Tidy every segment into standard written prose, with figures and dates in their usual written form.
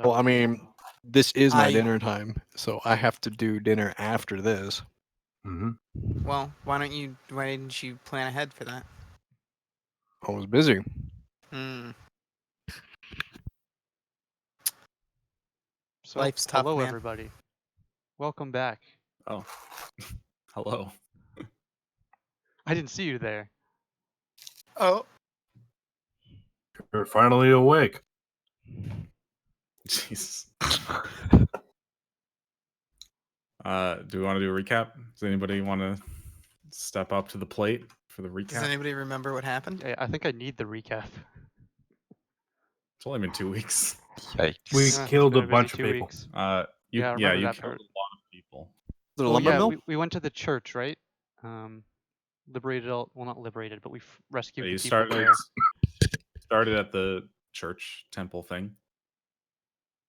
So. Well, I mean, this is my dinner time, so I have to do dinner after this. Well, why didn't you plan ahead for that? I was busy. So, Life's tough, hello man. everybody. Welcome back. Oh, hello. I didn't see you there. Oh. You're finally awake. Jeez. Do we want to do a recap? Does anybody want to step up to the plate for the recap? Does anybody remember what happened? I think I need the recap. It's only been 2 weeks. We Yeah, killed it's a been bunch of busy 2 people. weeks. You Yeah, I remember you that killed part. a lot of people. The Well, lumber yeah, mill? we went to the church, right? Liberated, well, not liberated, but we rescued You the people there. started at the church temple thing.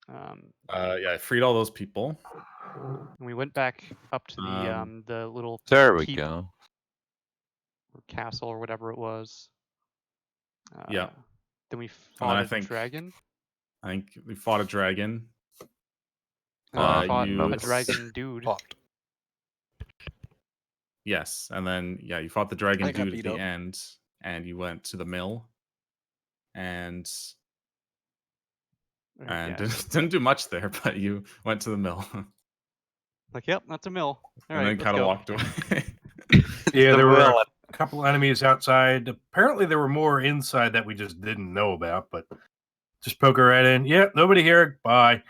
Um, I freed all those people. and we went back up to the little There we keep go. or castle or whatever it was. Yeah. Then we And fought then a dragon. I think we fought a dragon. And then we fought you a dragon dude. Popped. Yes, and then you fought the dragon I got dude at beat the up. end, and you went to the mill, and Yeah, didn't do much there, but you went to the mill, like, yep, that's a mill. All and right, then let's kind of go. walked away. Yeah, there were a couple enemies outside. Apparently, there were more inside that we just didn't know about, but just poke her right in. Yep, nobody here. Bye.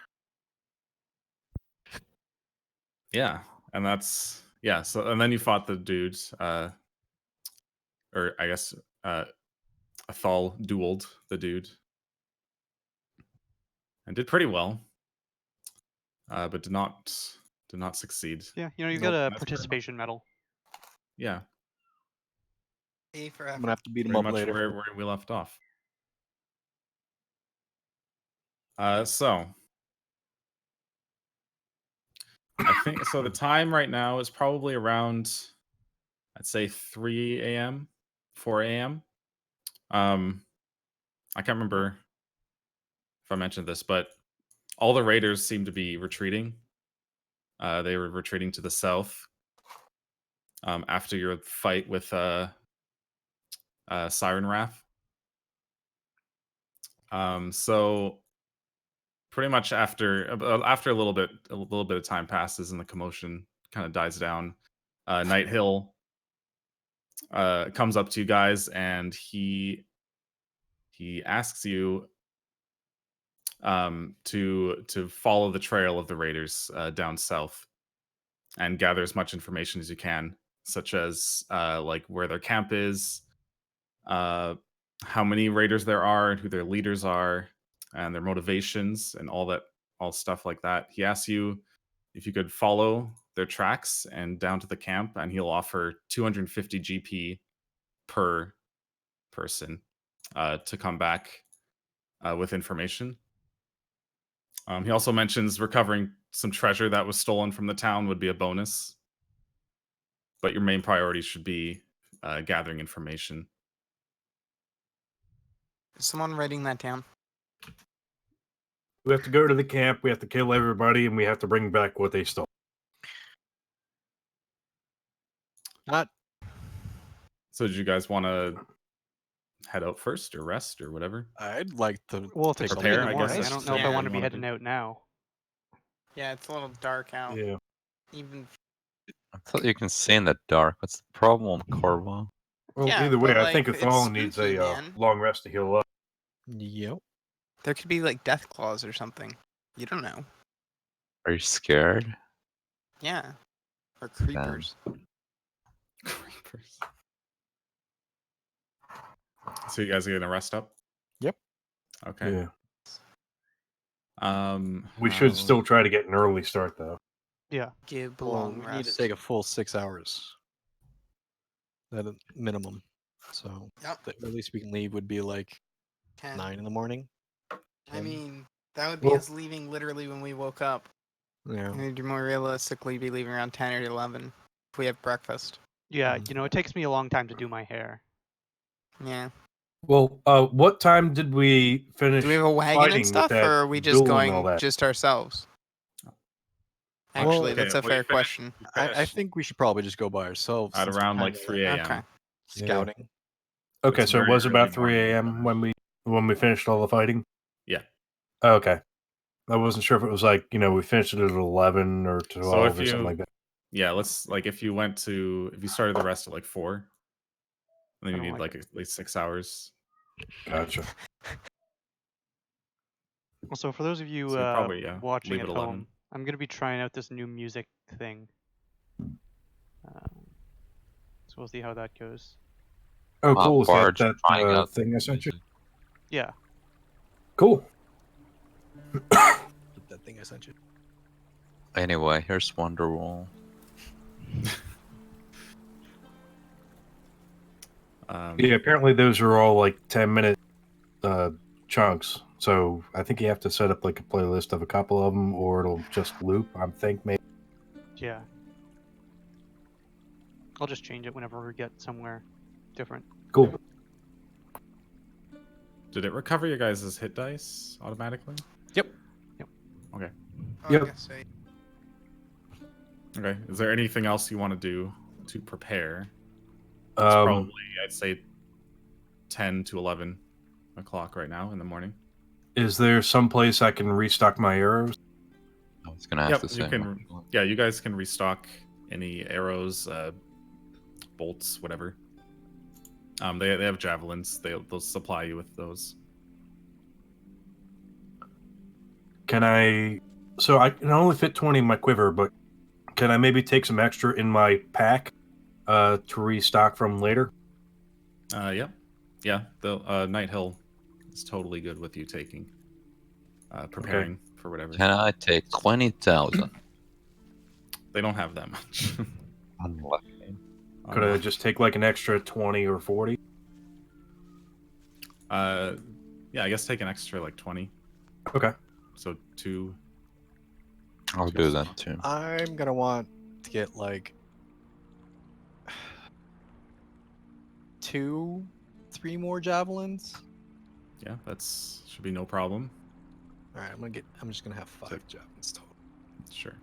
Yeah, and that's So and then you fought the dudes, or I guess Uthal dueled the dude, and did pretty well, but did not succeed. Yeah, you Nope. got a That's participation medal. Yeah, A for I'm effort. gonna have to beat him pretty up much later. where we left off. So I think so. The time right now is probably around, I'd say 3 a.m., 4 a.m. I can't remember if I mentioned this, but all the raiders seem to be retreating. They were retreating to the south after your fight with Siren Wrath. So pretty much after a little bit of time passes and the commotion kind of dies down, Night Hill comes up to you guys, and he asks you to follow the trail of the raiders down south and gather as much information as you can, such as like where their camp is, how many raiders there are, and who their leaders are, and their motivations, and all stuff like that. He asks you if you could follow their tracks and down to the camp, and he'll offer 250 GP per person to come back with information. He also mentions recovering some treasure that was stolen from the town would be a bonus, but your main priority should be gathering information. Is someone writing that down? We have to go to the camp. We have to kill everybody, and we have to bring back what they stole. Not. So, did you guys want to head out first, or rest, or whatever? I'd like to Well, if it's take a 3 in prepare, the I morning, guess I don't that's know if I what want you to be wanna heading do. out now. Yeah, it's a little dark out. Yeah. Even I thought you can see in the dark. What's the problem, Corvo? Well, Yeah, either way, but, I think like, it's Uthal needs spooky, a man. long rest to heal up. Yep. there could be like death claws or something. You don't know. Are you scared? Yeah. Or creepers. Creepers. So, you guys are gonna rest up? Yep. Okay. Yeah. We should still try to get an early start, though. Yeah. Give a Well, long we rest. need to take a full 6 hours. At a minimum. So Yep. the earliest we can leave would be like 10. 9 in the morning. I 10. mean, that would be Well- us leaving literally when we woke up. Yeah. We'd more realistically be leaving around 10 or 11 if we have breakfast. Yeah, it takes me a long time to do my hair. Yeah. Well, what time did we finish? Do we have a wagon fighting and with stuff, that or are we just duel and all going that? just ourselves? Well, Actually, okay, that's a well, you fair finished- question. I think we should probably just go by ourselves. At since we're around like kinda, 3 a.m. Okay. scouting. Okay, It's so it very was early about 3 morning. a.m. when we finished all the fighting. Yeah. Okay. I wasn't sure if it was like we finished it at 11 or 12 So if or something you, like that. yeah, let's like if you started the rest at like 4, then you I don't need like like at least 6 hours. Gotcha. Also, for those of you So probably watching leave at at 11. home, I'm gonna be trying out this new music thing. So we'll see how that goes. Oh, cool. Is that Barge trying that out thing I sent you? music. Yeah. Cool. That thing I sent you. Anyway, here's Wonderwall. Yeah, apparently those are all like 10-minute chunks. So I think you have to set up like a playlist of a couple of them, or it'll just loop. I think maybe. Yeah. I'll just change it whenever we get somewhere different. Cool. Did it recover your guys' hit dice automatically? Yep. Okay. Oh, Yep. I guess Okay. Is there anything else you want to do to prepare? It's Um, probably, I'd say, 10 to 11 o'clock right now in the morning. is there some place I can restock my arrows? I was gonna ask Yep, the you same. can. Yeah, you guys can restock any arrows, bolts, whatever. They have javelins. They'll supply you with those. Can I? So I can only fit 20 in my quiver, but can I maybe take some extra in my pack to restock from later? Yeah. The Night Hill is totally good with you taking, preparing for whatever. Can I take 20,000? They don't have that much. Unlucky. Could I just take like an extra 20 or 40? Yeah, I guess take an extra like 20. Okay. So 2. I'll do that too. I'm gonna want to get like 2, 3 more javelins. Yeah, that's should be no problem. All right, I'm just gonna have 5 javelins total. Sure.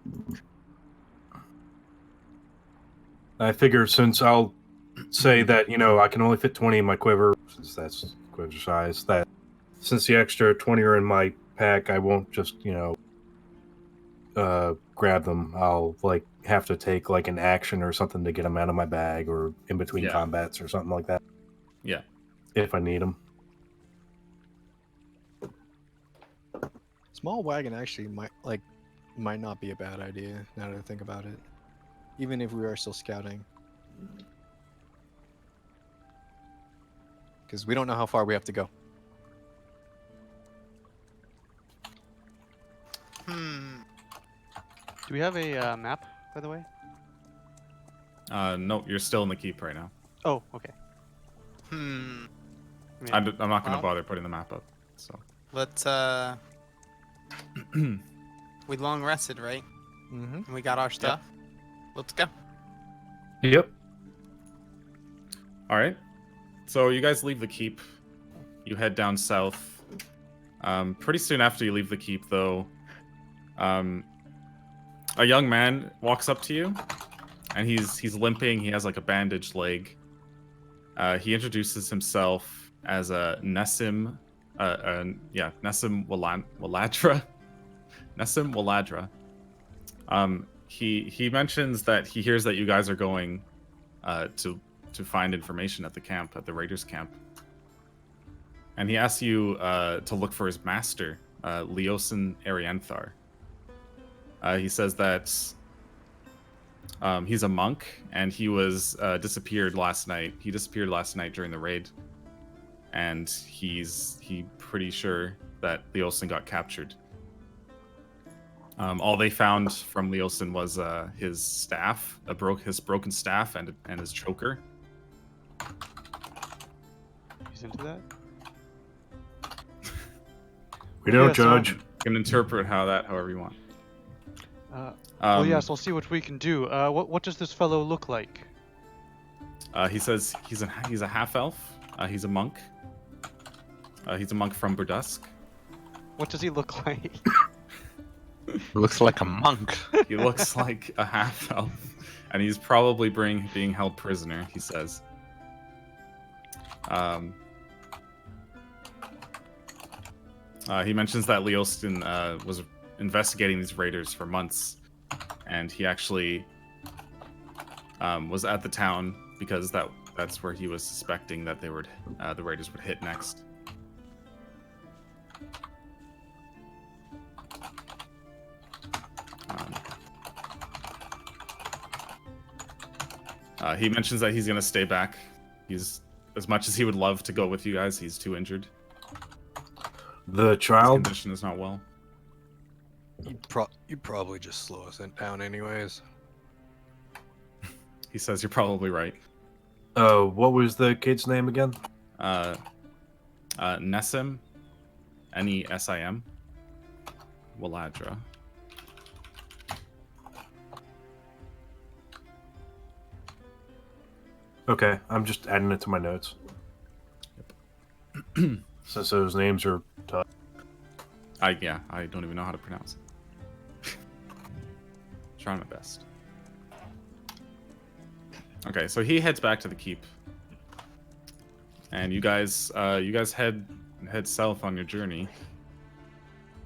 I figure since I'll say that I can only fit 20 in my quiver, since that's quiver size, that since the extra 20 are in my pack, I won't just grab them. I'll like have to take like an action or something to get them out of my bag or in between Yeah. combats or something like that. Yeah. If I need them. Small wagon actually might not be a bad idea now that I think about it. Even if we are still scouting. Because we don't know how far we have to go. Do we have a map, by the way? No, you're still in the keep right now. Oh, okay. Hmm. I mean, I'm not going to Well- bother putting the map up. So Let's we long rested, right? Mm-hmm. And we got our stuff. Let's go. Yep. all right. So you guys leave the keep. You head down south. Pretty soon after you leave the keep, though, a young man walks up to you, and he's limping. He has like a bandaged leg. He introduces himself as a Nessim, Nessim Waladra. Nessim Waladra. He mentions that he hears that you guys are going to find information at the camp, at the raiders' camp, and he asks you to look for his master, Leosin Arianthar. He says that he's a monk, and he was disappeared last night. He disappeared last night during the raid, and he's pretty sure that Leosin got captured. All they found from Leosin was his staff, his broken staff, and his choker. he's into that. We don't Yeah, so- judge. You can interpret however you want. Well, yes, I'll see what we can do. What does this fellow look like? He says he's a half elf. He's a monk. He's a monk from Burdusk. What does he look like? Looks like a monk. He looks like a half elf, and he's probably being held prisoner. He says. He mentions that Leostin was investigating these raiders for months, and he actually was at the town because that's where he was suspecting that the raiders would hit next. He mentions that he's going to stay back. As much as he would love to go with you guys, he's too injured. The His child. condition is not well. You'd probably just slow us down anyways. He says you're probably right. What was the kid's name again? Nesim, Nesim, Waladra. Okay, I'm just adding it to my notes. Since those names are tough. I don't even know how to pronounce it. Trying my best. Okay, so he heads back to the keep, and you guys head south on your journey.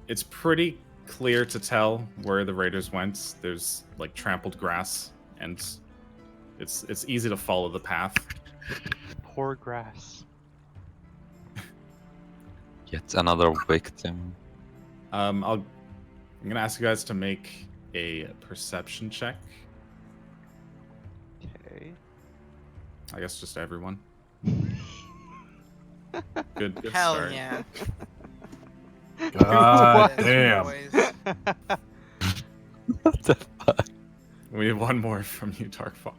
It's pretty clear to tell where the raiders went. There's like trampled grass, and it's easy to follow the path. Poor grass. Yet another victim. I'm gonna ask you guys to make a perception check. Okay. I guess just everyone. Good Hell start. yeah. God Yes, damn. boys. What the fuck? We have one more from you, Darkfox.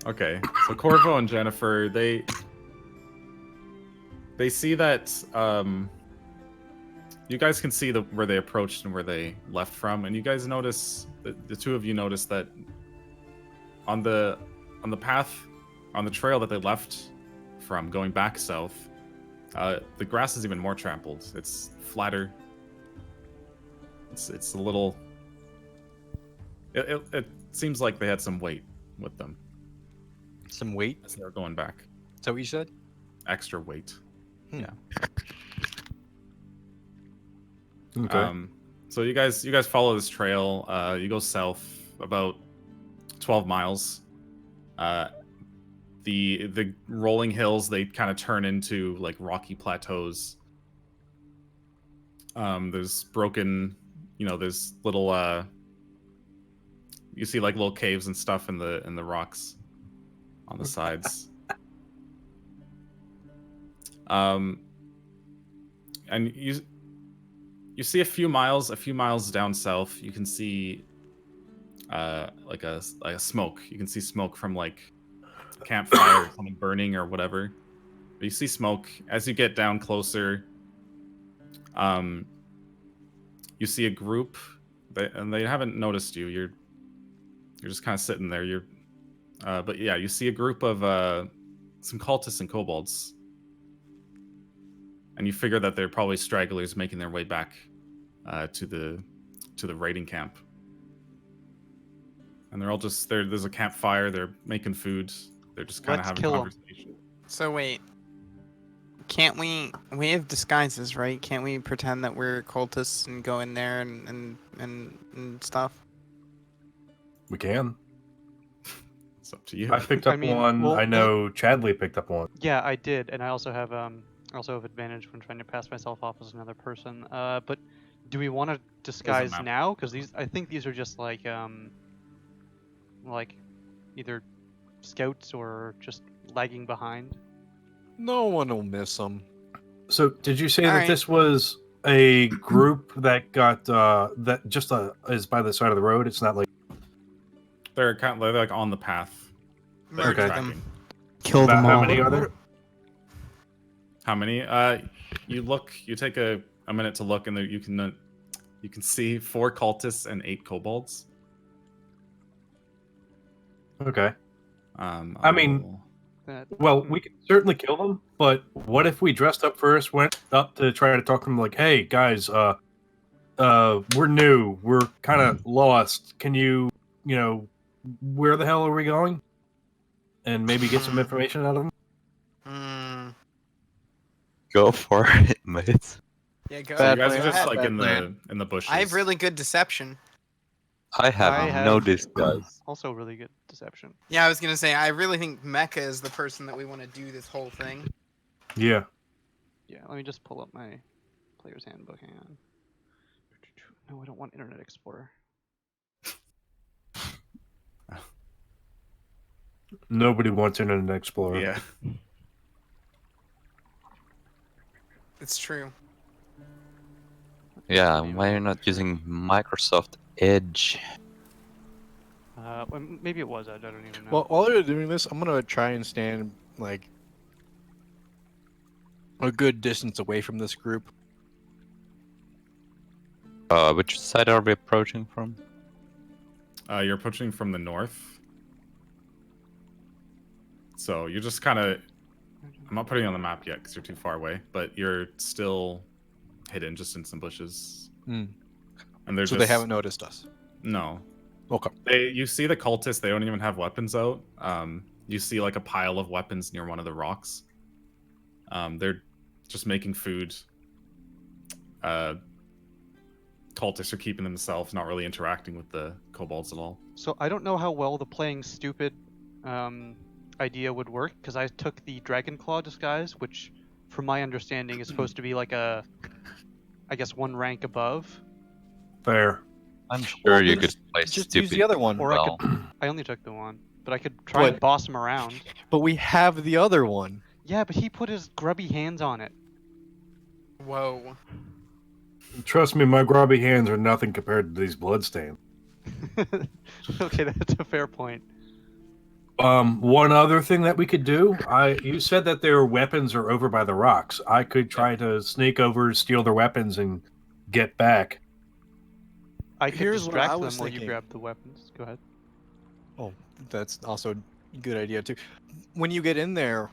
Okay, so Corvo and Jennifer, they see that you guys can see where they approached and where they left from, and you guys notice the two of you notice that on the path, on the trail that they left from going back south, the grass is even more trampled. It's flatter. It's a little. It seems like they had some weight with them Some weight? as they were going back. Is that what you said? Extra weight. Okay. So you guys follow this trail. You go south about 12 miles. The rolling hills, they kind of turn into like rocky plateaus. There's broken, there's little you see like little caves and stuff in the rocks on the sides. And you see a few miles down south, you can see like a smoke. You can see smoke from like a campfire or something burning or whatever. But you see smoke as you get down closer. You see a group, and they haven't noticed you. You're just kind of sitting there. But yeah, you see a group of some cultists and kobolds. And you figure that they're probably stragglers making their way back to the raiding camp. And they're all just there's a campfire, they're making food, they're just kind of Let's having kill 'em. conversation. So wait. Can't we have disguises, right? Can't we pretend that we're cultists and go in there and stuff? We can. It's up to you. I picked up I mean, one. well, I know Chadley picked up one. Yeah, I did, and I also have advantage when trying to pass myself off as another person. But do we want to disguise matter. now? Because I think these are just like either scouts or just lagging behind. No one will miss them. So, did you say All that right. this was a group that got that just is by the side of the road? It's not like They're like on the path. that you're Murder Okay. them. tracking. Kill them how all. many are there? How many? You take a minute to look, and there you can see 4 cultists and 8 kobolds. Okay. I I mean, will- That, Well, we can certainly kill them, but what if we dressed up first, went up to try to talk to them like, hey, guys, we're new. We're kind of lost. Can you where the hell are we going? And maybe get some information out of them? Go for it, mate. Yeah, go. So you Bad guys plan. are just Bad like plan. in the bushes. I have really good deception. I have I no have- disguise. Also really good deception. Yeah, I was gonna say I really think Mecha is the person that we want to do this whole thing. Yeah. Yeah, let me just pull up my player's handbook. Hang on. No, I don't want Internet Explorer. Nobody wants Internet Explorer. Yeah. It's true. Yeah, why are you not using Microsoft Edge? Well, maybe it was Edge. I don't even know. Well, while they're doing this, I'm gonna try and stand like a good distance away from this group. Which side are we approaching from? You're approaching from the north. So you're just kind of... I'm not putting it on the map yet because you're too far away, but you're still hidden just in some bushes. Hmm. And they're So just... they haven't noticed us. No. Okay. You see the cultists, they don't even have weapons out. You see like a pile of weapons near one of the rocks. They're just making food. Cultists are keeping themselves, not really interacting with the kobolds at all. So I don't know how well the playing stupid idea would work, because I took the Dragon Claw disguise, which, from my understanding, is supposed to be like a, I guess, one rank above. Fair. I'm sure Well, you then could play just stupid. use the other one. Or I well. I only took the one, but I could try and But- boss him around. But we have the other one. Yeah, but he put his grubby hands on it. Whoa. Trust me, my grubby hands are nothing compared to these bloodstains. Okay, that's a fair point. One other thing that we could do, you said that their weapons are over by the rocks. I could try to sneak over, steal their weapons, and get back. I could Here's what I distract them was while you thinking. grab the weapons. Go ahead. Oh, that's also a good idea too. When you get in there,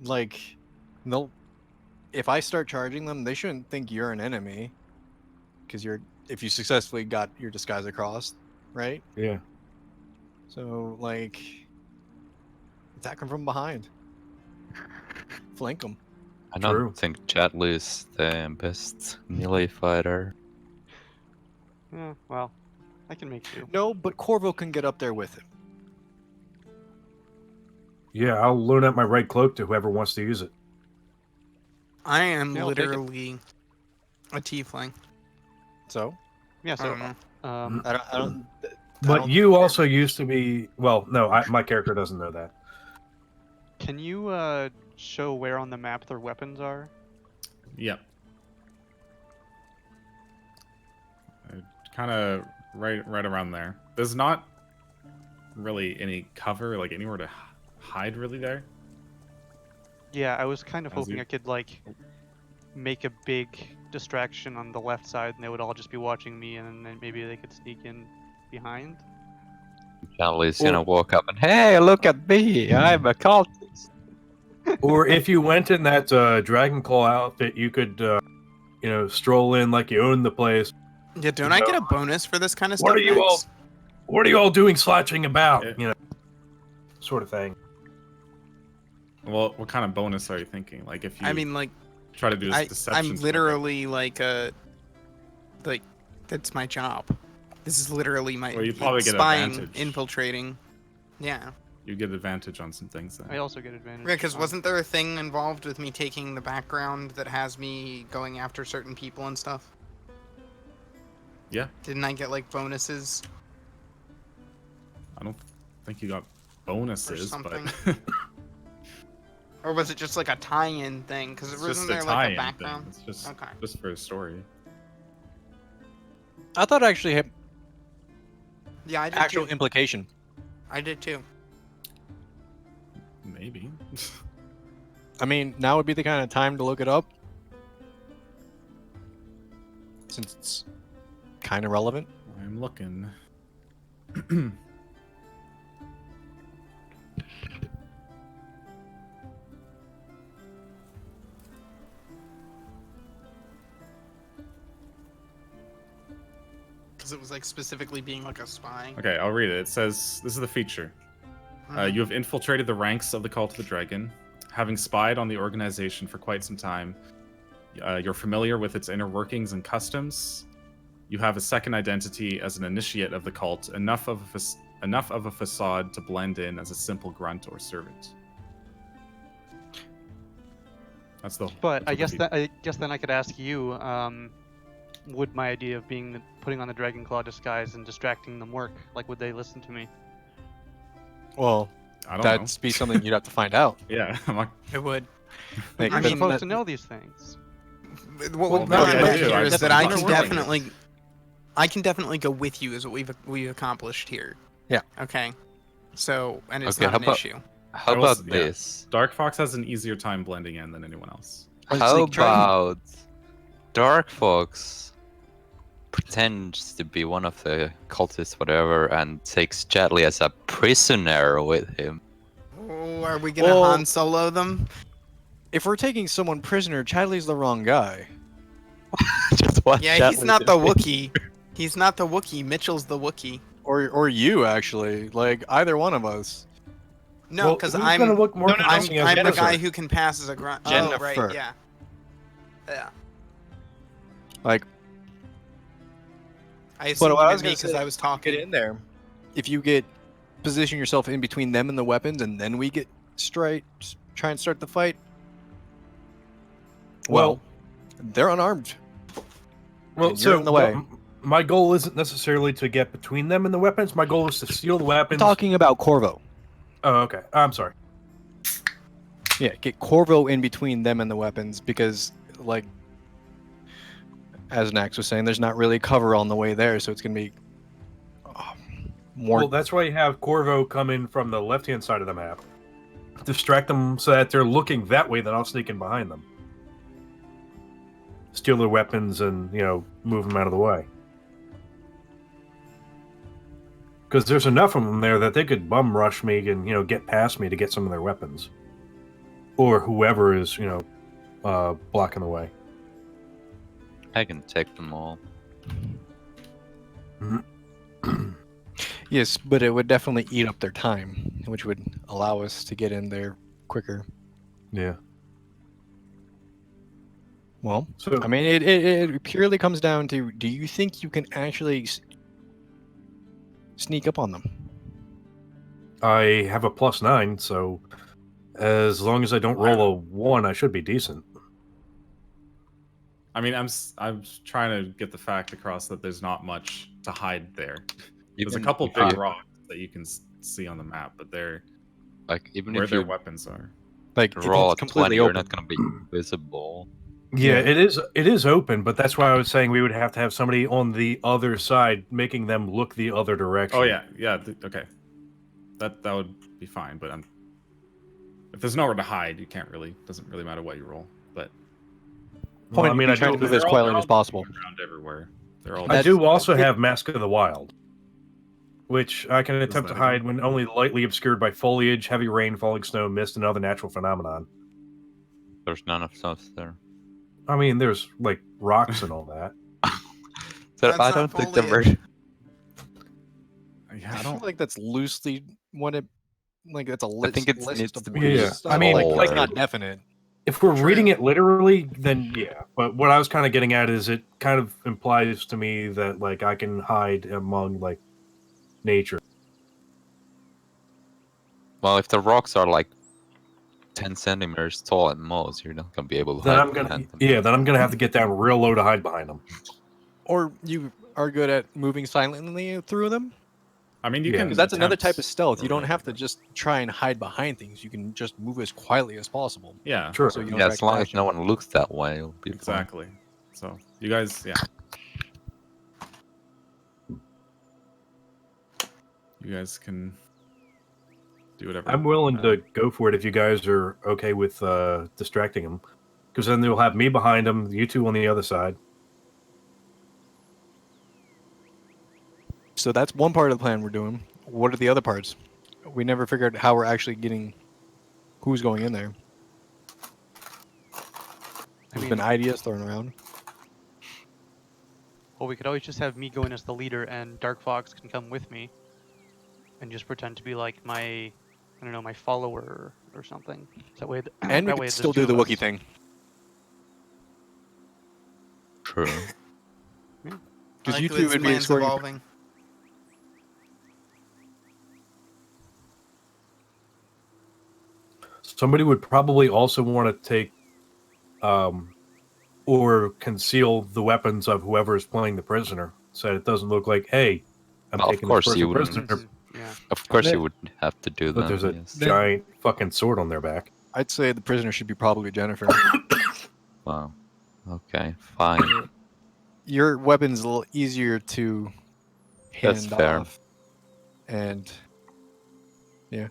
like, they'll. If I start charging them, they shouldn't think you're an enemy, because if you successfully got your disguise across, right? Yeah. So like, attack them from behind, flank them. I don't True. think Chadley is the best melee fighter. Yeah, well, I can make do. No, but Corvo can get up there with him. Yeah, I'll loan out my red cloak to whoever wants to use it. I am Yeah, I'll take it. literally a tiefling. So Yeah, I so don't know. I don't. But you also used to be... Well, no, my character doesn't know that. can you show where on the map their weapons are? Yep. Kind of right around there. There's not really any cover, like anywhere to hide really there. Yeah, I was kind of How's hoping you- I could like make a big distraction on the left side, and they would all just be watching me, and then maybe they could sneak in behind. Chadley's gonna walk up and, hey, look at me, I'm a cultist. Or if you went in that Dragon Claw outfit, you could, stroll in like you own the place. Yeah, don't I get a bonus for this kind of What stuff? are you all- next? What are you all doing slouching about? Yeah. Sort of thing. Well, what kind of bonus are you thinking? Like if you I mean, like, try to do this deception. I'm literally like that's my job. This is literally my Well, you probably get spying, advantage. infiltrating. Yeah. You get advantage on some things then. I also get advantage. Yeah, because on- wasn't there a thing involved with me taking the background that has me going after certain people and stuff? Yeah. Didn't I get like bonuses? I don't think you got bonuses, but something. Or was it just like a tie-in thing? Because it's wasn't just a there like tie-in a background? thing. It's just Okay. just for a story. I thought it actually had Yeah, I did actual too. implication. I did too. Maybe. I mean, now would be the kind of time to look it up, since it's kind of relevant. I'm looking. because it was like specifically being like a spy. Okay, I'll read it. It says, this is the feature. You have infiltrated the ranks of the Cult of the Dragon. Having spied on the organization for quite some time, you're familiar with its inner workings and customs. You have a second identity as an initiate of the cult, enough of a facade to blend in as a simple grunt or servant. That's the. But I that's guess what the then I could ask you, would my idea of putting on the Dragon Claw disguise and distracting them work? Like, would they listen to me? Well, I don't that'd be something you'd have to find out. know. Yeah, I'm like, It would. Like, You're I mean, supposed that- to know these things. What no, I'm yeah, I saying do. here I is that definitely- I can definitely go with you, is what we've accomplished here. Yeah. Okay. So, and it's Okay, not how an about- issue. How I will about s- yeah. this? Darkfox has an easier time blending in than anyone else. How like, try- about Darkfox pretends to be one of the cultists, whatever, and takes Chadley as a prisoner with him? Oh, are we gonna Well- Han Solo them? If we're taking someone prisoner, Chadley's the wrong guy. Just watch Yeah, he's Chadley not do the it. Wookiee. He's not the Wookiee. Mitchell's the Wookiee. Or you, actually. Like, either one of us. No, Well, because who's I'm gonna look more I'm convincing as the Jennifer? guy who can pass as a grunt. Oh, Jennifer. right, yeah. Yeah. Like, I assumed what I you was meant me gonna because say, I was talking. get in there. If you position yourself in between them and the weapons, and then we get try and start the fight. Well, they're unarmed. Well, And you're so in the way. my goal isn't necessarily to get between them and the weapons. My goal is to steal the I'm weapons. talking about Corvo. Oh, okay. I'm sorry. Yeah, get Corvo in between them and the weapons because, like, as Nax was saying, there's not really cover on the way there, so it's gonna be more. Well, that's why you have Corvo come in from the left-hand side of the map. Distract them so that they're looking that way, then I'll sneak in behind them. Steal their weapons and, move them out of the way. Because there's enough of them there that they could bum rush me and, get past me to get some of their weapons. Or whoever is, blocking the way. I can take them all. Yes, but it would definitely eat up their time, which would allow us to get in there quicker. Yeah. Well, So, I mean, it purely comes down to: do you think you can actually sneak up on them? I have a +9, so as long as I don't roll a 1, I should be decent. I mean, I'm trying to get the fact across that there's not much to hide there. There's a Even couple if big you- rocks that you can see on the map, but they're Like, even where if their you weapons are. Like, roll it's at 20, completely you're open. not gonna be visible. Yeah, it is open, but that's why I was saying we would have to have somebody on the other side making them look the other direction. Oh yeah, okay. That would be fine, but if there's nowhere to hide, doesn't really matter what you roll. But Well, I mean, I trying to do, move as they're all- quietly they're as all possible. around everywhere. They're all. I That's- do also have Mask of the Wild, which I can What attempt does to that hide when only lightly obscured by foliage, heavy rain, falling snow, mist, and other natural phenomenon. There's none of those there. I mean, there's like rocks and all that. So That's I not don't think the foliage. version. Yeah, I I feel don't. like that's loosely what it. Like that's a list. think it list needs of to be words. Yeah, It's I not mean, like like- not definite. If we're True. reading it literally, then yeah. But what I was kind of getting at is it kind of implies to me that like I can hide among like nature. Well, if the rocks are like 10 centimeters tall at most, you're not gonna be able to Then hide I'm gonna behind them. then I'm gonna have to get down real low to hide behind them. Or you are good at moving silently through them. I mean, you Yeah. can. Because that's another attempt type of stealth. or You don't have to whatever. just try and hide behind things. You can just move as quietly as possible. Yeah, Sure. So you don't Yeah, as long as recognize no them. one looks that way, it'll be fine. exactly. So you guys, yeah. You guys can do whatever. I'm willing to go for it if you guys are okay with distracting them, because then they'll have me behind them, you two on the other side. So that's one part of the plan we're doing. What are the other parts? We never figured out how we're actually getting who's going in there. There's been ideas thrown around. Well, we could always just have me go in as the leader, and Darkfox can come with me, and just pretend to be like my, I don't know, my follower or something. So that way, And we that could way still there's do two the of Wookiee us. thing. True. I Because like you the way two this would be plan's escorting. evolving. Somebody would probably also want to take or conceal the weapons of whoever is playing the prisoner, so it doesn't look like, hey, I'm Of taking this course you person wouldn't. prisoner, Yeah. Of course Then- you would have to do but that. there's a Yes. giant fucking sword on their back. I'd say the prisoner should be probably Jennifer. Wow. Okay, fine. Your weapon's a little easier to That's hand fair. off. And Yeah.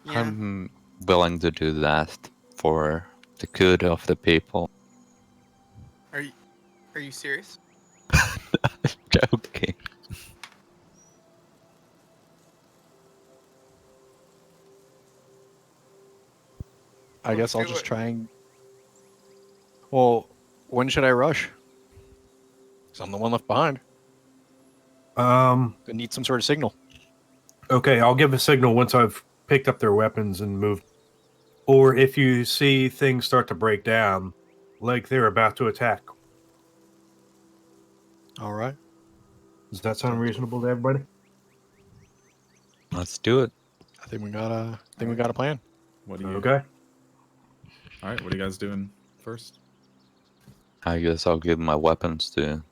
I'm willing to do that for the good of the people. Are you serious? Joking. I guess I'll do just it. try and. Well, when should I rush? 'Cause I'm the one left behind. I need some sort of signal. Okay, I'll give a signal once I've picked up their weapons and moved. Or if you see things start to break down, like they're about to attack. All right. Does that sound reasonable to everybody? Let's do it. I think we got a plan. What do you? Okay. All right. What are you guys doing first? I guess I'll give my weapons to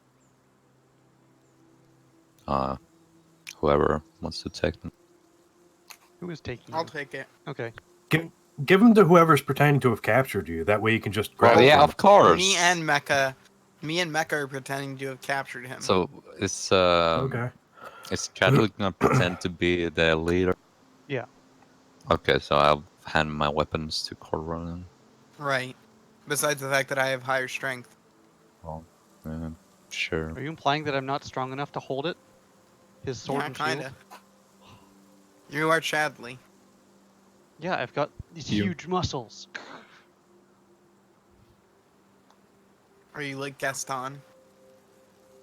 whoever wants to take them. Who is taking? I'll them? take it. Okay. Give them to whoever's pretending to have captured you. That way you can just grab Well, yeah, them. of course. Me and Mecha are pretending to have captured him. So it's Okay. is Chadley gonna pretend to be the leader? Yeah. Okay, so I'll hand my weapons to Corvo then. Right. Besides the fact that I have higher strength. Well, sure. Are you implying that I'm not strong enough to hold it? His sword Yeah, and shield? kinda. You are Chadley. Yeah, I've got these You- huge muscles. Are you like Gaston?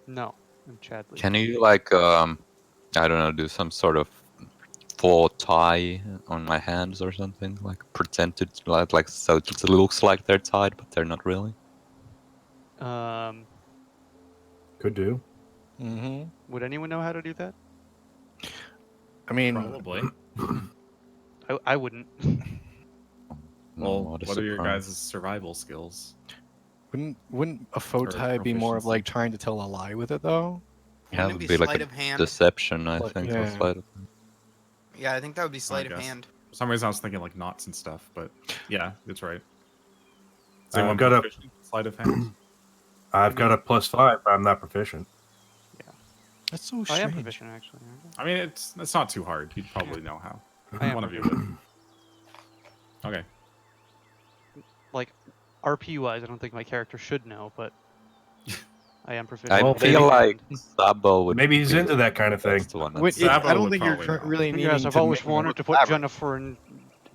No, I'm Chadley. Can you like I don't know, do some sort of full tie on my hands or something? Like pretend to like so it looks like they're tied, but they're not really. Could do. Mm-hmm. Would anyone know how to do that? I mean, Probably. I wouldn't. Well, What a what are your surprise. guys' survival skills? wouldn't a faux Or tie be more of proficiency. like trying to tell a lie with it though? Yeah, it Wouldn't would it be be like sleight a of hand? deception, I Like, think. yeah. Or sleight of... Yeah, I think that would be sleight of guess. hand. For some reason, I was thinking like knots and stuff, but yeah, that's right. Is I've anyone got a- proficient in sleight of hand? I've got a +5, but I'm not proficient. That's so I strange. am proficient actually. I mean, it's not too hard. You'd probably know how. I am One of you proficient. would. Okay. Like RP wise, I don't think my character should know, but I am proficient. I Well, in feel sleight of like hand. Sabo would Maybe he's be into that kind of the thing. best one at Wait, Sabo. I don't would think you're probably know. really needing Yes, I've to always ma- wanted to put elaborate. Jennifer in,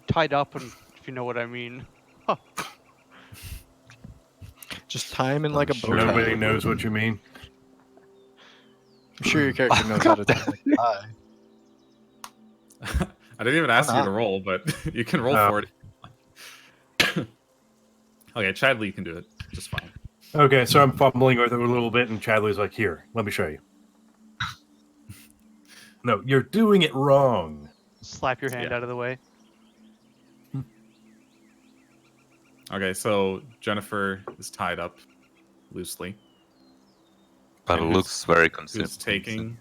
tied up, and if you know what I mean. Just tie him in like a bow Sure. tie. Nobody knows what you mean. I'm sure your character knows how to tie a tie. I didn't even ask you not? to roll, but you can roll Oh. for it. Okay, Chadley, you can do it just fine. Okay, so I'm fumbling with it a little bit, and Chadley's like, "Here, let me show you." No, you're doing it wrong. Slap your hand Yeah. out of the way. Okay, so Jennifer is tied up loosely. But it And looks very Who's consistent. taking?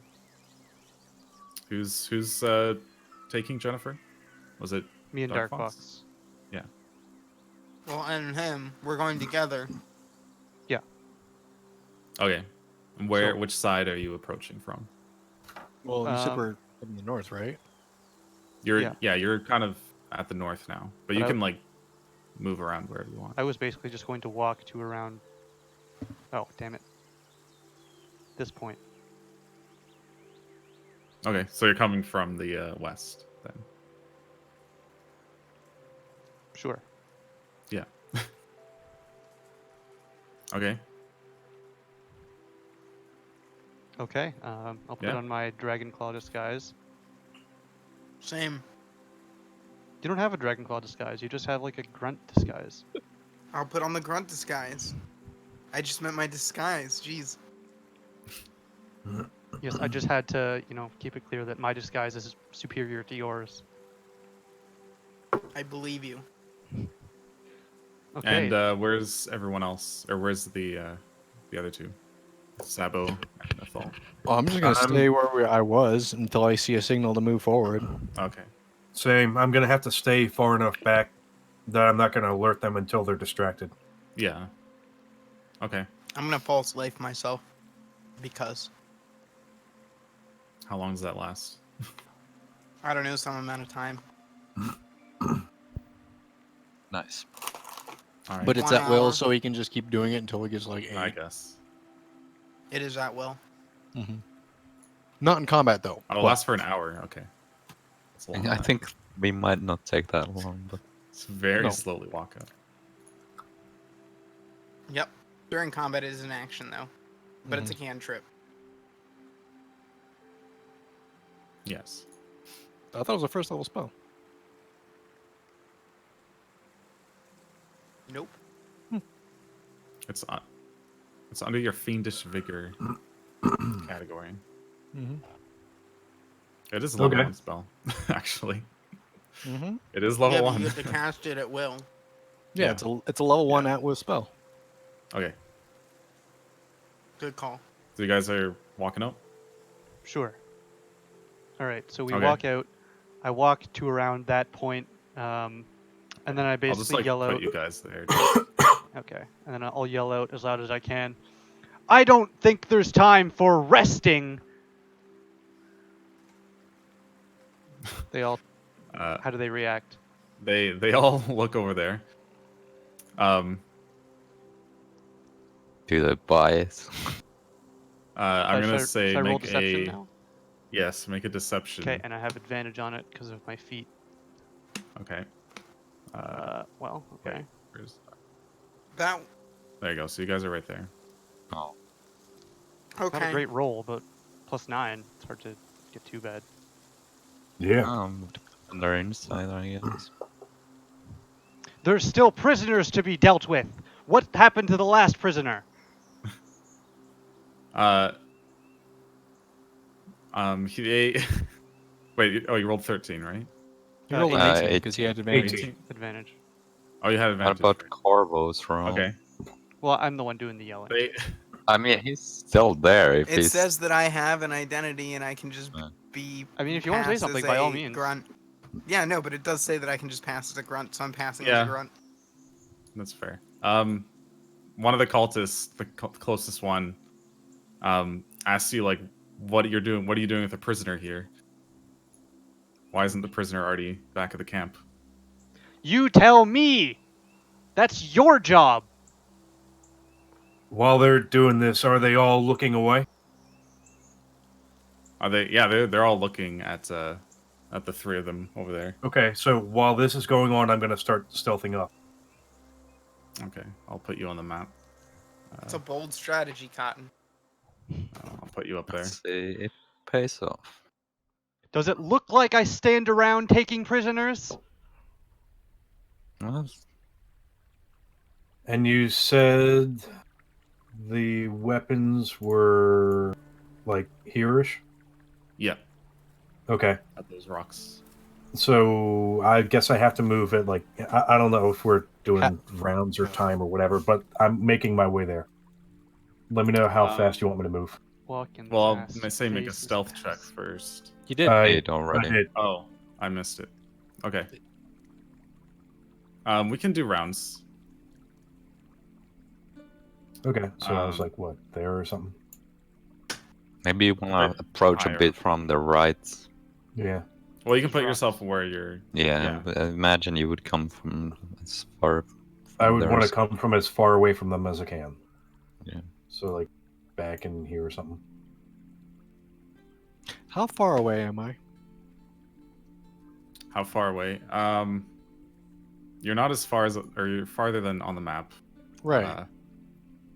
Who's taking Jennifer? Was it? Me and Darkfox? Darkfox. Well, and him, we're going together. Okay. And where? So- Which side are you approaching from? Well, you said Um, we're from the north, right? Yeah. You're kind of at the north now, but you But I- can like move around wherever you want. I was basically just going to walk to around. Oh, damn it. This point. Okay, so you're coming from the west then. Sure. Okay. Okay. I'll put Yeah. on my dragon claw disguise. Same. You don't have a dragon claw disguise. You just have like a grunt disguise. I'll put on the grunt disguise. I just meant my disguise. Jeez. Yes, I just had to, keep it clear that my disguise is superior to yours. I believe you. Okay. And where's everyone else? Or where's the other two? Sabo and Uthal. Oh, I'm just gonna stay where I was until I see a signal to move forward. Okay. Same. I'm gonna have to stay far enough back that I'm not gonna alert them until they're distracted. Yeah. Okay. I'm gonna false life myself. Because. How long does that last? I don't know, some amount of time. Nice. All right. But it's 1 at will, hour. so he can just keep doing it until he gets like 8. I guess. It is at will. Mm-hmm. Not in combat though. It'll last for an hour. Okay. That's a long I time. think we might not take that long, but It's very No. slowly walk up. Yep. During combat it is an action though. But it's a cantrip. Yes. I thought it was a first level spell. Nope. It's under your fiendish vigor category. Mm-hmm. It is a level Okay. 1 spell, actually. Mm-hmm. It is level Yeah, but 1. you have to cast it at will. Yeah, Yeah. it's a level 1 at will spell. Okay. Good call. So you guys are walking up? Sure. All right. So we Okay. walk out. I walk to around that point, and then I I'll just basically yell put out. you guys there. Okay. And then I'll yell out as loud as I can. I don't think there's time for resting. They all. How do they react? They all look over there. do they buy it? I'm gonna say should I roll make deception a now? yes, make a deception. Okay, and I have advantage on it because of my feet. Okay. Well, okay. Wait, where's That there you go. So you guys are right there. Oh, Not a okay. great roll, but +9. It's hard to get too bad. Yeah. on their inside, I guess. There's still prisoners to be dealt with. What happened to the last prisoner? He wait. Oh, you rolled 13, right? He rolled an 18 18. because he had advantage. 18. Advantage. Oh, you had What advantage. about right. Corvo's roll? Okay. Well, I'm the one doing the yelling. They I mean, he's still there. If It he's says that I have an identity and I can just be. I mean, if you wanna say passed something, as by all a means. Grunt. Yeah, no, but it does say that I can just pass as a grunt, so I'm passing as Yeah. a grunt. That's fair. One of the cultists, the closest one, asks you like, "What you're doing? What are you doing with a prisoner here? Why isn't the prisoner already back at the camp?" You tell me! That's your job! While they're doing this, are they all looking away? Are they? Yeah, they're all looking at the 3 of them over there. Okay, so while this is going on, I'm going to start stealthing up. Okay, I'll put you on the map. It's a bold strategy, Cotton. I'll put you up there. let's see, it pays off. Does it look like I stand around taking prisoners? Well, And you said the weapons were like here-ish? Yeah, Okay. at those rocks. So I guess I have to move it. Like I don't know if we're doing rounds or time or whatever, but I'm making my way there. Let me know how fast you want me to move. Walk in the Well, fast I say make a faces stealth check fast. first. You did. I did already. I did. Oh, I missed it. Okay. We can do rounds. Okay, so I was Um, like, what, there or something? Maybe you want to approach higher. a bit from the right. Yeah. Well, you can put Rocks. yourself where you're. Yeah, but I imagine you would come from as far. I would there want to as- come from as far away from them as I can. Yeah. So like back in here or something. How far away am I? How far away? You're not as far as, or you're farther than on the map. Right.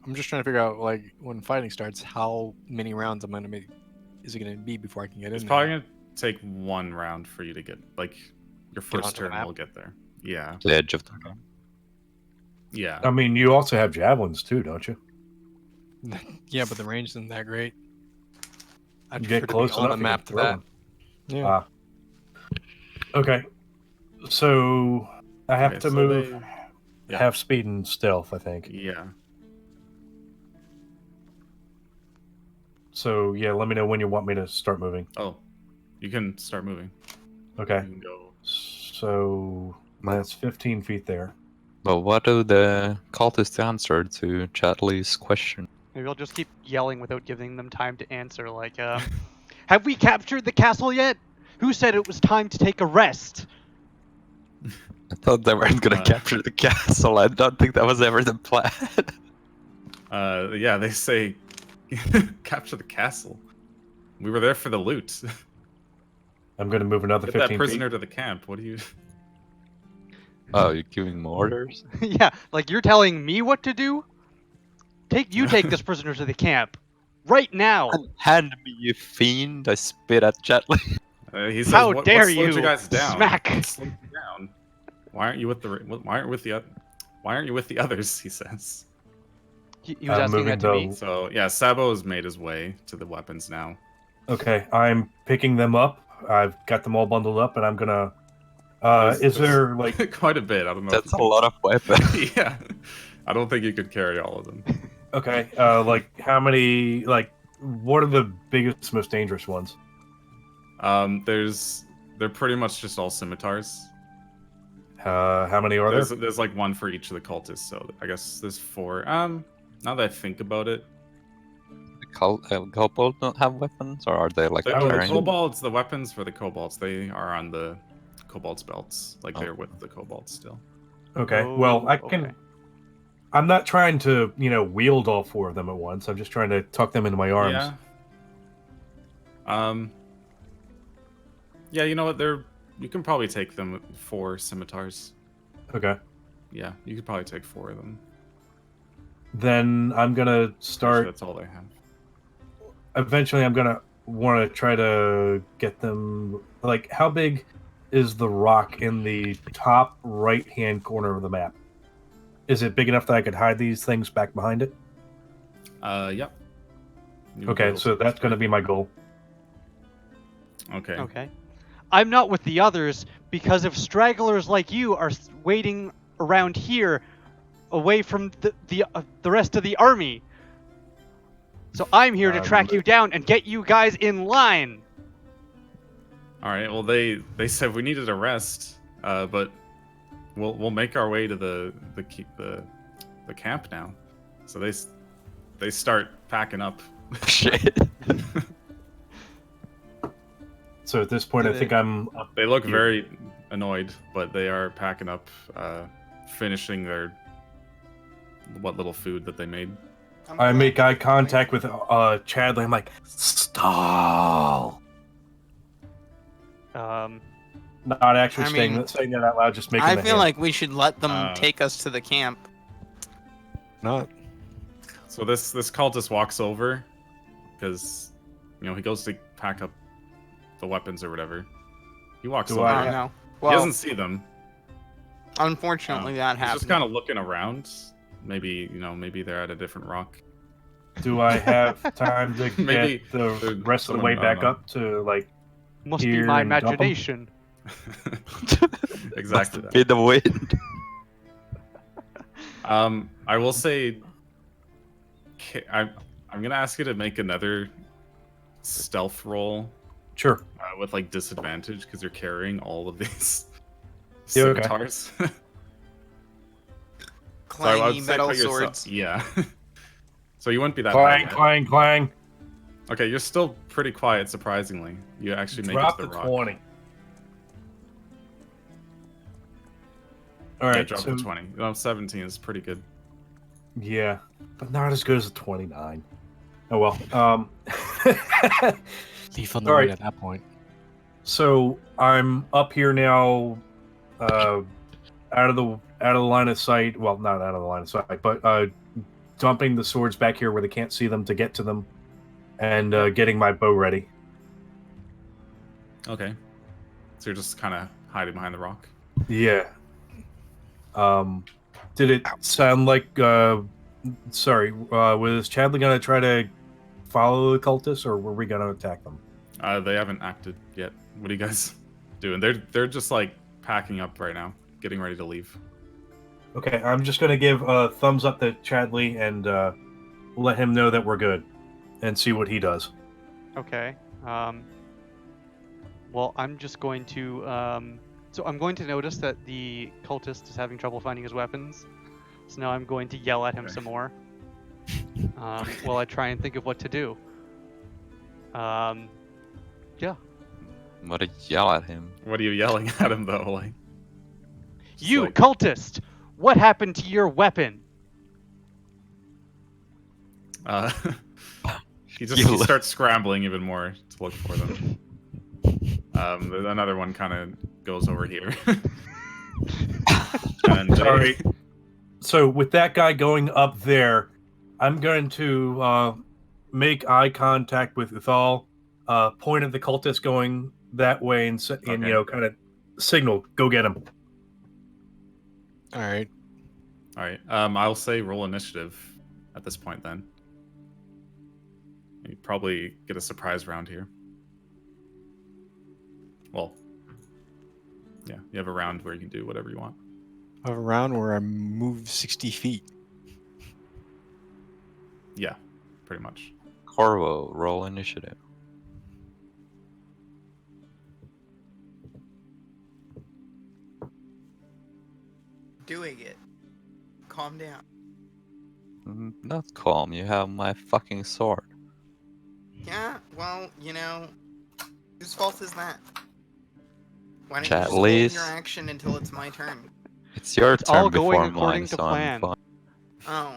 I'm just trying to figure out, like, when fighting starts, how many rounds is it gonna be before I can get It's in probably there? gonna take one round for you to get like your Get first onto the turn map? will get there. Yeah. The edge of the Yeah. I mean, you also have javelins too, don't you? Yeah, but the range isn't that great. I'd You prefer get to close be on enough, the you map can to throw that. them. Yeah. Okay. So I have Okay, to so move yeah. half speed and stealth, I think. Yeah. So yeah, let me know when you want me to start moving. Oh, you can start moving. Okay. You can go. So that's 15 feet there. But what do the cultists answer to Chadley's question? Maybe I'll just keep yelling without giving them time to answer. Like, have we captured the castle yet? Who said it was time to take a rest? I thought they weren't gonna Uh. capture the castle. I don't think that was ever the plan. Yeah, they say capture the castle. We were there for the loot. I'm going to move another Get that 15 prisoner feet. to the camp. What do you? Oh, you're giving me orders? Yeah, like you're telling me what to do? Take this prisoner to the camp. Right now. Hand me, you fiend! I spit at Chadley. He says, How what dare slowed you? you guys down? Smack. What slowed you down? Why aren't you with the? Why aren't you with the others? He says. He was asking that to me. So yeah, Sabo has made his way to the weapons now. Okay, I'm picking them up. I've got them all bundled up, and I'm gonna. Is there like quite a bit? I don't know. That's a lot of weapons. Yeah, I don't think you could carry all of them. okay? Like how many? Like what are the biggest, most dangerous ones? They're pretty much just all scimitars. How many are there? There's like one for each of the cultists, so I guess there's 4. Now that I think about it, The kobold don't have weapons, or are they like the carrying? kobolds, the weapons for the kobolds, they are on the kobolds' belts, like Oh. they're with the kobolds still. Okay. Oh, Well, I can. okay. I'm not trying to, wield all 4 of them at once. I'm just trying to tuck them into my arms. Yeah. Yeah, you know what? You can probably take them 4 scimitars. Okay. Yeah, you could probably take 4 of them. Then I'm gonna Actually, start. that's all they have. Eventually, I'm gonna want to try to get them. Like, how big is the rock in the top right-hand corner of the map? Is it big enough that I could hide these things back behind it? Yep. You would be Okay, able so to- that's gonna be my goal. Okay. Okay. I'm not with the others because if stragglers like you are waiting around here, away from the rest of the army, so I'm here to track you down and get you guys in line. All right. Well, they said we needed a rest, but we'll make our way to the camp now. So they start packing up. Shit. So at this point, I think I'm up. They look here. very annoyed, but they are packing up, finishing what little food that they made. I make eye contact with Chadley. I'm like, stall. Not actually I saying mean, that out loud, just making. I the feel hand. like we should let them take us to the camp. Not. So this cultist walks over, because he goes to pack up the weapons or whatever. He walks Do over. I don't I- know. He Well, doesn't see them. unfortunately, that He's happened. just kind of looking around. Maybe maybe they're at a different rock. Do I have time to Maybe get the there- rest of the someone- way I don't back know. up to like? Must be Here my and dump 'em? imagination. Exactly Must be that. the wind. I will say, I'm gonna ask you to make another stealth roll Sure. with like disadvantage because you're carrying all of these Yeah, okay. scimitars. So I would Clangy say metal put yourself- swords. Yeah. So you wouldn't be that Clang, high. clang, clang. Okay, you're still pretty quiet, surprisingly. You actually make Drop it to the the rock. 20. All Yeah, right. drop So, to 20. 17 is pretty good. yeah, but not as good as a 29. Oh well. Leave on the All right right. at that point. So I'm up here now, out of the line of sight. Well, not out of the line of sight, but dumping the swords back here where they can't see them to get to them, and getting my bow ready. Okay. So you're just kind of hiding behind the rock. Yeah. Did it sound like? Sorry, was Chadley gonna try to follow the cultists, or were we gonna attack them? They haven't acted yet. What are you guys doing? They're just like packing up right now, getting ready to leave. Okay, I'm just gonna give a thumbs up to Chadley and let him know that we're good, and see what he does. Okay. Well, I'm just going to. So I'm going to notice that the cultist is having trouble finding his weapons. So now I'm going to yell at him some more. While I try and think of what to do. Yeah. What a yell at him. What are you yelling at him though? Like, just You like- cultist! What happened to your weapon? He starts scrambling even more to look for them. Another one kind of goes over here. And Sorry. So with that guy going up there, I'm going to make eye contact with Uthal, point at the cultist going that way, and Okay. kind of signal, go get him. All right. All right. I'll say roll initiative at this point then. You probably get a surprise round here. Well, yeah, you have a round where you can do whatever you want. I have a round where I move 60 feet. Yeah, pretty much. Corvo, roll initiative. Doing it. Calm down. Not calm, you have my fucking sword. Yeah, well, whose fault is that? Why don't you just hold Chadley's. your action until it's my turn? It's your turn all going before according mine, to so I'm plan. fine. Oh.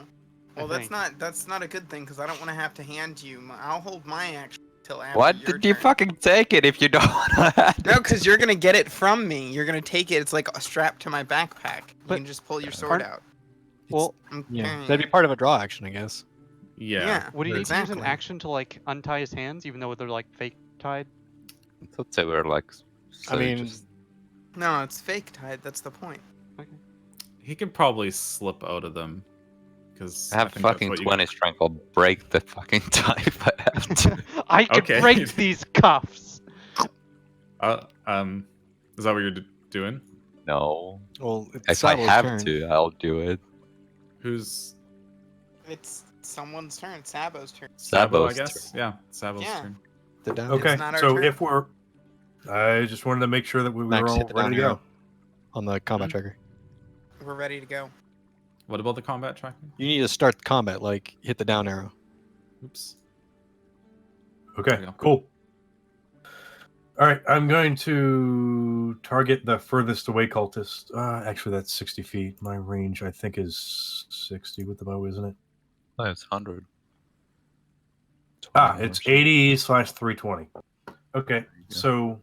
Well, think. that's not a good thing, because I don't want to have to hand you. I'll hold my action till after Why your did you turn. fucking take it if you don't want to? No, because you're gonna get it from me. You're gonna take it. It's like strapped to my backpack. You But can just pull your sword out. Well, I'm Yeah, carrying that'd be it. part of a draw action, I guess. Yeah. would he need to use exactly. an action to like untie his hands, even though they're like fake tied? I thought they were like. I mean, just... No, it's fake tied. That's the point. He can probably slip out of them. Because I have fucking 20 strength. I'll break the fucking tie if I have to. I can Okay. break these cuffs. Is that what you're doing? No. Well, it's If I Sabo's have turn. to, I'll do it. Who's It's someone's turn. Sabo's turn. Sabo? I Sabo's guess. Yeah, Sabo's Yeah. turn. The down. Okay, not our so turn. if we're, I just wanted to make sure that we were Max, all hit the ready down to go. arrow on the combat Mhm. tracker. We're ready to go. What about the combat tracking? You need to start the combat, like hit the down arrow. Oops. Okay, There you go. cool. All right, I'm going to target the furthest away cultist. Actually, that's 60 feet. My range, I think, is 60 with the bow, isn't it? Oh, it's 100. It's 80/320. Okay, so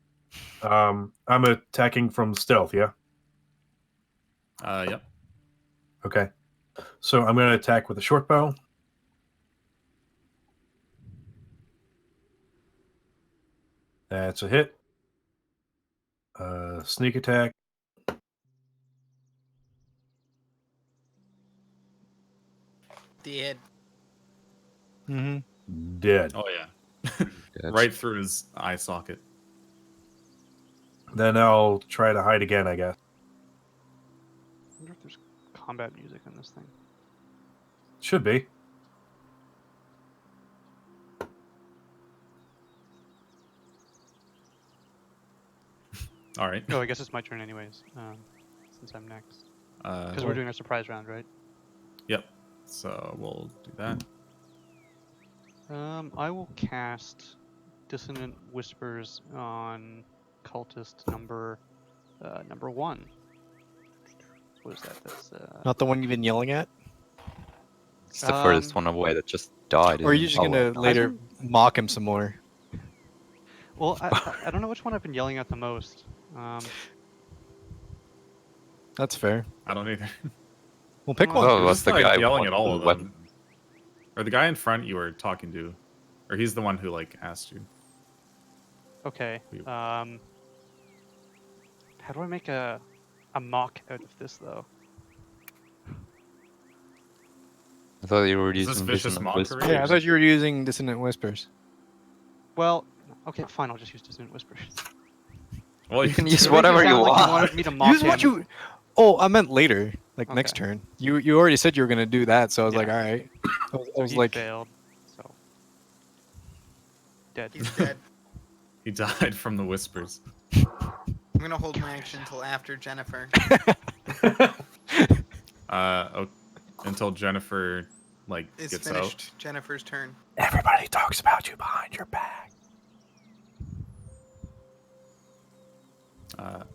I'm attacking from stealth, yeah? Yep. Okay. So I'm going to attack with a short bow. That's a hit. Sneak attack. Dead. Mm-hmm. Dead. Oh yeah. That's- Right through his eye socket. Then I'll try to hide again, I guess. I wonder if there's combat music in this thing. Should be. All right. Oh, I guess it's my turn anyways, since I'm next. Because we're Well, doing a surprise round, right? Yep. So we'll do that. I will cast Dissonant Whispers on cultist number 1. What is that? That's Not the one you've been yelling at? It's the furthest one away that just died. Or are isn't you it? just Oh, gonna well. later mock him some more? well, I don't know which one I've been yelling at the most. That's fair. I don't either. Well, pick Well, one. Oh, You're that's just, the like, guy yelling with at all the of them. weapon. Or the guy in front you were talking to. Or he's the one who, like, asked you. Okay. We- How do I make a mock out of this though? I thought you were Is this using vicious Dissonant mockery? Whispers. Yeah, I thought you were using Dissonant Whispers. Well, okay, fine. I'll just use Dissonant Whispers. Well, You can do use it. It makes it whatever you sound like want. wanted me to mock Use what him. you. Oh, I meant later, like next Okay. turn. You already said you were gonna do that, so I was like, Yeah. all right. I was He like, failed. So dead. He's dead. He died from the whispers. I'm gonna hold my action until after Jennifer. Until Jennifer, like, It's gets finished. Jennifer's turn. Everybody talks about you behind your back. out.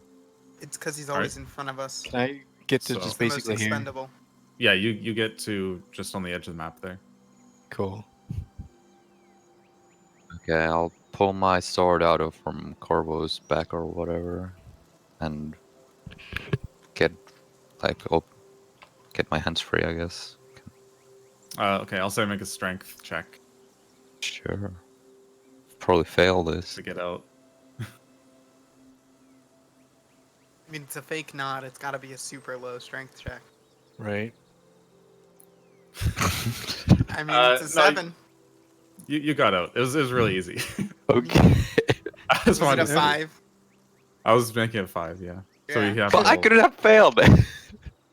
It's because he's Alright. always in front of us. can I get to So- He's just the most basically here? expendable. Yeah, you get to just on the edge of the map there. Cool. Okay, I'll pull my sword out of from Corvo's back or whatever, and get get my hands free, I guess. Okay, I'll say make a strength check Sure. Probably fail this. to get out. I mean, it's a fake nod. It's gotta be a super low strength check. Right. I mean, it's a no, 7. You got out. It was really easy. Okay. I Was just it wanted a to 5? I was making it 5, yeah. So Yeah. you have But to I roll. couldn't have failed.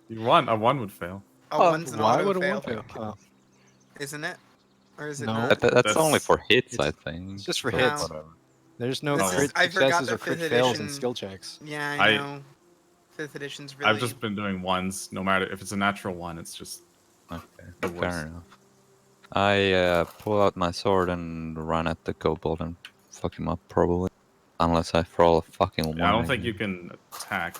You won. A 1 would fail. Oh, one's an why auto would a fail, one fail? Oh, isn't it? Or is it No. not? That's only That's- for hits, I it's- think. it's just for so hits. whatever. there's no This crit is- I forgot successes that or crit 5th fails in edition- skill checks. Yeah, I- I know. 5th edition's really. I've just been doing 1s. No matter if it's a natural 1, it's just Okay, the fair worst. enough. I pull out my sword and run at the kobold and fuck him up, probably. Unless I throw a fucking one. I don't think maybe. you can attack.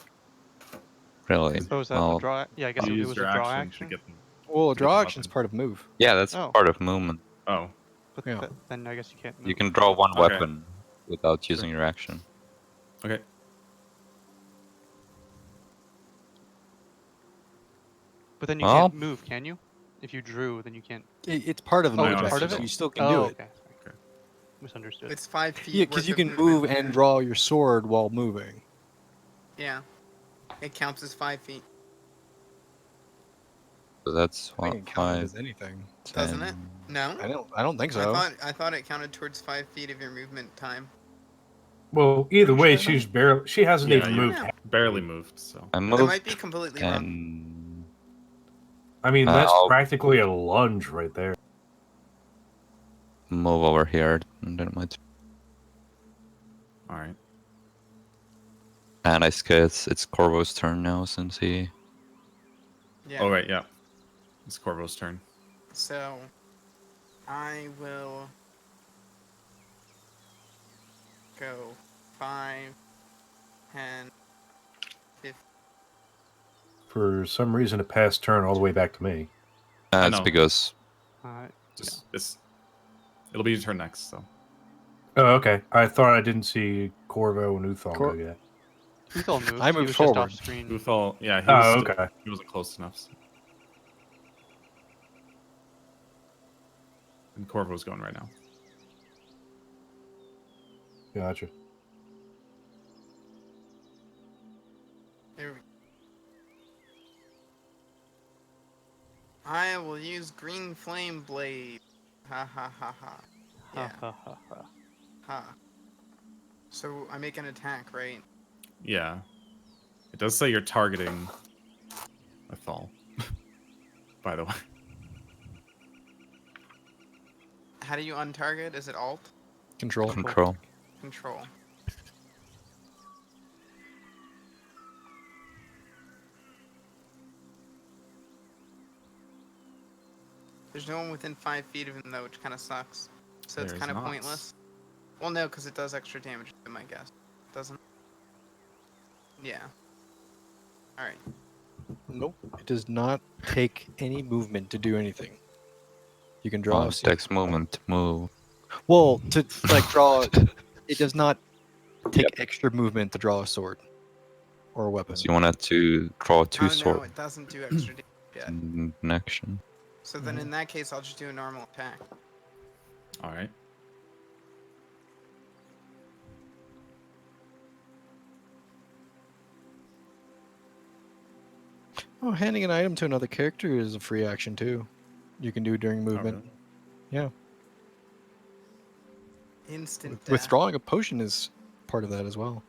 Really? Oh, is that Well, the draw? Yeah, I guess You it use was your a draw action action. to get them. Well, To get draw the action's weapon. part of move. yeah, that's Oh. part of movement. Oh, But Yeah. then I guess you can't. Move. You can draw one Okay. weapon without Sure. using your action. okay. But then you Well- can't move, can you? If you drew, then you can't. It's part of the Oh, move, it's action, part of so it? you still can Oh, do it. okay. Okay. Misunderstood. It's 5 feet. Yeah, because worth you of can movement, move and yeah. draw your sword while moving. Yeah. It counts as 5 feet, So that's I think what, it counted 5, as anything. doesn't it? 10. No. I don't think so. I thought it counted towards 5 feet of your movement time. Well, either way, Sure. she hasn't Yeah, even you moved. Yeah. barely moved. So I I moved might be completely wrong. and I mean, that's I'll- practically a lunge right there. move over here, and then my all right. and I guess it's Corvo's turn now since he. Yeah. Oh right, yeah. It's Corvo's turn. So, I will go 5, 10, 15. For some reason, it passed turn all the way back to me. That's know. because Just it'll be your turn next. So Oh, okay. I thought I didn't see Corvo and Uthal Cor- go yet. Uthal moved. I He moved was forward. just off screen. Uthal, yeah, Oh, okay. he wasn't close enough. So. And Corvo's going right now. Gotcha. There we go. I will use Green Flame Blade. Ha ha ha ha. Ha Yeah. ha ha ha. Ha. So I make an attack, right? Yeah. It does say you're targeting Uthal. By the way. How do you untarget? Is it Alt? Control. control. Control. There's no one within 5 feet of him though, which kind of sucks. So it's There is kind of not. pointless. Well, no, because it does extra damage to him, I guess. Doesn't it? Yeah. Alright. Nope. It does not take any movement to do anything. You can draw. Well, it takes movement to move. Well, to like draw, it does not take extra movement to draw a sword or a weapon. So you wanted to draw two Oh no, swords it doesn't do extra damage yet. in action. So then in that case, I'll just do a normal attack. All right. Oh, handing an item to another character is a free action too. You can do during Oh, movement. really? Yeah. Instant death. Withdrawing a potion is part of that as well.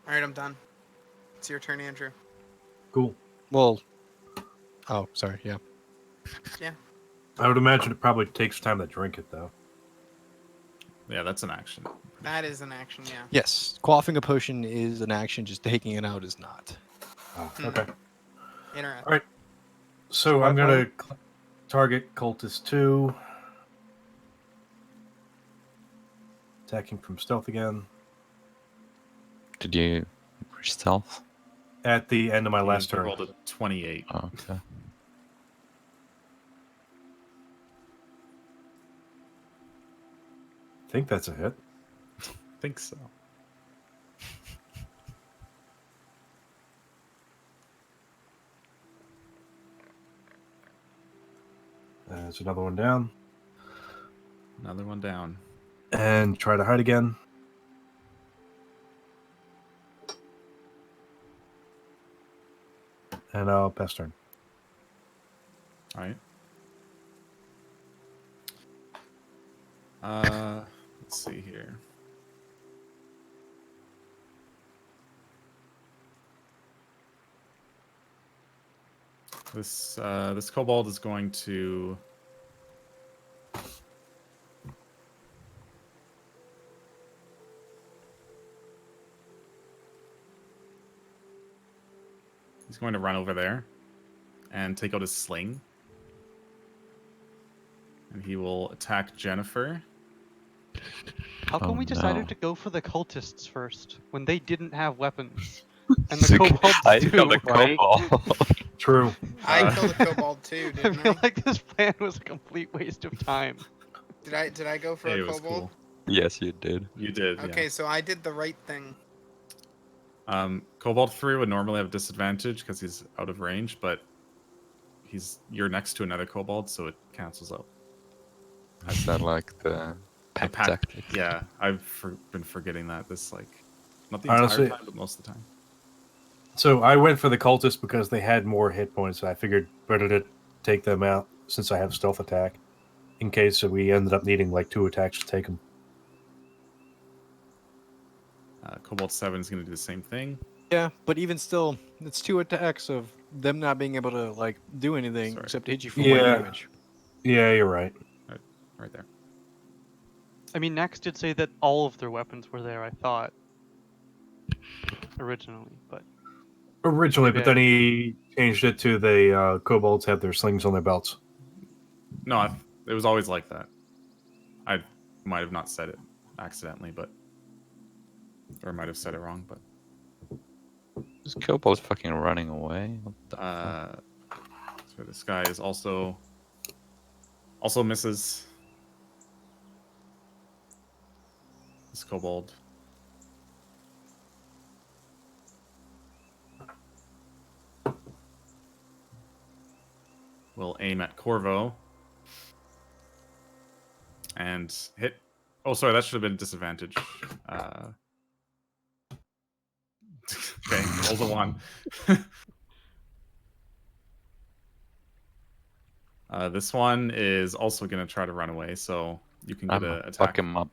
All right, I'm done. It's your turn, Andrew. Cool. Well, oh, sorry, yeah. Yeah. I would imagine it probably takes time to drink it, though. Yeah, that's an action. That is an action, yeah. Yes, quaffing a potion is an action, just taking it out is not. Oh, Hmm. okay. Interesting. All right. So I'm going to target Cultist 2. Attacking from stealth again. Did you reach stealth? At the end of my last You turn. rolled a 28. Oh, okay. I think that's a hit. I think so. There's another one down. Another one down. And try to hide again. And I'll pass turn. All right. Let's see here. This kobold is going to he's going to run over there and take out his sling. And he will attack Jennifer. How come Oh, we decided no. to go for the cultists first when they didn't have weapons? And the Sick. kobolds I do, killed a right? kobold. True. I Uh, killed a kobold too, I didn't feel I? like this plan was a complete waste of time. Did I go for Hey, a it was kobold? cool. Yes, you did. You did. Okay, so I did the right thing. Yeah. Kobold 3 would normally have disadvantage because he's out of range, but you're next to another kobold, so it cancels out. Is that like the pack tactic? Yeah, I've been forgetting that. This not the Honestly- entire time, but most of the time. So I went for the cultists because they had more hit points. I figured better to take them out since I have stealth attack. In case we ended up needing like 2 attacks to take them. Kobold 7 is going to do the same thing. Yeah, but even still, it's 2 attacks of them not being able to like do anything Sorry. except hit you for 1 Yeah. damage. Yeah, you're right. Right there. I mean, Nax did say that all of their weapons were there, I thought. Originally, but Originally, but Okay. then he changed it to the kobolds have their slings on their belts. No, it was always like that. I might have not said it accidentally, or might have said it wrong, but This kobold's fucking running away. What the fuck? so this guy is also misses. This kobold. Will aim at Corvo and hit. Oh, sorry, that should have been disadvantage. Okay, rolls a 1. This one is also going to try to run away, so you can get I'm an gonna attack. fuck him up.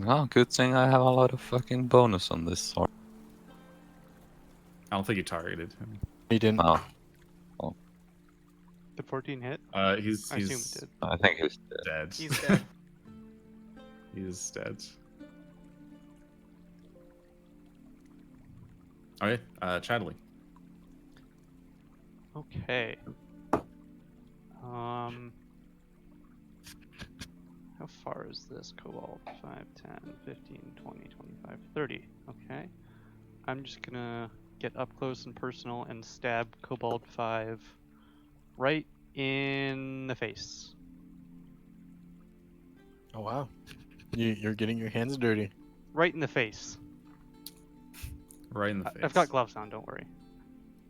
Oh, good thing I have a lot of fucking bonus on this sword. I don't think you targeted him. He didn't. Oh, the 14 hit. He's I assume it did. I think he's dead. dead. He's dead. He is dead. Okay, Chadley. Okay. How far is this kobold? 5, 10, 15, 20, 25, 30. Okay. I'm just gonna get up close and personal and stab kobold 5 right in the face. Oh wow, you're getting your hands dirty. Right in the face. Right in the face. I've got gloves on, don't worry.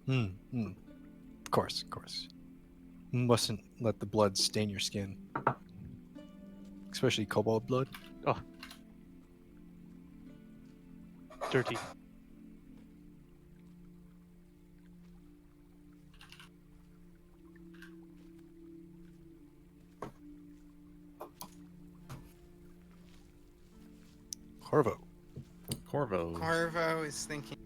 Of course, of course. Mustn't let the blood stain your skin. Especially kobold blood. Oh. Dirty. Corvo. Corvo. Corvo is thinking.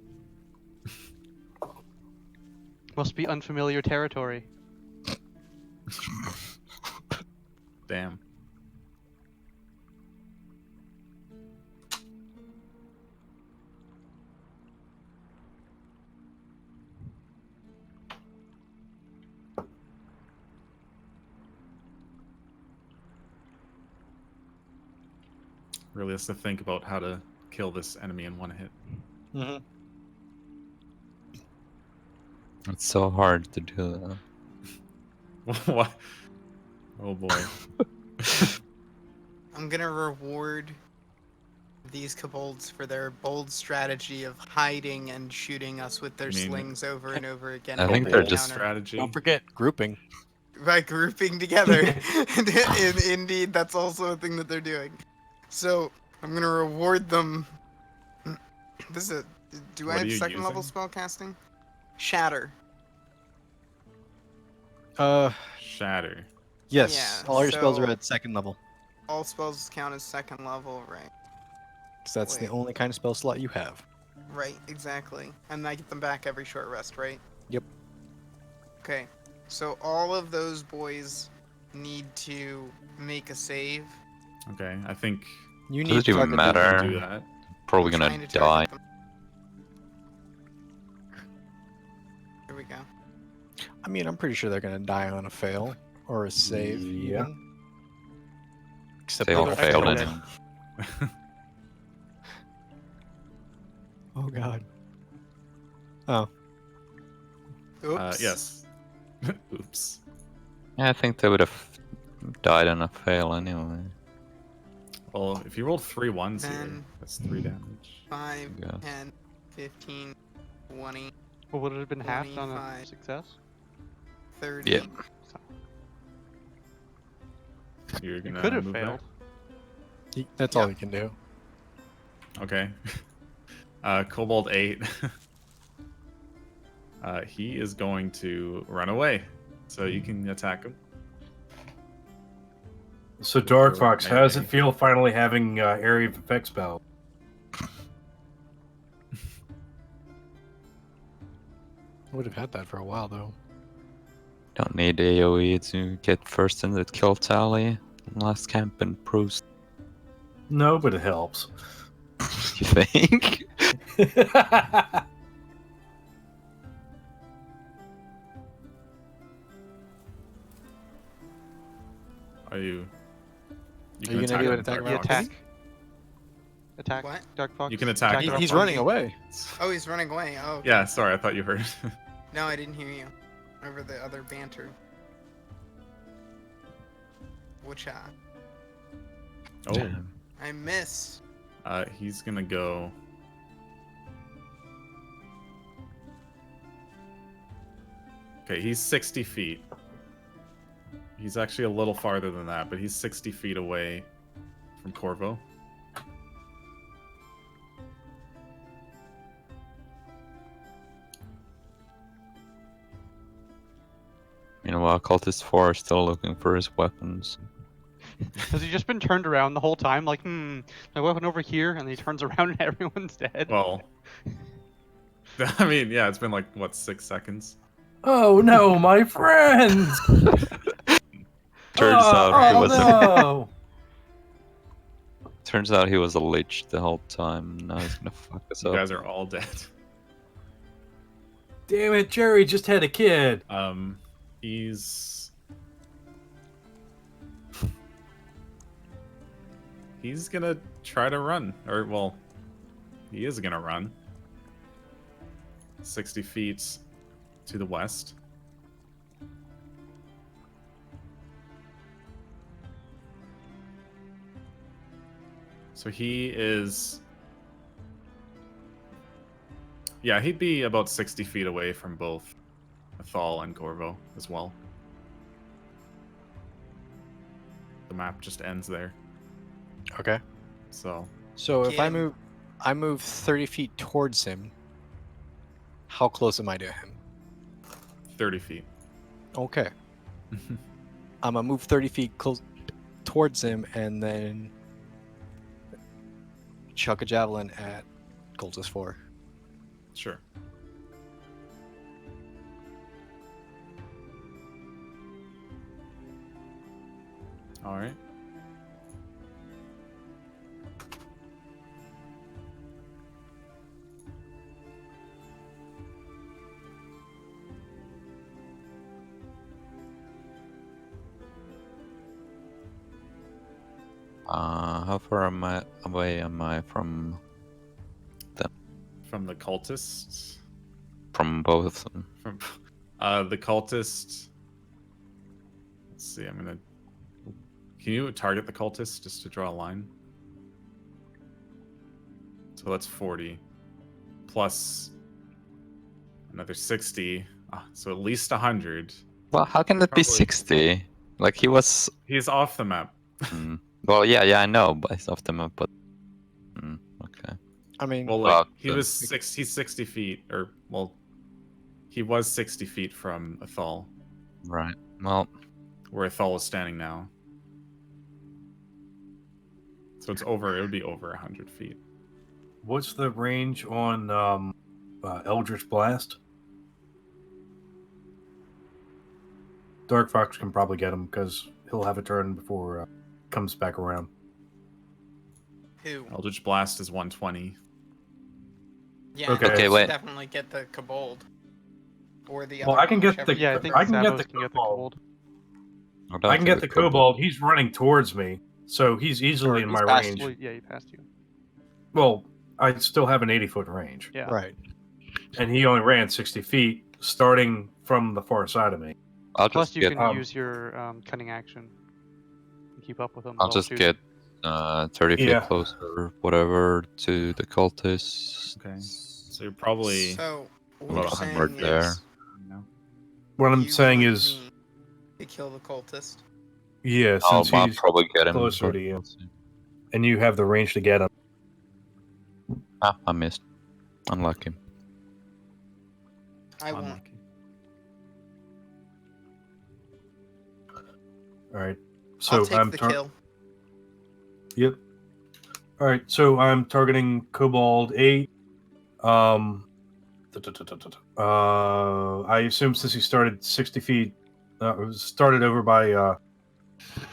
Must be unfamiliar territory. Damn. Really has to think about how to kill this enemy in one hit. Mm-hmm. It's so hard to do that. What? Oh boy. I'm gonna reward these kobolds for their bold strategy of hiding and shooting us with their You mean- slings over and over again. I and think then they're counter. just strategy. Don't forget grouping. By grouping together. Indeed, that's also a thing that they're doing. So I'm gonna reward them. This is a. Do What I are have you second level using? spell casting? Shatter. Shatter. Yes. Yeah, all your spells are so- at second level. All spells count as second level, right? Because that's the Wait. only kind of spell slot you have. Right, exactly. And I get them back every short rest, right? Yep. Okay. So all of those boys need to make a save. Okay, I think You Does need it even target matter? vision. we can do that. Probably I'm gonna trying to die. target them. Here we go. I mean, I'm pretty sure they're gonna die on a fail or a save, Yeah. even. Except They all the fail extra- anyway. Oh god. Oh, Oops. Yes. Oops. Yeah, I think they would have died on a fail anyway. Well, if you rolled 3 ones here, Then- that's 3 damage. 5, Yeah. 10, 15, 20, Well, would it have been halved on a 25. success? 30. Yeah. So, You're you gonna could have move failed. that's Yeah. all you can do. There? Okay. Kobold 8. He is going to run away. So you can attack him. So With your Darkfox, how does it melee. feel finally having area of effect spell? Would have had that for a while though. Don't need AoE to get first in the kill tally. Last camp improves. No, but it helps. You think? Are you? Are you gonna do an attack him, of The Darkfox. attack. Attack. What? Darkfox. You can attack him. He's Darkfox. running away. Oh, he's running away. Oh, okay. Yeah, sorry, I thought you heard. No, I didn't hear you. Over the other banter. Whatcha? Oh, Damn. I missed. he's gonna go. Okay, he's 60 feet. He's actually a little farther than that, but he's 60 feet away from Corvo. Meanwhile, Cultist 4 is still looking for his weapons. Has he just been turned around the whole time? Like, my weapon over here, and then he turns around and everyone's dead. Well, I mean, yeah, it's been like, what, 6 seconds? Oh no, my friends! Turns out he was no! turns out he was a lich the whole time. Now he's gonna fuck us You up. guys are all dead. Damn it, Jerry just had a kid. He's gonna try to run, or well, he is gonna run 60 feet to the west. So he is Yeah, he'd be about 60 feet away from both Uthal and Corvo as well. The map just ends there. Okay. So So if Kim. I move 30 feet towards him. How close am I to him? 30 feet. Okay. I'm gonna move 30 feet close towards him and then chuck a javelin at Cultist 4. Sure. All right. How far away am I from From the cultists. both of them? From the cultist. Let's see. I'm gonna. Can you target the cultist just to draw a line? So that's 40 plus another 60. So at least 100. Well, how can that be Probably. 60? Like he was. He's off the map. Well, yeah, I know, but it's off the map. But okay. I mean, Well, Well, like he's 60 feet, or well, he was 60 feet from Uthal, Right. Well, where Uthal is standing now. So it's over. It would be over 100 feet. What's the range on Eldritch Blast? Darkfox can probably get him because he'll have a turn before comes back around. Who? Eldritch Blast is 120. Yeah, Okay. Okay, let's wait. definitely get the Kobold. Or the Well, other I can one, get whichever the- you Yeah, I prefer. think I can get Sabos the can get the kobold. kobold. I can get the kobold. He's running towards me, so he's easily in He's my past range. Well, yeah, he passed you. Well, I still have an 80-foot range, Yeah. right. and he only ran 60 feet, starting from the far side of me. I'll Plus, just you get. can use your cunning action and keep up with him. I'll while just shooting. get 30 feet Yeah. closer, whatever, to the cultists. Okay. So you're probably. So, what About we're 100 saying there. is, No. What I'm you saying want is, me to kill the cultist. yeah, I'll since he's probably get him. closer but to you. we'll see. and you have the range to get him. I missed. Unlucky. I won't. Unlucky. All right. So I'll take I'm the kill. Yep. All right. So I'm targeting Kobold 8. I assume since he started 60 feet, started over by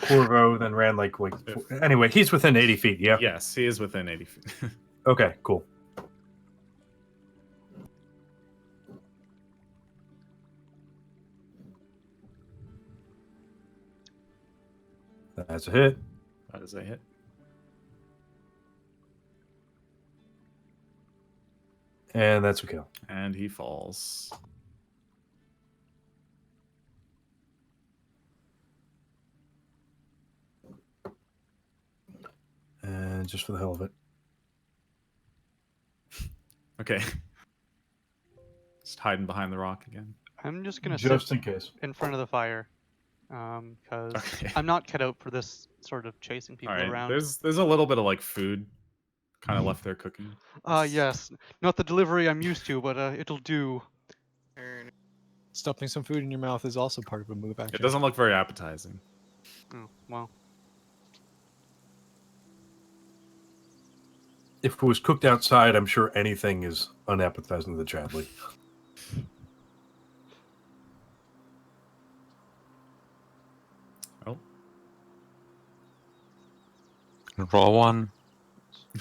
Corvo, then ran like anyway, he's within 80 feet. Yeah. Yes, he is within 80 feet. Okay. Cool. That's a hit. That is a hit. And that's a kill. And he falls. And just for the hell of it. Okay. Just hiding behind the rock again. I'm just gonna Just sit in case. in front of the fire, because Okay. I'm not cut out for this sort of chasing people All right. around. There's a little bit of like food kind of left there cooking. Yes, not the delivery I'm used to, but it'll do. Stuffing some food in your mouth is also part of a move action. It doesn't look very appetizing. Oh, well. If it was cooked outside, I'm sure anything is unappetizing to the Chadley. Oh, Raw one.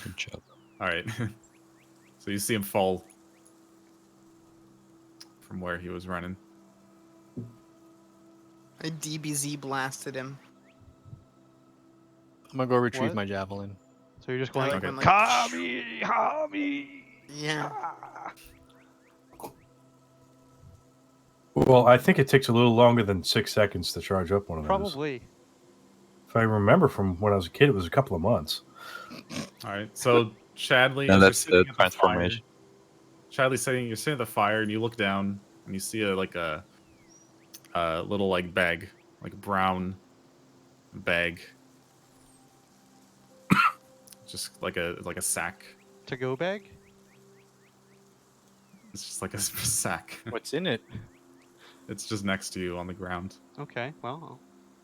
Good job. all right. So you see him fall from where he was running. I DBZ blasted him. I'm gonna go retrieve What? my javelin. So you're just going, like Okay. when, like, Kami, Kami. Yeah. Well, I think it takes a little longer than 6 seconds to charge up one of those. Probably. If I remember from when I was a kid, it was a couple of months. All right. So Chadley, And as you're that's sitting the at fire- transformation. Chadley's you're sitting at the fire, and you look down, and you see a little like bag, like a brown bag, just like a sack. To go bag? It's just like a sack. What's in it? It's just next to you on the ground. Okay, well, I'll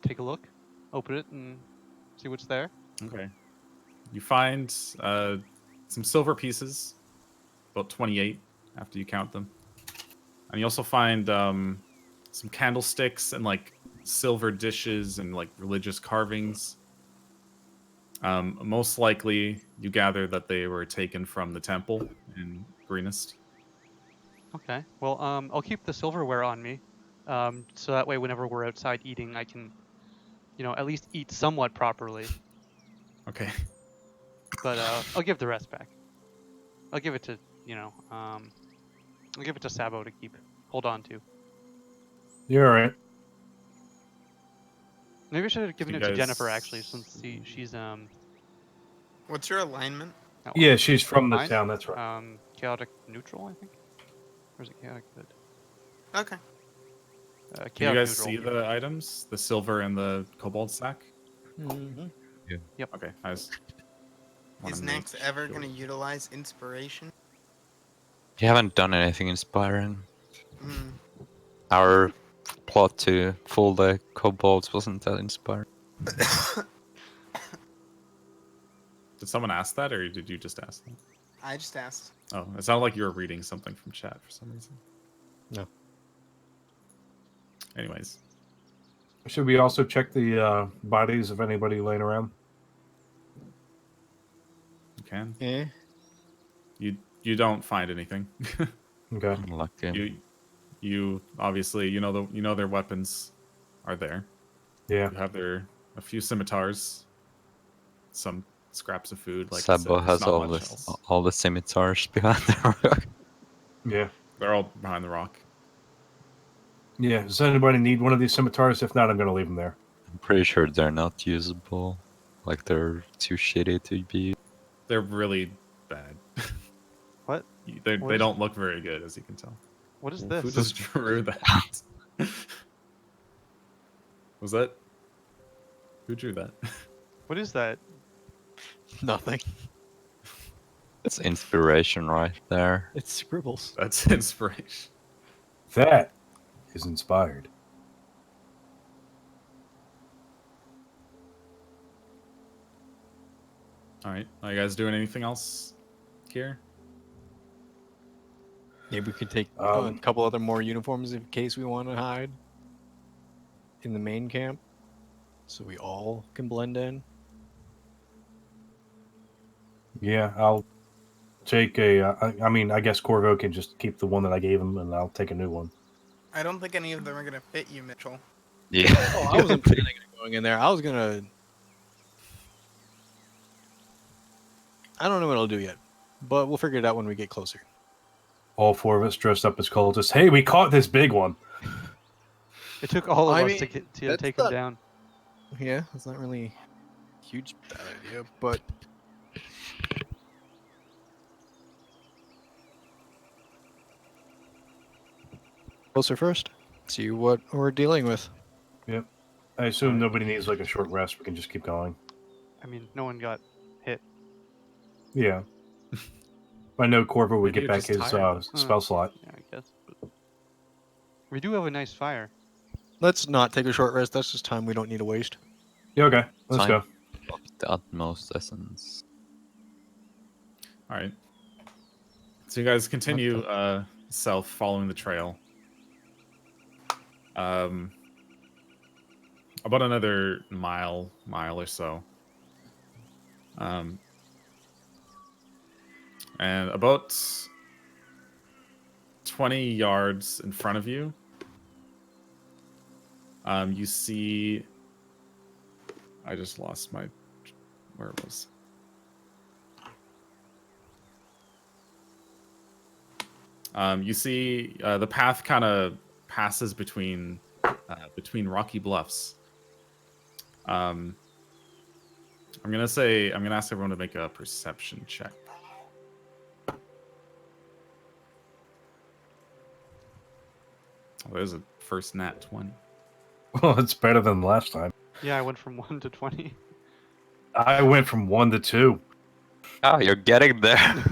take a look, open it, and see what's there. Okay. You find some silver pieces, about 28 after you count them. And you also find some candlesticks and like silver dishes and like religious carvings. Most likely, you gather that they were taken from the temple in Greenest. Okay, well, I'll keep the silverware on me, so that way whenever we're outside eating, I can, at least eat somewhat properly. Okay. But I'll give the rest back. I'll give it to, I'll give it to Sabo to hold on to. You're all right. Maybe I should have given You it to guys- Jennifer actually, since she's What's your alignment? Yeah, she's from the Mine? town. That's right. Chaotic neutral, I think. Or is it chaotic good? Okay. Can you Chaotic guys neutral. see the items? The silver and the cobalt sack? Mm-hmm. Okay, I just wanna Is make Nax ever sure. going to utilize inspiration? You haven't done anything inspiring. Mm. Our plot to fool the kobolds wasn't that inspiring. Did someone ask that, or did you just ask that? I just asked. Oh, it sounded like you were reading something from chat for some reason. No. Anyways, Should we also check the bodies of anybody laying around? you can. Eh? You don't find anything. Okay. Lucky. You obviously you know their weapons are there. Yeah. You have a few scimitars, some scraps of food. Like I said, Sabo there's has not all much this, else. all the scimitars behind the rock. Yeah. They're all behind the rock. Yeah. Does anybody need one of these scimitars? If not, I'm going to leave them there. I'm pretty sure they're not usable. Like they're too shitty to be. They're really bad. What? They What is- don't look very good, as you can tell. What is Who this? just drew that? Was that? Who drew that? What is that? Nothing. It's inspiration right there. It's scribbles. That's inspiration. That is inspired. All right. Are you guys doing anything else here? Maybe we could take a Um, couple other more uniforms in case we want to hide in the main camp, so we all can blend in. Yeah, I'll take a. I mean, I guess Corvo can just keep the one that I gave him, and I'll take a new one. I don't think any of them are going to fit you, Mitchell. Yeah. Oh, I wasn't planning on going in there. I was gonna. I don't know what I'll do yet, but we'll figure it out when we get closer. All four of us dressed up as cultists. Hey, we caught this big one. It took all of I us mean, to that's take him not- down. Yeah, that's not really a huge bad idea, but closer first. See what we're dealing with. I assume nobody needs like a short rest. We can just keep going. I mean, no one got hit. Yeah. I know Corvo would Maybe get you're back just his tired. spell slot. Yeah, I guess. But we do have a nice fire. Let's not take a short rest. That's just time we don't need to waste. Yeah, okay. Let's Fine. go. Of the utmost essence. All right. So you guys continue south, following the trail. About another mile or so. And about 20 yards in front of you, you see. I just lost my. Where it was. You see the path kind of passes between rocky bluffs. I'm gonna ask everyone to make a perception check. Oh, there's a first nat 20. Well, it's better than last time. Yeah, I went from 1 to 20. I went from 1 to 2. Oh, you're getting there.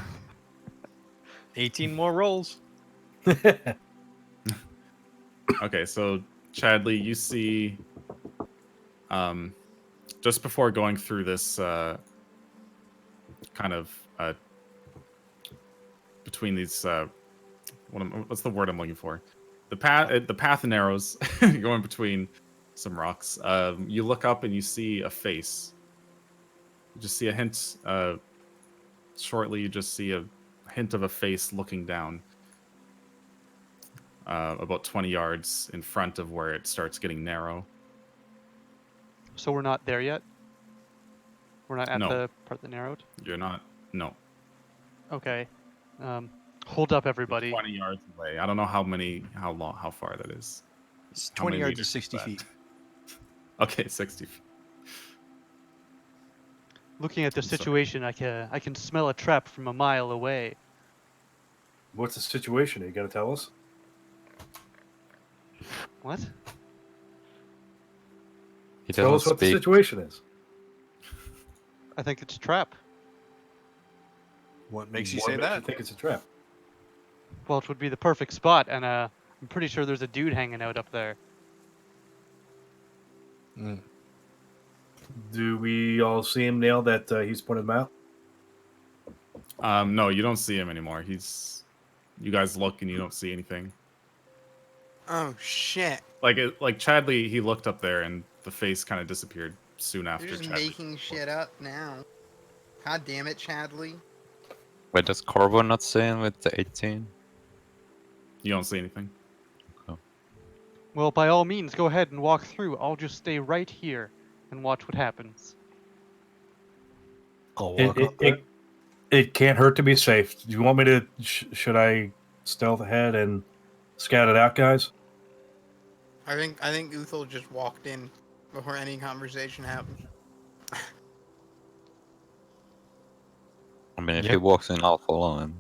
18 more rolls. Okay, so Chadley, you see, just before going through this kind of between these, what's the word I'm looking for? The path narrows, going between some rocks. You look up and you see a face. You just see a hint. Shortly, you just see a hint of a face looking down. About 20 yards in front of where it starts getting narrow. So we're not there yet? We're not at No. the part that narrowed? You're not. No. Okay. Hold up, everybody. 20 yards away. I don't know how far that is. It's How 20 many yards meters is 60 is that? feet. Okay, 60 feet. Looking at the Sorry. situation, I can smell a trap from a mile away. What's the situation? Are you going to tell us? What? He Tell us doesn't what the speak. situation is. I think it's a trap. What makes you What say makes that? You think it's a trap? Well, it would be the perfect spot, and I'm pretty sure there's a dude hanging out up there. Mm. Do we all see him now that he's pointed them out? No, you don't see him anymore. You guys look and you don't see anything. Oh shit! Like Chadley, he looked up there and the face kind of disappeared soon after. You're just Chadley. making shit up now. God damn it, Chadley. Wait, does Corvo not see him with the 18? You don't see anything. Well, by all means, go ahead and walk through. I'll just stay right here and watch what happens. I'll walk up It, it, it can't hurt to be safe. Do you want me to? Should I stealth ahead and scout it out, guys? I think Uthal just walked in before any conversation happened. I mean, if Yep. he walks in, I'll follow him.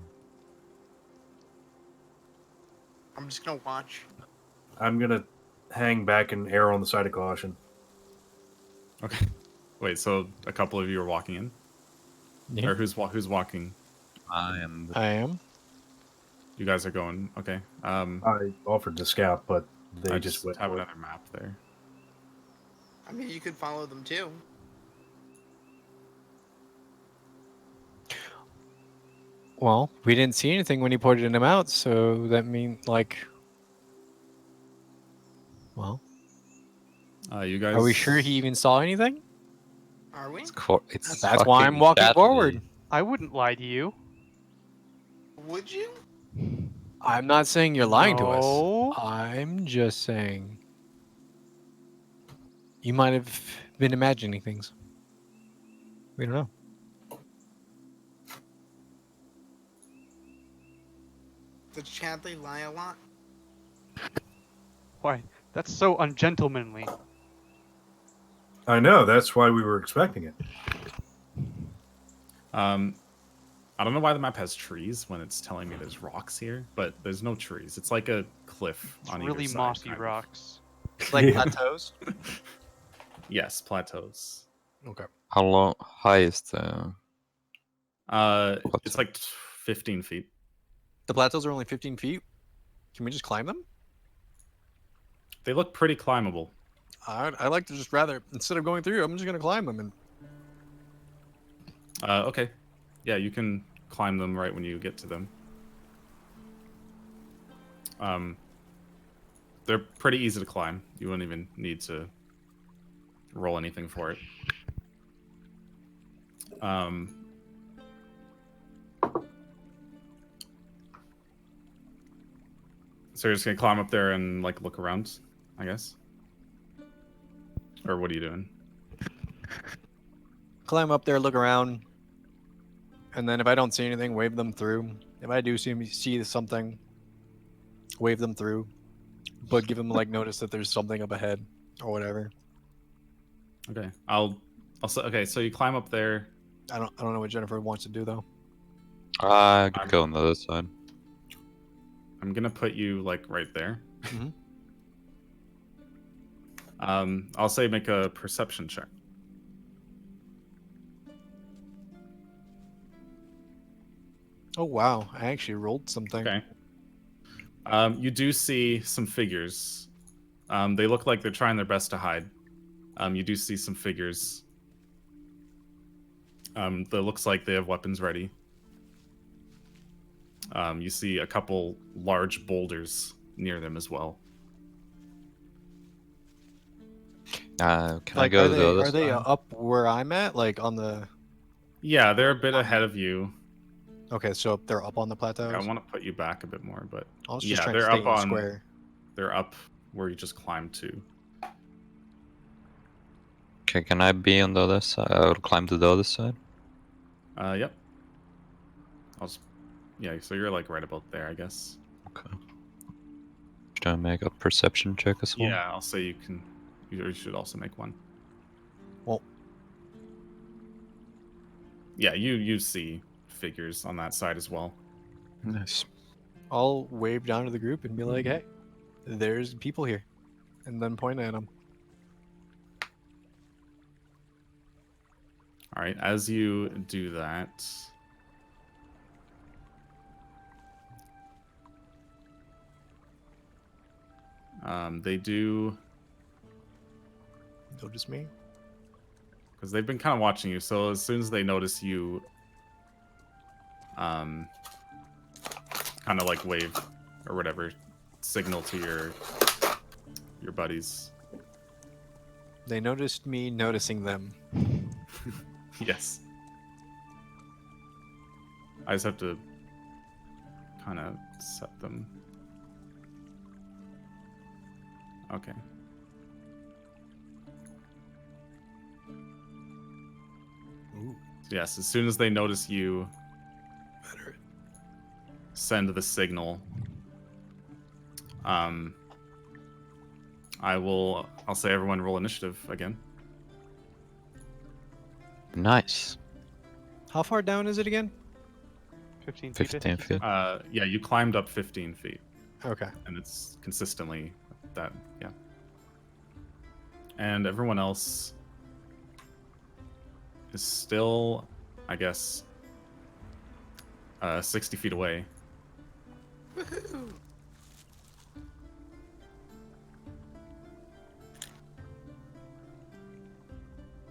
I'm just gonna watch. I'm gonna hang back and err on the side of caution. Okay. Wait, so a couple of you are walking in, Yeah. or who's walking? I am. I am. You guys are going. Okay. I offered to scout, but they I just just went. have for it. another map there. I mean, you could follow them too. Well, we didn't see anything when he pointed him out, so that means like. Well, You guys. are we sure he even saw anything? Are we? It's That's why I'm fucking walking Chadley. forward. I wouldn't lie to you. Would you? I'm not saying you're lying to us. No. I'm just saying you might have been imagining things. We don't know. Does Chadley lie a lot? Why? That's so ungentlemanly. I know. That's why we were expecting it. I don't know why the map has trees when it's telling me there's rocks here, but there's no trees. It's like a cliff It's on really either side, mossy kind of. rocks. Like Yeah. plateaus. Yes, plateaus. Okay. How high is the? It's like 15 feet. The plateaus are only 15 feet. Can we just climb them? They look pretty climbable. I like to just rather instead of going through, I'm just gonna climb them and. Okay. Yeah, you can climb them right when you get to them. They're pretty easy to climb. You wouldn't even need to roll anything for it. So you're just gonna climb up there and like look around, I guess? Or what are you doing? Climb up there, look around, and then if I don't see anything, wave them through. If I do see something, wave them through, but give them like notice that there's something up ahead or whatever. Okay. Okay, so you climb up there. I don't know what Jennifer wants to do though. I could go on the other side. I'm gonna put you like right there. Mhm. I'll say make a perception check. Oh wow, I actually rolled something. Okay. You do see some figures. They look like they're trying their best to hide. You do see some figures. That looks like they have weapons ready. You see a couple large boulders near them as well. Can I Like, go are to the they other are they side? up where I'm at? Like on the? Yeah, they're a bit ahead of you. Okay, so they're up on the plateaus. I want to put you back a bit more, but I was just yeah, trying to they're stay up in the on. square. They're up where you just climbed to. Okay, can I be on the other side? I will climb to the other side. Yep. Yeah, so you're like right about there, I guess. Okay. Should I make a perception check as well? Yeah, I'll say you can. You should also make one. Well, Yeah, you see figures on that side as well. Nice. I'll wave down to the group and be like, "Hey, there's people here," and then point at them. All right, as you do that, they do, Notice me. because they've been kind of watching you. So as soon as they notice you, kind of like wave or whatever, signal to your buddies. They noticed me noticing them. Yes. I just have to kind of set them. Okay. Ooh, So yes, as soon as they notice you, better. send the signal. I'll say everyone roll initiative again. Nice. How far down is it again? 15 feet. I 15 think you said. feet. Yeah, you climbed up 15 feet, Okay. and it's consistently that, yeah. And everyone else is still, I guess, 60 feet away. Woohoo!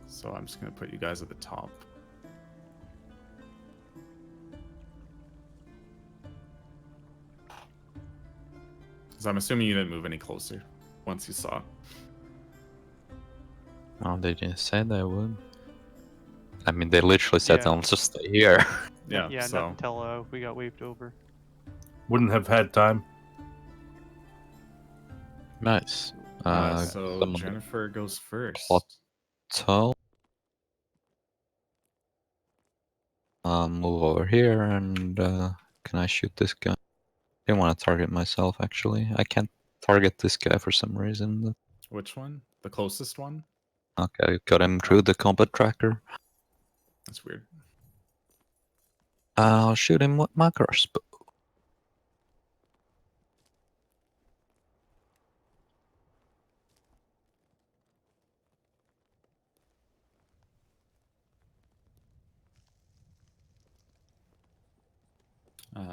So I'm just going to put you guys at the top. Because I'm assuming you didn't move any closer once you saw it. Oh, they didn't say they would. I mean, they literally said, Yeah. "I'll just stay here." Yeah, Yeah, so not until we got waved over. Wouldn't have had time. Nice. so some of the Jennifer goes first. plateau. Move over here and can I shoot this guy? Didn't want to target myself actually. I can't target this guy for some reason. Which one? The closest one? Okay, got him through the combat tracker. That's weird. I'll shoot him with my crossbow.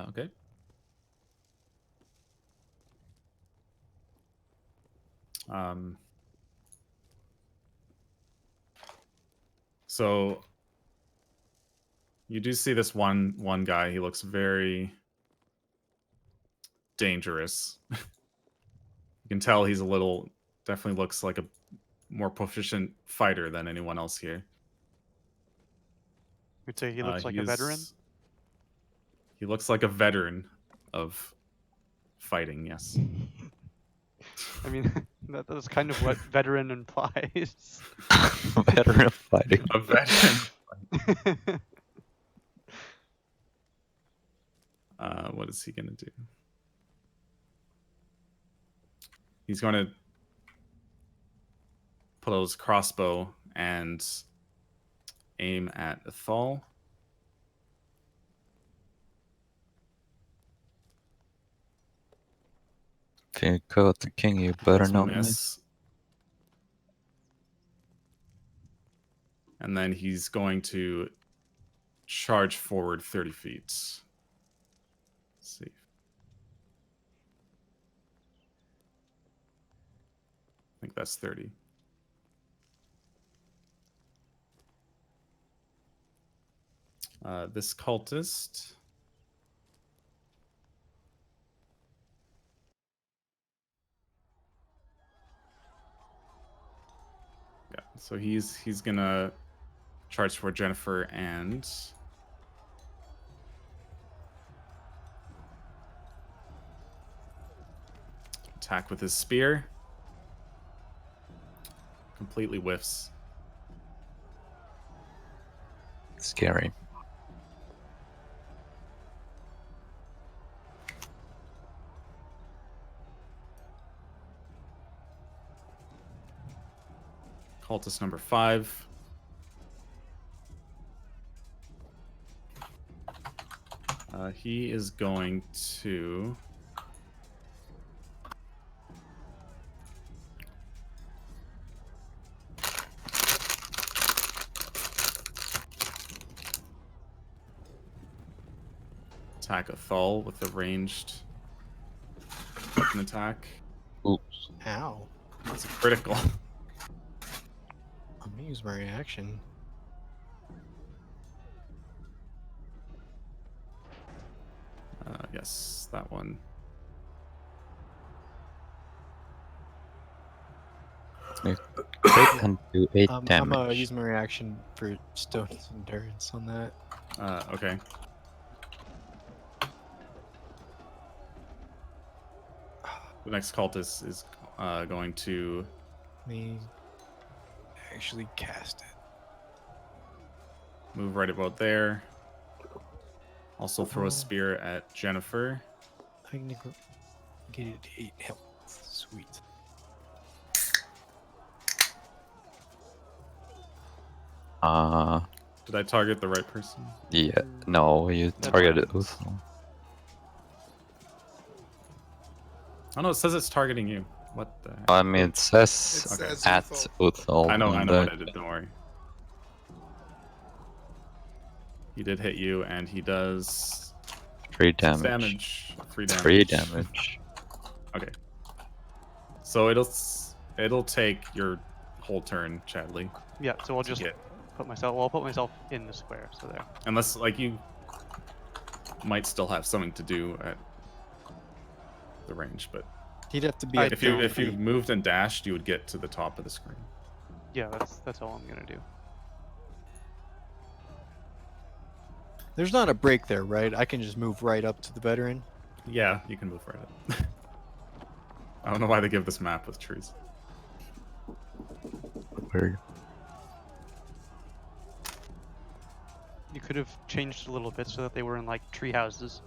Okay. So you do see this one guy. He looks very dangerous. You can tell he's definitely looks like a more proficient fighter than anyone else here. You'd say he looks like a veteran. He looks like a veteran of fighting, yes. I mean, that's kind of what veteran implies. Veteran fighting. A veteran. What is he gonna do? He's gonna pull out his crossbow and aim at Uthal. If you go the king, you better That's a not miss. And then he's going to charge forward 30 feet. Let's see. I think that's 30. This cultist. Yeah, so he's gonna charge for Jennifer and attack with his spear. Completely whiffs. Scary. Cultist number 5. He is going to attack Uthal with a ranged weapon attack. Oops. Ow. That's a critical. I'm gonna use my reaction. Yes, that one. Crit can do 8 I'm damage. gonna use my reaction for Stone's Endurance on that. Okay. The next cultist is going to Let me actually cast it. move right about there. Also throw Oh. a spear at Jennifer. I can get it to 8 health. Sweet. Did I target the right person? Yeah. No, you That's targeted fine. Uthal. Oh no, it says it's targeting you. What the heck? I mean, it says says at Uthal. Uthal. I know on what the- I did, don't worry. He did hit you, and he does 3 6 damage. damage. 3 damage. 3 damage. Okay. So it'll take your whole turn, Chadley. Yeah, so I'll to just get- I'll put myself in the square, so there. Unless like you might still have something to do at the range, but He'd have to be I- at if you 30 feet. moved and dashed, you would get to the top of the screen. Yeah, that's all I'm gonna do. There's not a break there, right? I can just move right up to the veteran. Yeah, you can move right up. I don't know why they give this map with trees. Weird. You could have changed a little bit so that they were in like tree houses.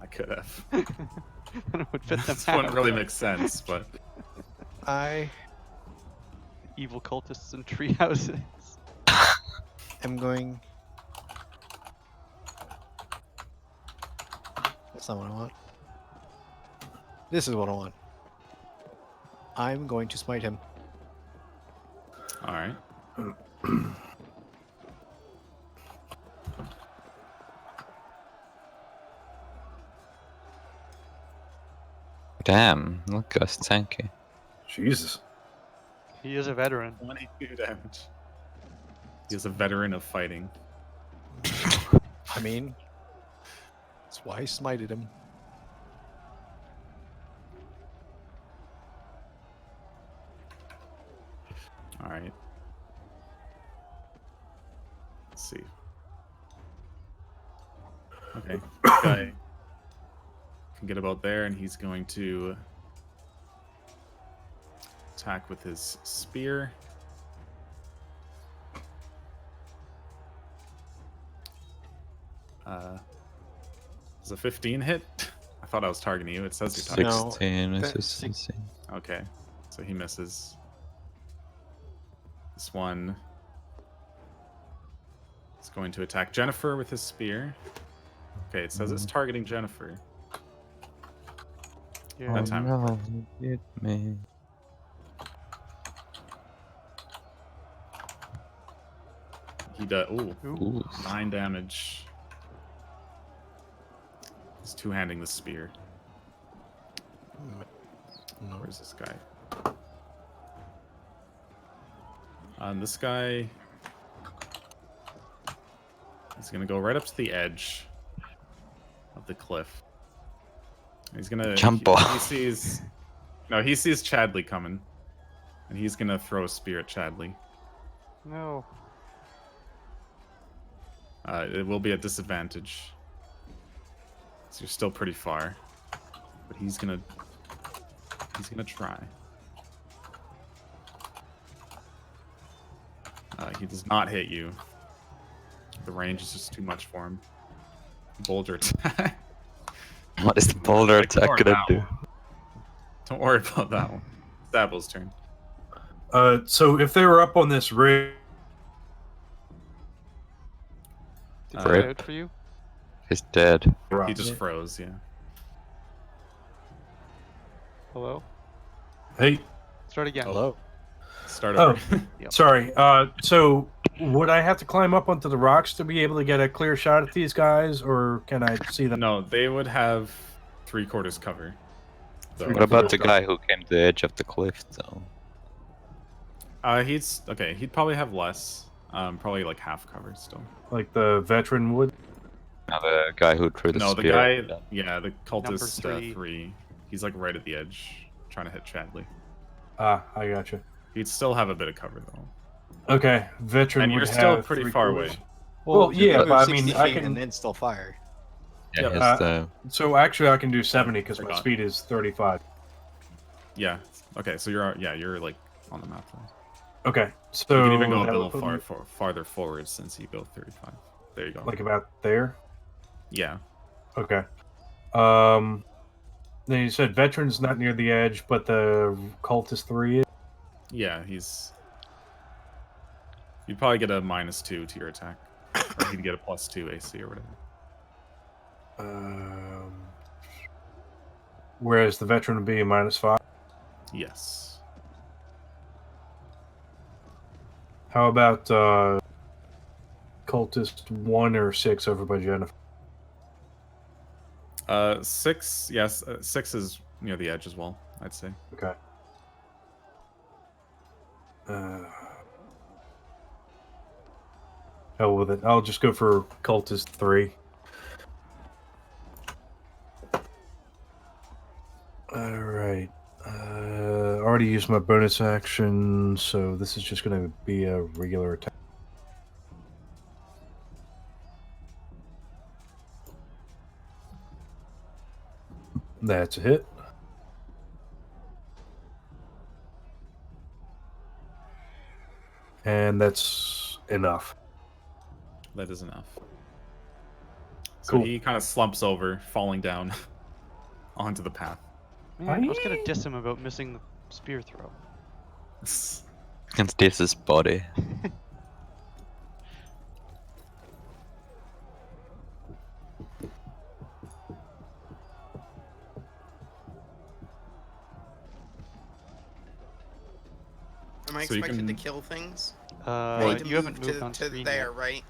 I could have. And it would fit them. This wouldn't really make sense, but I Evil cultists in tree houses. am going. That's not what I want. This is what I want. I'm going to smite him. all right. Damn, look, that's tanky. Jesus. He is a veteran. 22 damage. He is a veteran of fighting. I mean, that's why I smited him. All right. Let's see. Okay. This guy can get about there, and he's going to attack with his spear. Does a 15 hit? I thought I was targeting you. It says you're targeting. No, 16 is that- a 16. Okay, so he misses. This one is going to attack Jennifer with his spear. Okay, it says it's targeting Jennifer. Yeah. That time. Oh, no, hit me. He does. Ooh, Ooh. 9 damage. He's two-handing the spear. No. Where's this guy? This guy. He's gonna go right up to the edge of the cliff. He's gonna Jump he off. sees. No, he sees Chadley coming, and he's gonna throw a spear at Chadley. No. It will be a disadvantage. So you're still pretty far, but he's gonna try. He does not hit you. The range is just too much for him. Boulder attack. What is the boulder attack Ignore gonna that do? one. Don't worry about that one. Sabo's turn. So if they were up on this ridge, Did he Rip. get out for you? He's dead. He just froze, yeah. Hello? Hey, Start again. Hello. Start Oh. over. Yep. sorry. So would I have to climb up onto the rocks to be able to get a clear shot at these guys, or can I see them? No, they would have 3/4 cover. So, What about the guy who came to the edge of the cliff, though? he's okay. He'd probably have less. Probably like half cover still. Like the veteran would? Now the guy who threw the No, the spear. guy. Yeah, the cultist Number 3. He's like right at the edge, trying to hit Chadley. Ah, I gotcha. He'd still have a bit of cover though. Okay, veteran And you're would still have pretty 3/4. far away. Well, yeah, Move but I 60 mean, I feet can. and then still fire. Yeah, Yep. he has Uh, So actually, I can do 70 because my Forgot. speed is 35. Yeah. Okay, so you're like on the map. Now. Okay, so You can even go a that little would put me, farther forward since you go 35. There you go. like about there. Yeah. Okay. Then you said veteran's not near the edge, but the cultist 3 is. Yeah, you'd probably get a -2 to your attack. Or he'd get a +2 AC or whatever. Whereas the veteran would be a -5. Yes. How about cultist 1 or 6 over by Jennifer? 6, yes, 6 is near the edge as well, I'd say. Okay. Hell with it. I'll just go for cultist 3. Alright. Already used my bonus action, so this is just going to be a regular attack. That's a hit. And that's enough. That is enough. So Cool. he kind of slumps over, falling down onto the path. Man, I was gonna diss him about missing the spear throw. And this his body. Am I So you expected to can- kill things? Uh, I need to you haven't move moved to, on to screen there, yet. right?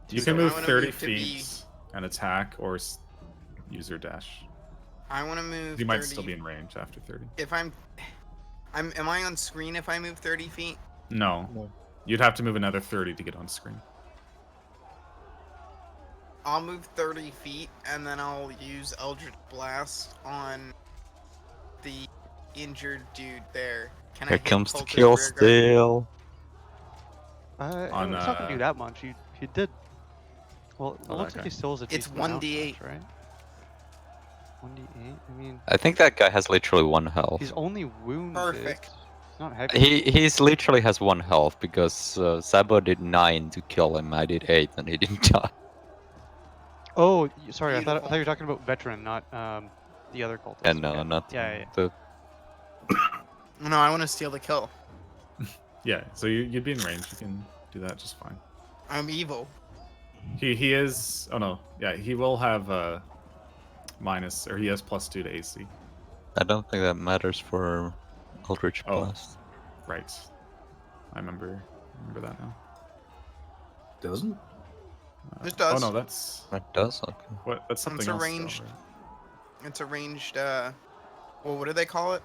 You So can I move wanna 30 move to feet be- and attack or use your dash. I want to move. You might 30 still be in range after 30. If am I on screen if I move 30 feet? No. No. You'd have to move another 30 to get on screen. I'll move 30 feet and then I'll use Eldritch Blast on the injured dude there. Can I Here hit comes the cultist kill rear guard? steal. On, It's not gonna do that much. He did. Well, it Oh, looks that like he guy. still has a It's decent amount 1d8. damage, right? 1d8. I mean, I think that guy has literally 1 health. he's only wounded. Perfect. He's not heavy. He's literally has 1 health because Sabo did 9 to kill him. I did 8 and he didn't die. Oh, sorry. I thought Beautiful. you were talking about veteran, not the other cultist. And no, Okay. not Yeah. the. No, I want to steal the kill. Yeah, so you'd be in range. You can do that just fine. I'm evil. He is. Oh no, yeah, he will have minus, or he has +2 to AC. I don't think that matters for Eldritch Oh. Blast. Right. I remember that now. Doesn't? It does. Oh no, that's It does. Okay. what? That's something It's else. though, arranged. right? It's a ranged. Well, what do they call it?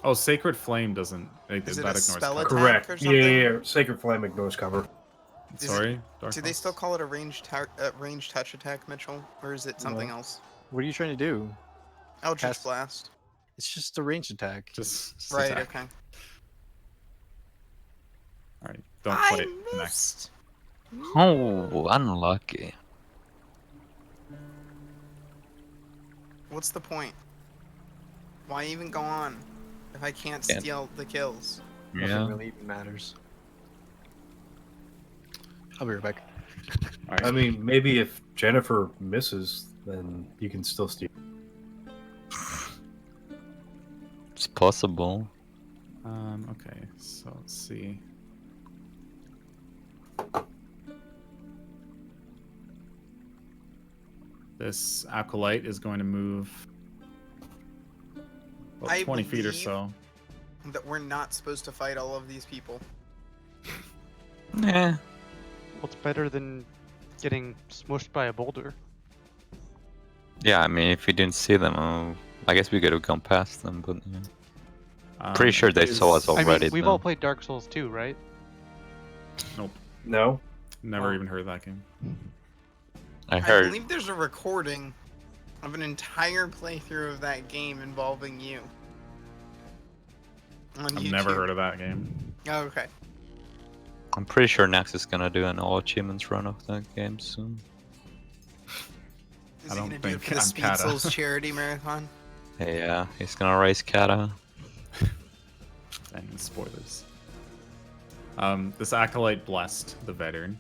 Oh, Sacred Flame doesn't. Is it that a ignores spell cover. attack? Correct. or Yeah, something? yeah. Sacred Flame ignores cover. Is it- Sorry, Do they Darkfox? still call it a ranged touch attack, Mitchell, or is it something No. else? What are you trying to do? Eldritch Cast- Blast. It's just a ranged attack. Just Right. attack. Okay. All right, don't I play it next. missed. Oh, unlucky. What's the point? Why even go on if I can't Yeah. steal the kills? Nothing Yeah. really even matters. I'll be right back. All right. I mean, maybe if Jennifer misses, then you can still steal. It's possible. Okay, so let's see. This acolyte is going to move about I 20 feet or believe- so. That we're not supposed to fight all of these people. Yeah. What's better than getting smushed by a boulder? Yeah, I mean, if we didn't see them, I guess we could have gone past them, but yeah. Pretty sure they saw us is- already. I mean, we've though. all played Dark Souls too, right? No? Never Oh. even heard of that game. I I heard. believe there's a recording of an entire playthrough of that game involving you. On I've YouTube. never heard of that game. Oh, okay. I'm pretty sure Nax is gonna do an all achievements run of that game soon. Is I he don't gonna do it think for the I'm Speed Kata. Souls charity marathon? Yeah, he's gonna race Kata. Dang, spoilers. This acolyte blessed the veteran.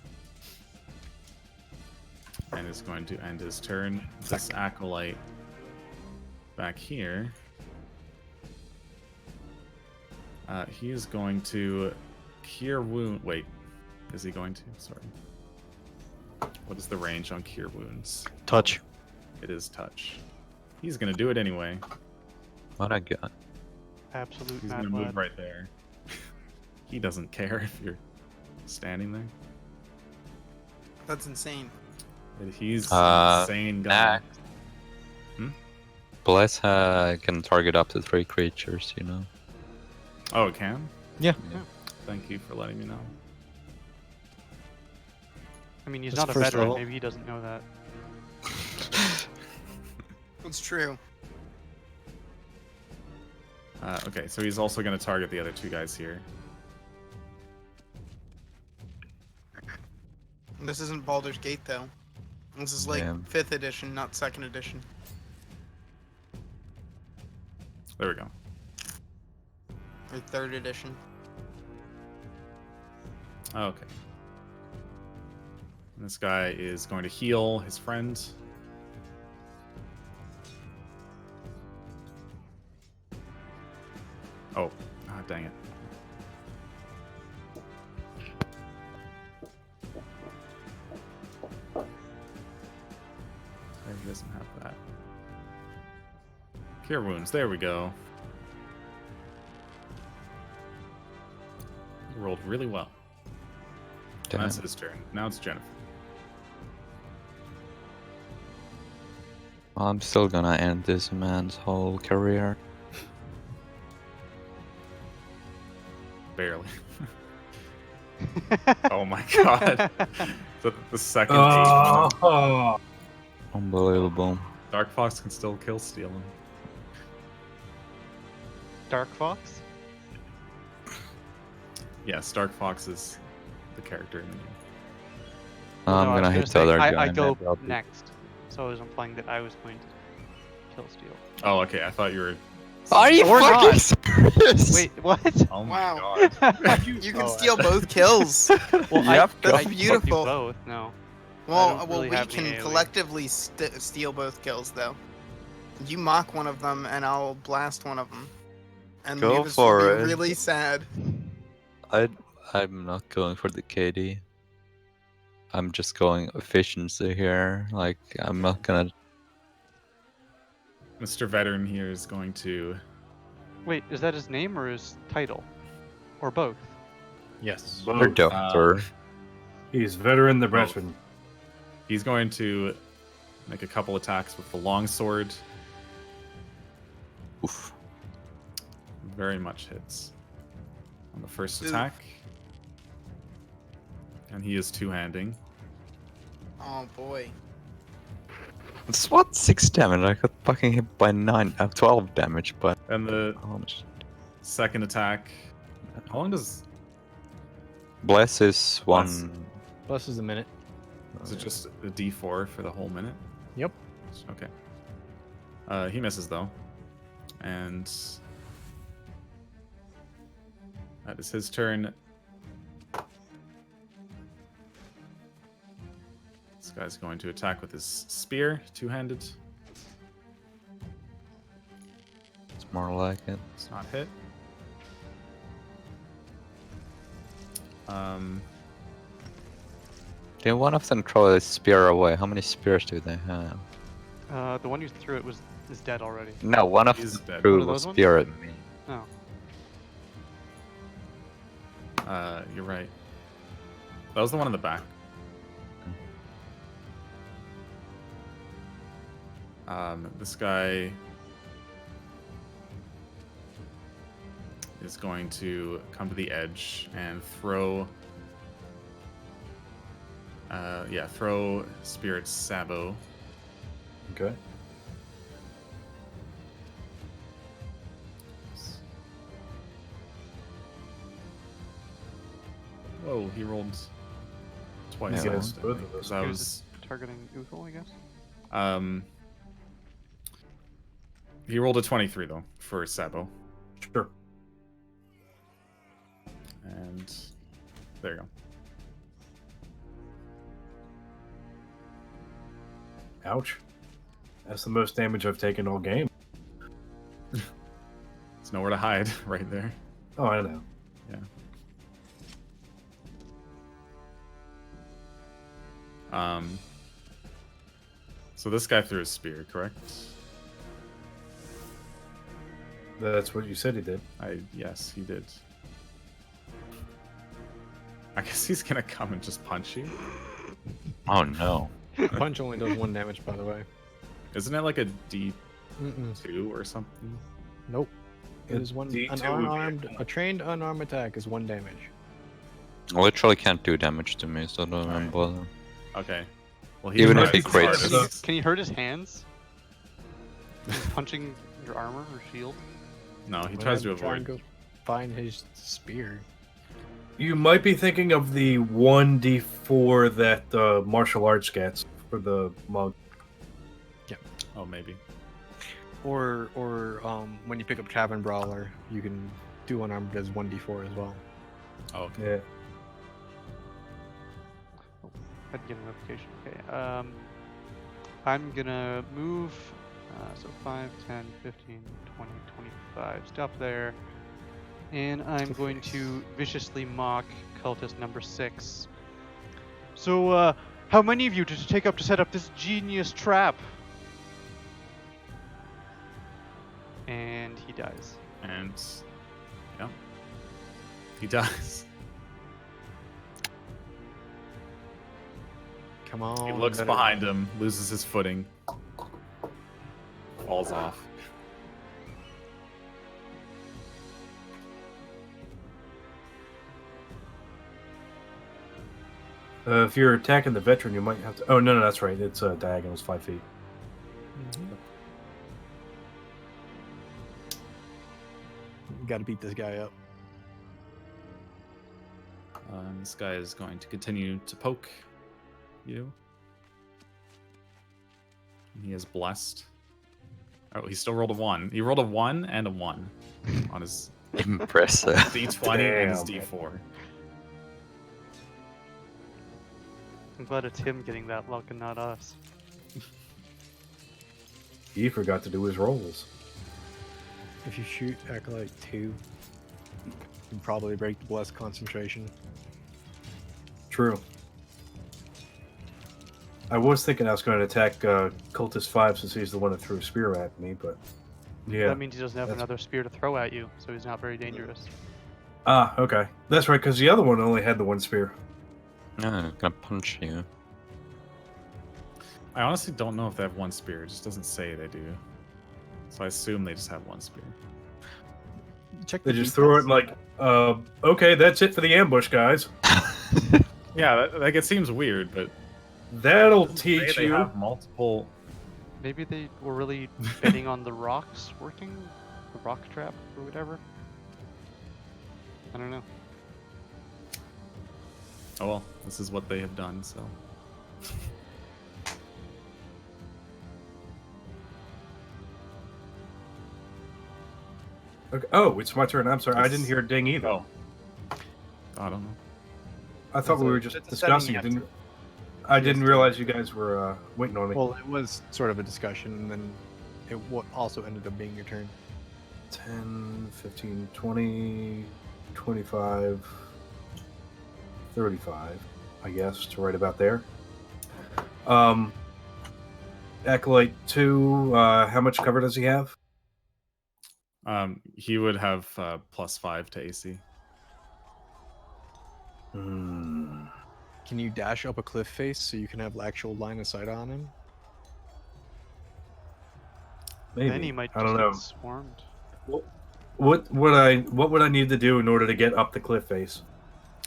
And is going to end his turn. This acolyte back here. He is going to cure wound. Wait, is he going to? Sorry. What is the range on cure wounds? Touch. It is touch. He's gonna do it anyway. What I got? Absolute He's mad gonna move lad. right there. He doesn't care if you're standing there. That's insane. He's an insane guy. Nax. Hmm? Bless can target up to 3 creatures, you know. Oh, it can? Yeah. Thank you for letting me know. I mean, he's That's not a first veteran. level. Maybe he doesn't know that. It's true. Okay, so he's also going to target the other two guys here. This isn't Baldur's Gate though. This is like Yeah. 5th edition, not 2nd edition. There we go. Or 3rd edition. Okay. And this guy is going to heal his friend. Oh, dang it. He doesn't have that. Cure wounds, there we go. He rolled really well. Damn. That's his turn. Now it's Jennifer. I'm still gonna end this man's whole career. Barely. Oh my god. The second Oh, Unbelievable. Darkfox can still kill steal him. Darkfox? Yes, Darkfox is the character in the game. I'm No, I gonna was hit the say, other guy. I go maybe I'll be- next, so I was implying that I was going to kill steal. Oh, okay. I thought you were. Are you Or fucking not. serious? Wait, what? Oh my Wow. god. You can Oh, steal both kills. Well, Yep, that's I can't do beautiful. both. No. Well, don't well, really we have any can AoE. collectively steal both kills, though. You mock one of them, and I'll blast one of them. And Go Noobest for will be it. really sad. I'm not going for the KD. I'm just going efficiency here. Like, I'm not gonna. Mr. Veteran here is going to. Wait, is that his name or his title? Or both? Yes. Or doctor. He's veteran the veteran. He's going to make a couple attacks with the longsword. Oof. Very much hits on the first Oof. attack. And he is two-handing. Oh boy. It's what? 6 damage? I got fucking hit by 12 damage, but... And the How much? second attack. How long does... Bless is Bless. 1... Plus is a minute. Is it just a D4 for the whole minute? Yep. Okay. He misses though. And that is his turn. This guy's going to attack with his spear, two-handed. It's more like it. It's not hit. Did one of them throw a spear away? How many spears do they have? The one you threw it is dead already. No, one of He's them dead. threw One of a those ones? spear at me. Oh. You're right. That was the one in the back. This guy is going to come to the edge and throw. Throw Spirit Sabo. Okay. Whoa, he rolled twice. Yeah, missed, I both think, of those. 'cause that He was was targeting Uthal, I guess. He rolled a 23 though for Sabo, Sure. and there you go. Ouch. That's the most damage I've taken all game. There's nowhere to hide right there. Oh, I know. So this guy threw a spear, correct? That's what you said he did. Yes, he did. I guess he's gonna come and just punch you. Oh no. Punch only does 1 damage, by the way. Isn't it like a D2 Mm-mm. or something? Nope. It A is one. D2 An would be a unarmed, a trained unarmed attack is 1 damage. Literally can't do damage to me, so don't Alright. bother. Okay. Well, Even if tries he his crits. hardest. Can you hurt his hands? He's punching your armor or shield? No, he Why tries not to try and avoid. go find his spear. You might be thinking of the 1d4 that martial arts gets for the mug. Oh, maybe. Or when you pick up Tavern Brawler, you can do unarmed as 1d4 as well. Oh, okay. Yeah. I didn't get a notification. Okay. I'm gonna move. So 5, 10, 15, 20, 25. Stop there. And I'm going to viciously mock cultist number 6. So, how many of you did it take up to set up this genius trap? And he dies. And yeah, he dies. Come on. He looks better- behind him, loses his footing, falls off. If you're attacking the veteran, you might have to. Oh no, that's right. It's diagonal. It's 5 feet. You gotta beat this guy up. This guy is going to continue to poke you. He is blessed. Oh, he still rolled a 1. He rolled a 1 and a 1 on his Impressive. D20 and his Damn. D4. I'm glad it's him getting that luck and not us. He forgot to do his rolls. If you shoot Acolyte 2, you can probably break the blessed concentration. True. I was thinking I was going to attack Cultist 5 since he's the one that threw a spear at me, but yeah. That means he doesn't have that's- another spear to throw at you, so he's not very dangerous. Ah, okay. That's right, because the other one only had the 1 spear. No, I'm gonna punch you. I honestly don't know if they have one spear. It just doesn't say they do. So I assume they just have one spear. Check They the just throw it details. like, okay, that's it for the ambush, guys. Yeah, like it seems weird, but That'll say teach they you. have multiple. Maybe they were really betting on the rocks working, the rock trap or whatever. I don't know. Oh well, this is what they have done. So Okay. Oh, it's my turn. I'm sorry. I It's- didn't hear a ding either. oh, I don't know. I thought It's we a- were just it's a setting discussing you it. have Didn't, I didn't Yes, realize you guys were waiting on me. Well, it was sort of a discussion, and then it also ended up being your turn. 10, 15, 20, 25, 35, I guess, to right about there. Acolyte 2, how much cover does he have? He would have +5 to AC. Hmm. Can you dash up a cliff face so you can have actual line of sight on him? Maybe. Then he might I just don't get know. swarmed. What would I need to do in order to get up the cliff face?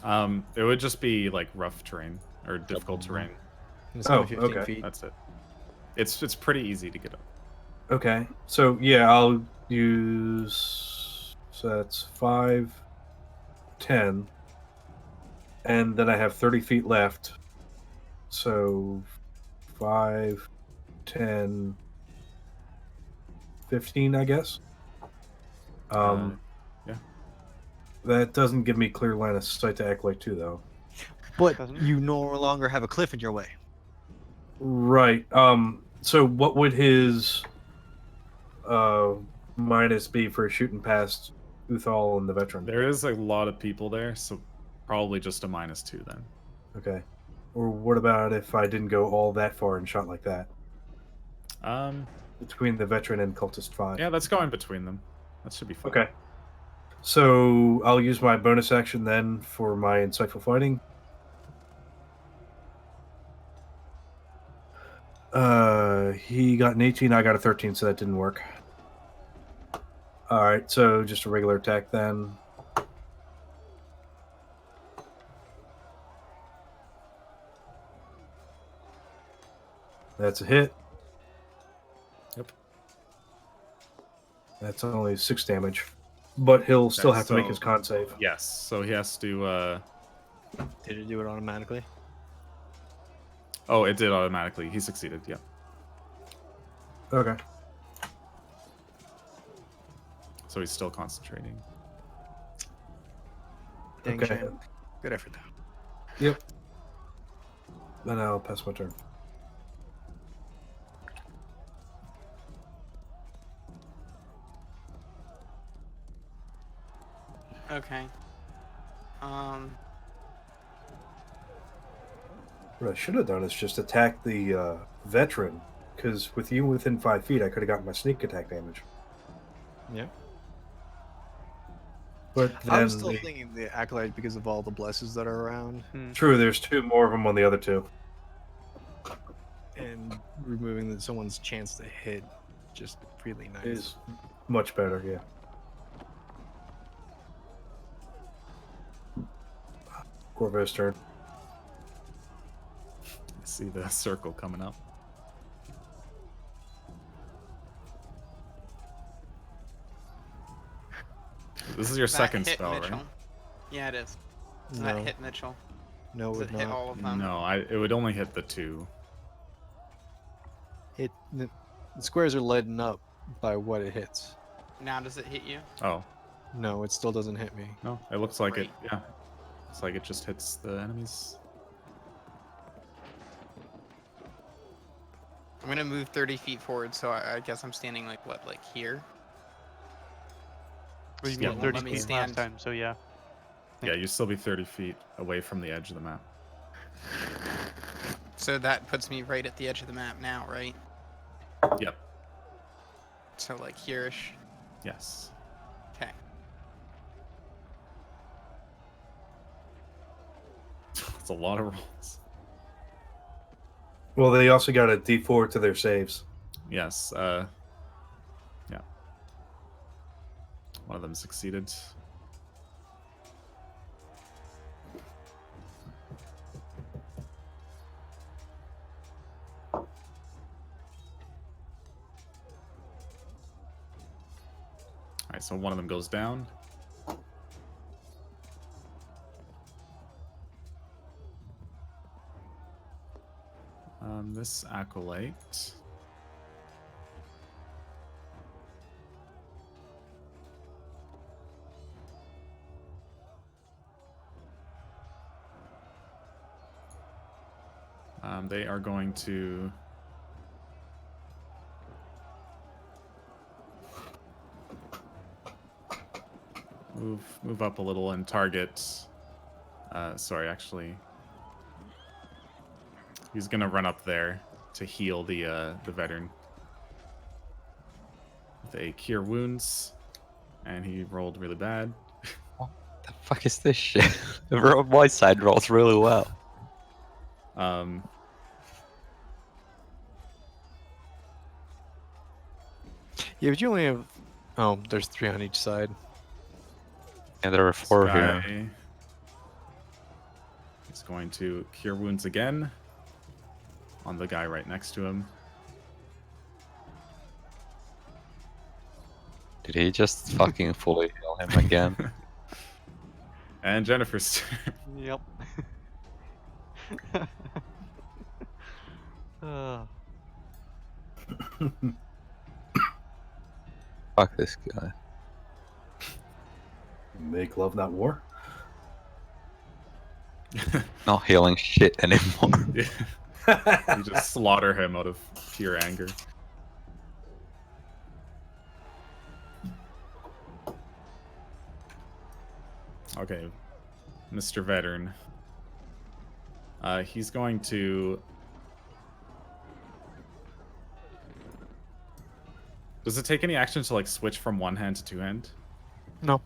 It would just be like rough terrain or difficult terrain. And it's only Oh, 15 okay. feet. That's it. It's pretty easy to get up. Okay. So yeah, I'll use, so that's 5, 10, and then I have 30 feet left. So 5, 10, 15, I guess. Yeah. That doesn't give me clear line of sight to Acolyte 2, though. But Doesn't it? you no longer have a cliff in your way. Right. So what would his minus be for shooting past Uthal and the veteran? There is a lot of people there, so probably just a -2 then. Okay. Or what about if I didn't go all that far and shot like that? Between the veteran and cultist 5. Yeah, that's going between them. That should be fine. Okay. So I'll use my bonus action then for my insightful fighting. He got an 18, I got a 13, so that didn't work. Alright, so just a regular attack then. That's a hit. Yep. That's only 6 damage. But he'll still have to make so- his con save. Yes, so he has to. Did it do it automatically? Oh, it did automatically. He succeeded. Yeah. Okay. So he's still concentrating. Dang, Okay. Shane. Good effort, though. Yep. Then I'll pass my turn. Okay. What I should have done is just attack the veteran, because with you within 5 feet, I could have gotten my sneak attack damage. Yeah. But I then, was still thinking the Acolyte because of all the blesses that are around, true, there's 2 more of them on the other 2. and removing someone's chance to hit, just really nice. Is much better, yeah. Corvo's turn. I see the circle coming up. This is your That second hit spell, Mitchell. right? Yeah, it is. Does No, that hit Mitchell? no, Does it it would hit not. all of them? No, it would only hit the 2. The squares are lighting up by what it hits. Now does it hit you? Oh, No, it still doesn't hit me. no, it looks like it. Great. Yeah, it's like it just hits the enemies. I'm gonna move 30 feet forward, so I guess I'm standing like what, like here? Well, you Yeah, mean let 30 me feet stand. last time, so yeah. Yeah, you still be 30 feet away from the edge of the map. So that puts me right at the edge of the map now, right? Yep. So like here-ish. Yes. Okay. It's a lot of rolls. Well, they also got a D4 to their saves. Yes. Yeah. One of them succeeded. Alright, so one of them goes down. This acolyte. They are going to move up a little and target. Sorry, actually, he's gonna run up there to heal the veteran with a cure wounds, and he rolled really bad. The fuck is this shit? My side rolls really well. Yeah, but you only have. Oh, there's 3 on each side. Yeah, there are 4 here. Guy is going to cure wounds again on the guy right next to him. Did he just fucking fully heal him again? And Jennifer's turn. Yep. uh, Fuck this guy. Make love, not war. Not healing shit anymore. You just slaughter him out of pure anger. Okay, Mr. Veteran. He's going to... Does it take any action to like switch from one hand to two hand? No.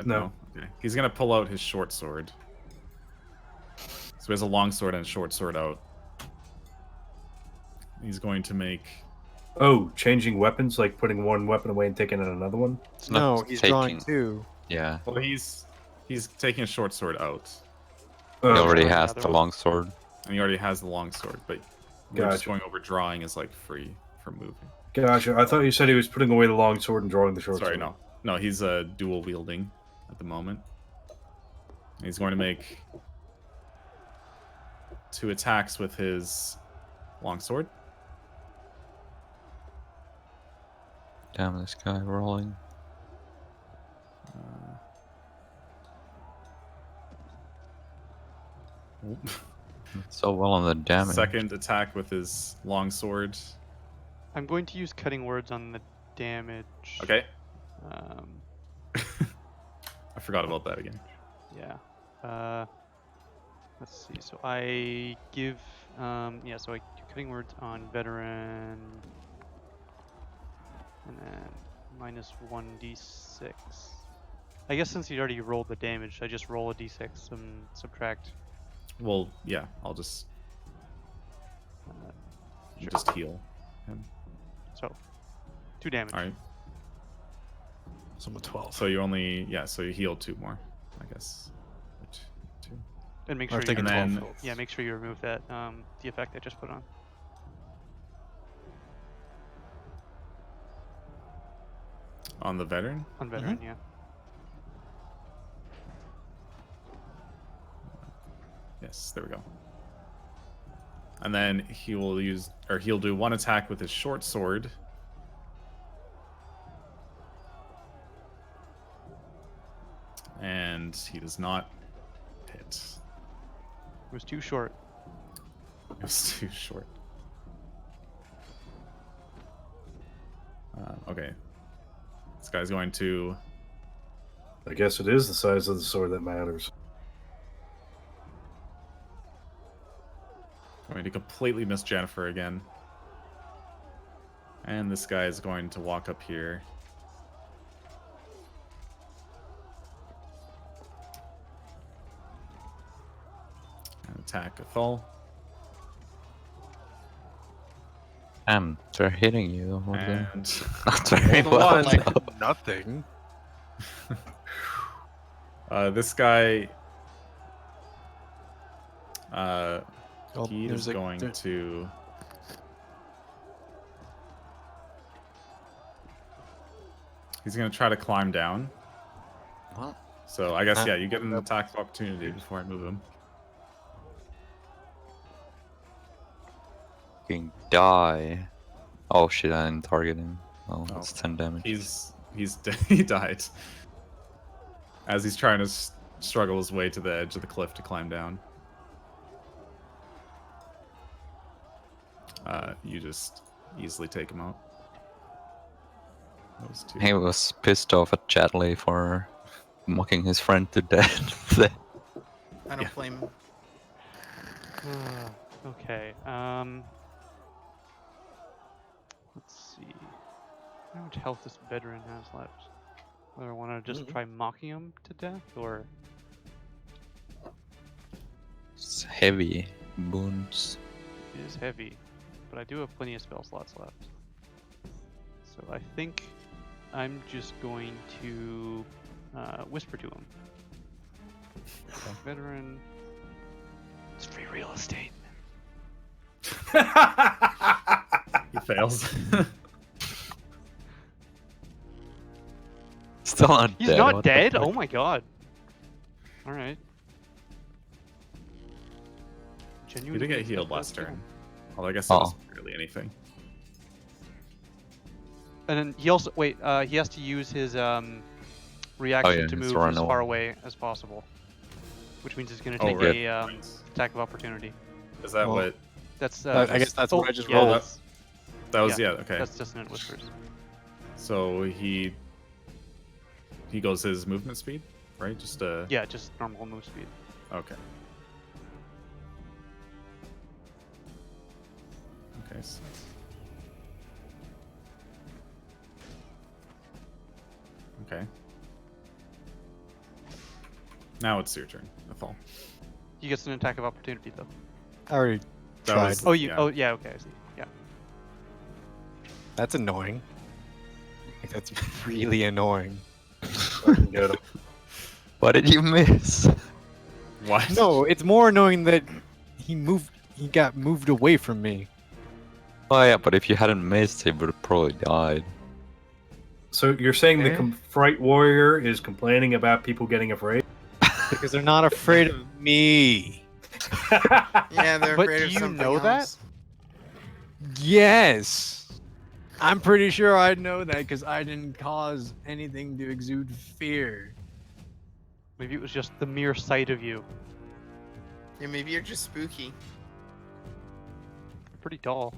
No. Okay. He's gonna pull out his short sword. So he has a long sword and a short sword out. He's going to make... Oh, changing weapons, like putting one weapon away and taking out another one? It's No, not he's taking... drawing 2. Yeah. Well, he's taking a short sword out. He already Drawing has another the one. long sword. And he already has the long sword, but we're just Gotcha. going over drawing is like free from moving. Gotcha. I thought you said he was putting away the long sword and drawing the short Sorry, sword. no, he's dual wielding at the moment. He's going to make 2 attacks with his long sword. Damn, this guy rolling. So well on the damage. Second attack with his long sword. I'm going to use cutting words on the damage. Okay. Um, I forgot about that again. yeah. Let's see. So I give. Yeah. So I do cutting words on veteran, and then minus 1d6. I guess since he already rolled the damage, I just roll a d6 and subtract. Well, yeah, I'll just Sure. just heal him. So 2 damage. All right. So I'm a 12. So you only so you heal 2 more, I guess. 2. And make I've sure you taken And 12. then yeah, make sure you remove that the effect I just put on. on the veteran. On veteran, yeah. Yes, there we go. And then he'll do 1 attack with his short sword. And he does not hit. It was too short. It was too short. Okay. This guy's going to... I guess it is the size of the sword that matters. Going to completely miss Jennifer again. And this guy is going to walk up here. And attack Uthal. They're hitting you. And Not very Hold well. on. Like nothing. this guy, Oh, he is going to. He's going to try to climb down. What? So I guess, yeah, you get an attack of opportunity before I move him. Fucking die. Oh shit, I didn't target him. Oh, Oh. that's 10 damage. He died as he's trying to struggle his way to the edge of the cliff to climb down. You just easily take him out. Those two. He was pissed off at Chadley for mocking his friend to death. I don't blame him. Okay. Let's see. How much health this veteran has left? Whether I want to just try mocking him to death, or It's heavy wounds. it is heavy, but I do have plenty of spell slots left. So I think I'm just going to whisper to him. Veteran. It's free real estate. He fails. Still not He's dead. not what the dead? fuck? Oh my god. Alright. You did get healed last turn. Although I guess Oh. that wasn't really anything. And then he also he has to use his reaction yeah, to he has move to run as far away. away as possible, which means he's going to Oh, take right. a attack of opportunity. Is that Well, what? That's I guess that's what I just yeah, rolled. that's- That was yeah, okay. That's dissonant whispers. So he goes his movement speed, right? Just Yeah, just normal move speed. Okay. Okay. So... Okay. Now it's your turn. Uthal. He gets an attack of opportunity though. I already That tried. was- Oh, you. Yeah. Oh, yeah. Okay, I see. Yeah. That's annoying. Like, that's really annoying. Fucking get him. What did you miss? What? No, it's more annoying that he got moved away from me. Oh yeah, but if you hadn't missed, he would have probably died. So you're saying the Eh? Fright Warrior is complaining about people getting afraid? Because they're not afraid of me. Yeah, they're But afraid do of you something know that? else. Yes. I'm pretty sure I know that because I didn't cause anything to exude fear. Maybe it was just the mere sight of you. Yeah, maybe you're just spooky. You're pretty dull.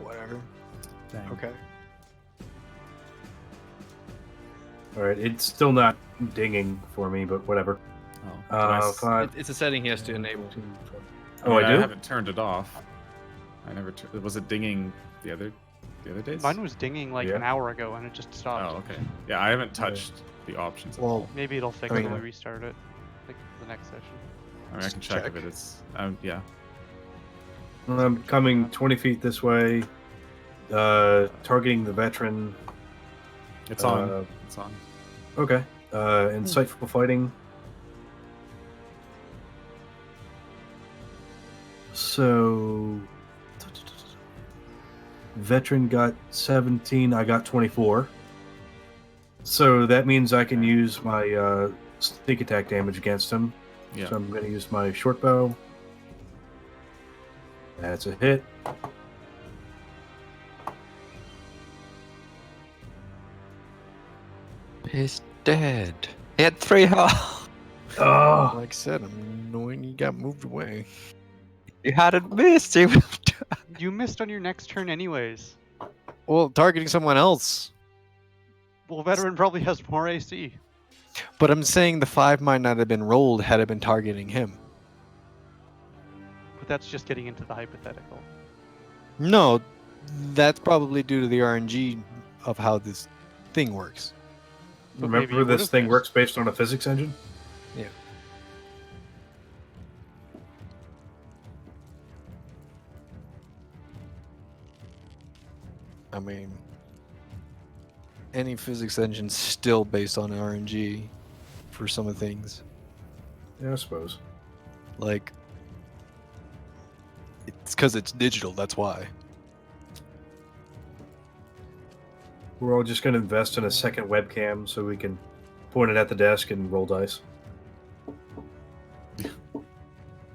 Whatever. Dang. Okay. Alright, it's still not dinging for me, but whatever. Oh, did I s- 5. It's a setting he has to enable. Oh, I mean, do? haven't turned it off. I never. Was it dinging the other days? Mine was dinging like Yeah. an hour ago and it just stopped. Oh, okay. Yeah, I haven't touched the options. At Well, all. Maybe it'll fix I it mean, when we restart it. Like the next session. I mean, I can check if it is. Yeah. I'm coming 20 feet this way, targeting the veteran. It's on. Uh, It's on. Okay. Insightful fighting. So, veteran got 17. I got 24. So that means I can use my sneak attack damage against him. Yeah. So I'm going to use my short bow. That's a hit. He's dead. He had 3 health. Oh, like I said, I'm annoying he got moved away. You hadn't missed. He would have died. You missed on your next turn anyways. Well, targeting someone else. Well, veteran probably has more AC. But I'm saying the 5 might not have been rolled had I been targeting him. But that's just getting into the hypothetical. No, That's probably due to the RNG of how this thing works. But maybe Remember, you this would've thing missed. works based on a physics engine? Yeah. I mean, any physics engine's still based on RNG for some of the things. Yeah, I suppose. Like, it's because it's digital, that's why. We're all just going to invest in a second webcam so we can point it at the desk and roll dice.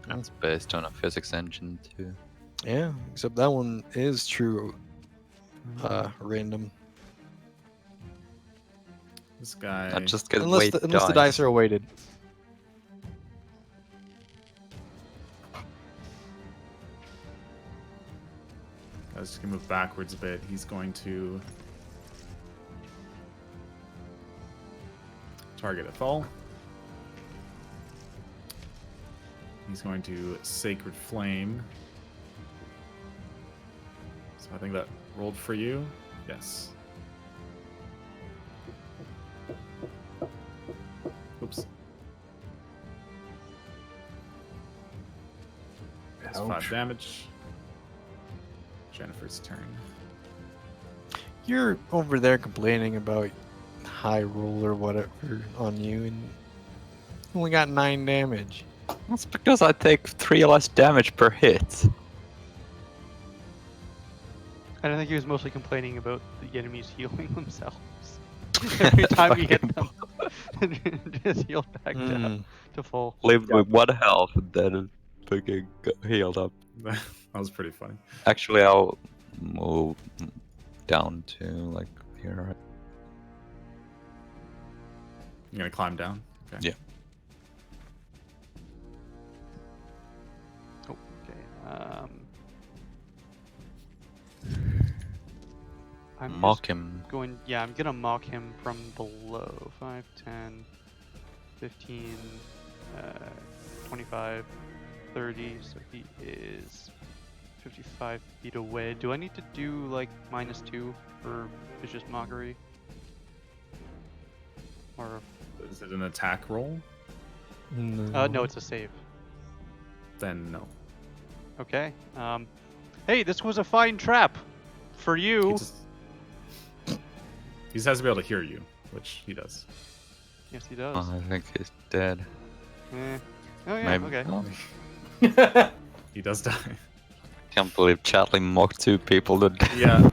That's based on a physics engine too. Yeah, except that one is true random. This guy. I just get Unless weight the dice are weighted. I was just gonna move backwards a bit. He's going to target Uthal. He's going to Sacred Flame. So I think that rolled for you. Yes. Oops. That's 5 Ouch. damage. Jennifer's turn. You're over there complaining about high roll or whatever on you, and you only got 9 damage. That's because I take 3 less damage per hit. And I think he was mostly complaining about the enemies healing themselves. Every time you hit them, just heal back down to full. Lived with 1 health and then fucking got healed up. That was pretty funny. Actually, I'll move down to like here. Right? You're gonna climb down? Okay. Yeah. Okay. I'm Mock just him. going. Yeah, I'm gonna mock him from below. 5, 10, 15, 25, 30. So he is 55 feet away. Do I need to do like -2 for vicious mockery? Or Is it an attack roll? no, it's a save. Then no. Okay. Hey, this was a fine trap for He you. just has to be able to hear you, which he does. Yes, he does. Oh, I think he's dead. Eh. Oh yeah. Maybe. Okay. Oh, He does die. can't believe Chadley mocked 2 people that. Yeah.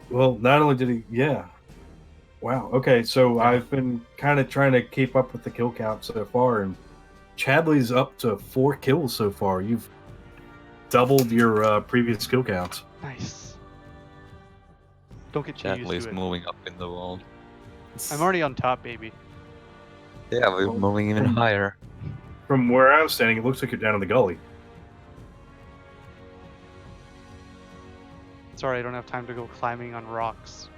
Well, not only did he, yeah. Wow. Okay, so I've been kind of trying to keep up with the kill count so far, and Chadley's up to 4 kills so far. You've doubled your previous kill counts. Nice. Don't get too used Chadley's to it. moving up in the world. I'm already on top, baby. Yeah, we're moving even higher. From where I was standing, it looks like you're down in the gully. Sorry, I don't have time to go climbing on rocks.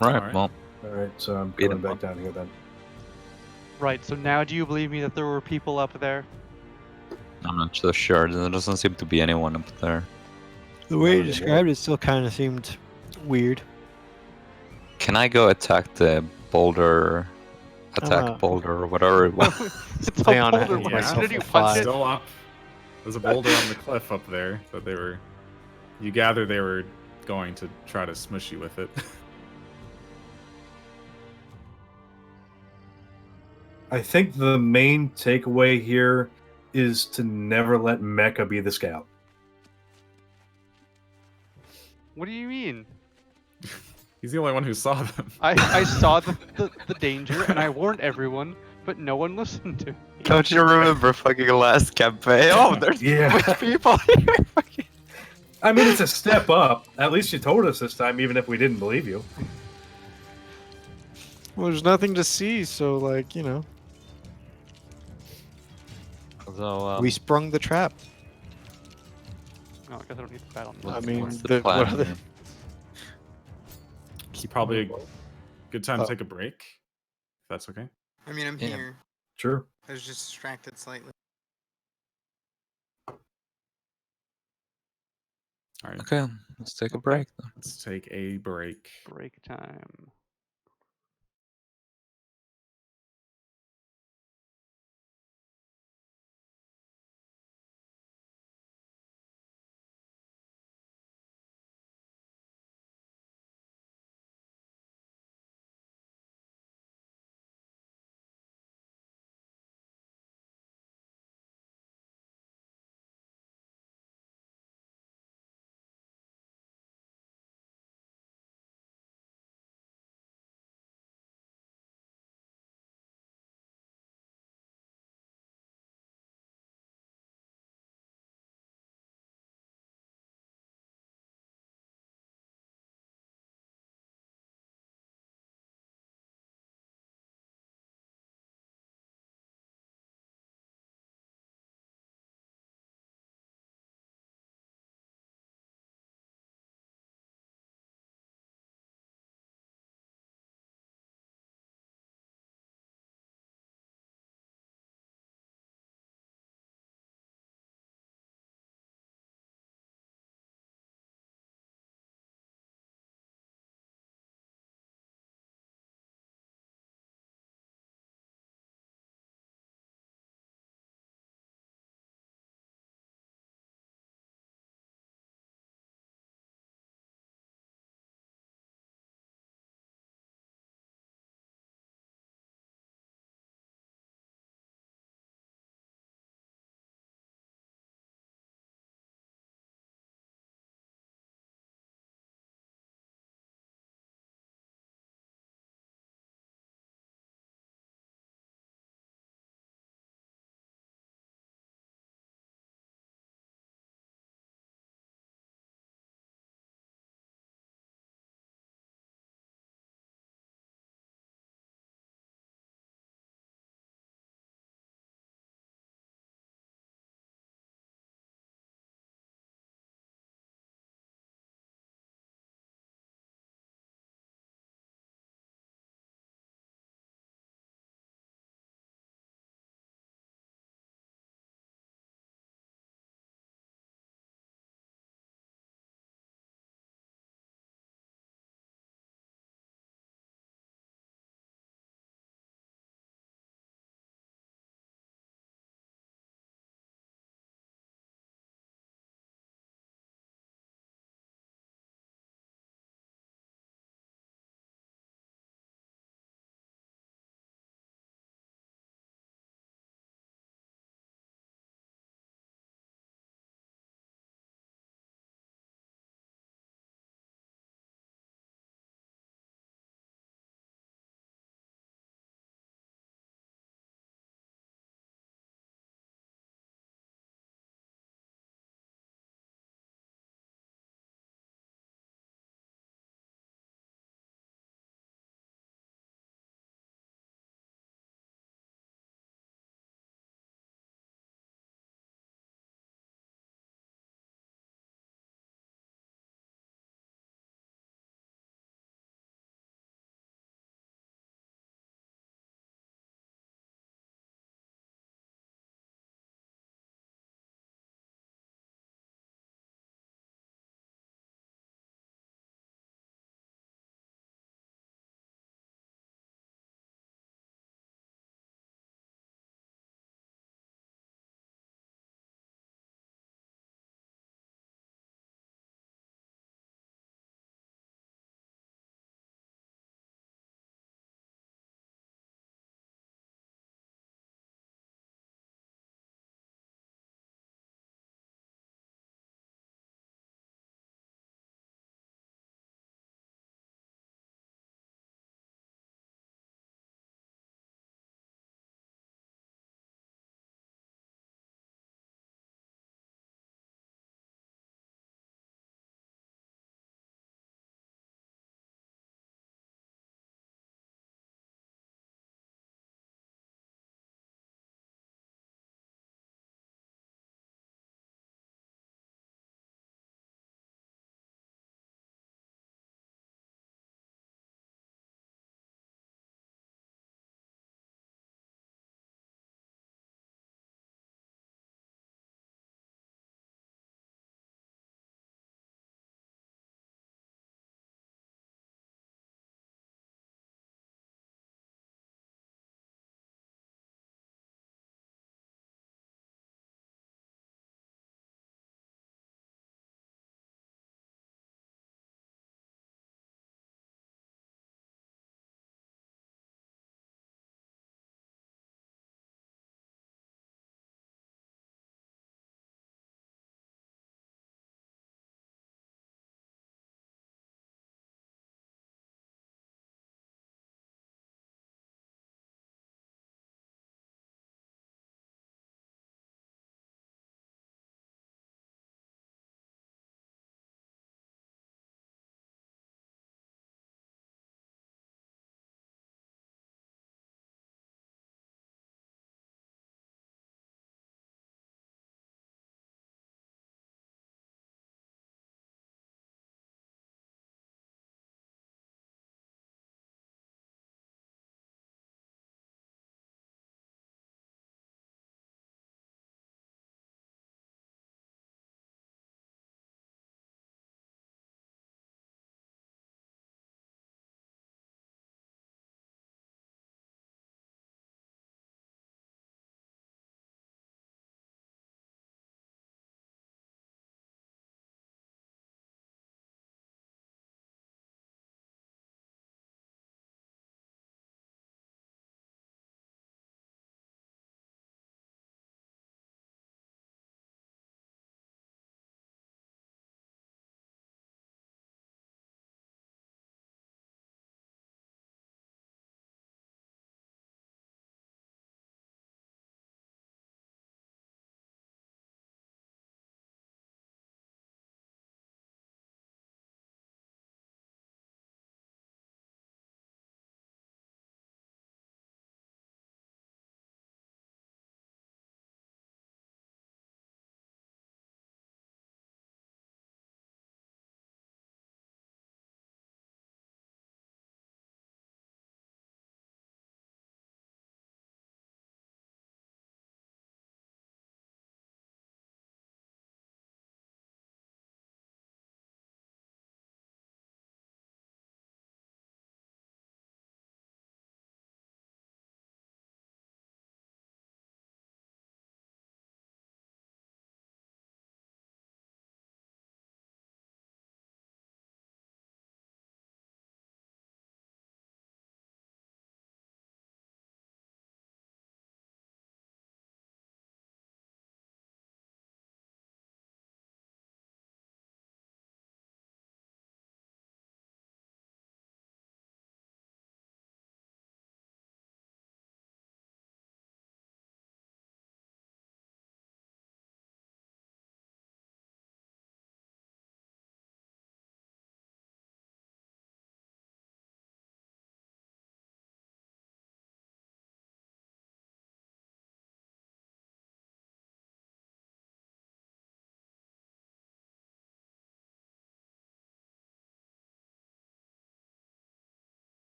Right, Alright. well, All right, so I'm Beat going him back up. down here then. Right, so now do you believe me that there were people up there? I'm not so sure. There doesn't seem to be anyone up there. The way you Oh, yeah. described it still kind of seemed weird. Can I go attack the boulder? Attack boulder or whatever it was. It's Hang a on, I boulder. had Why myself did you a punch five. it? Still up. There's a boulder on the cliff up there that they were. You gather they were going to try to smush you with it. I think the main takeaway here is to never let Mecha be the scout. What do you mean? He's the only one who saw them. I saw the danger and I warned everyone, but no one listened to me. Don't you remember fucking last campaign? Oh, there's Yeah. people here. I mean, it's a step up. At least you told us this time, even if we didn't believe you. Well, there's nothing to see, so like, you know, So, we sprung the trap. Oh, I guess I don't need to battle. I mean, what's the- the what plan? other- here? It's probably a good time to take a break. If that's okay. I mean, I'm Yeah. here. Sure. I was just distracted slightly. All right, Okay, let's take a Okay. break then. let's take a break. Break time.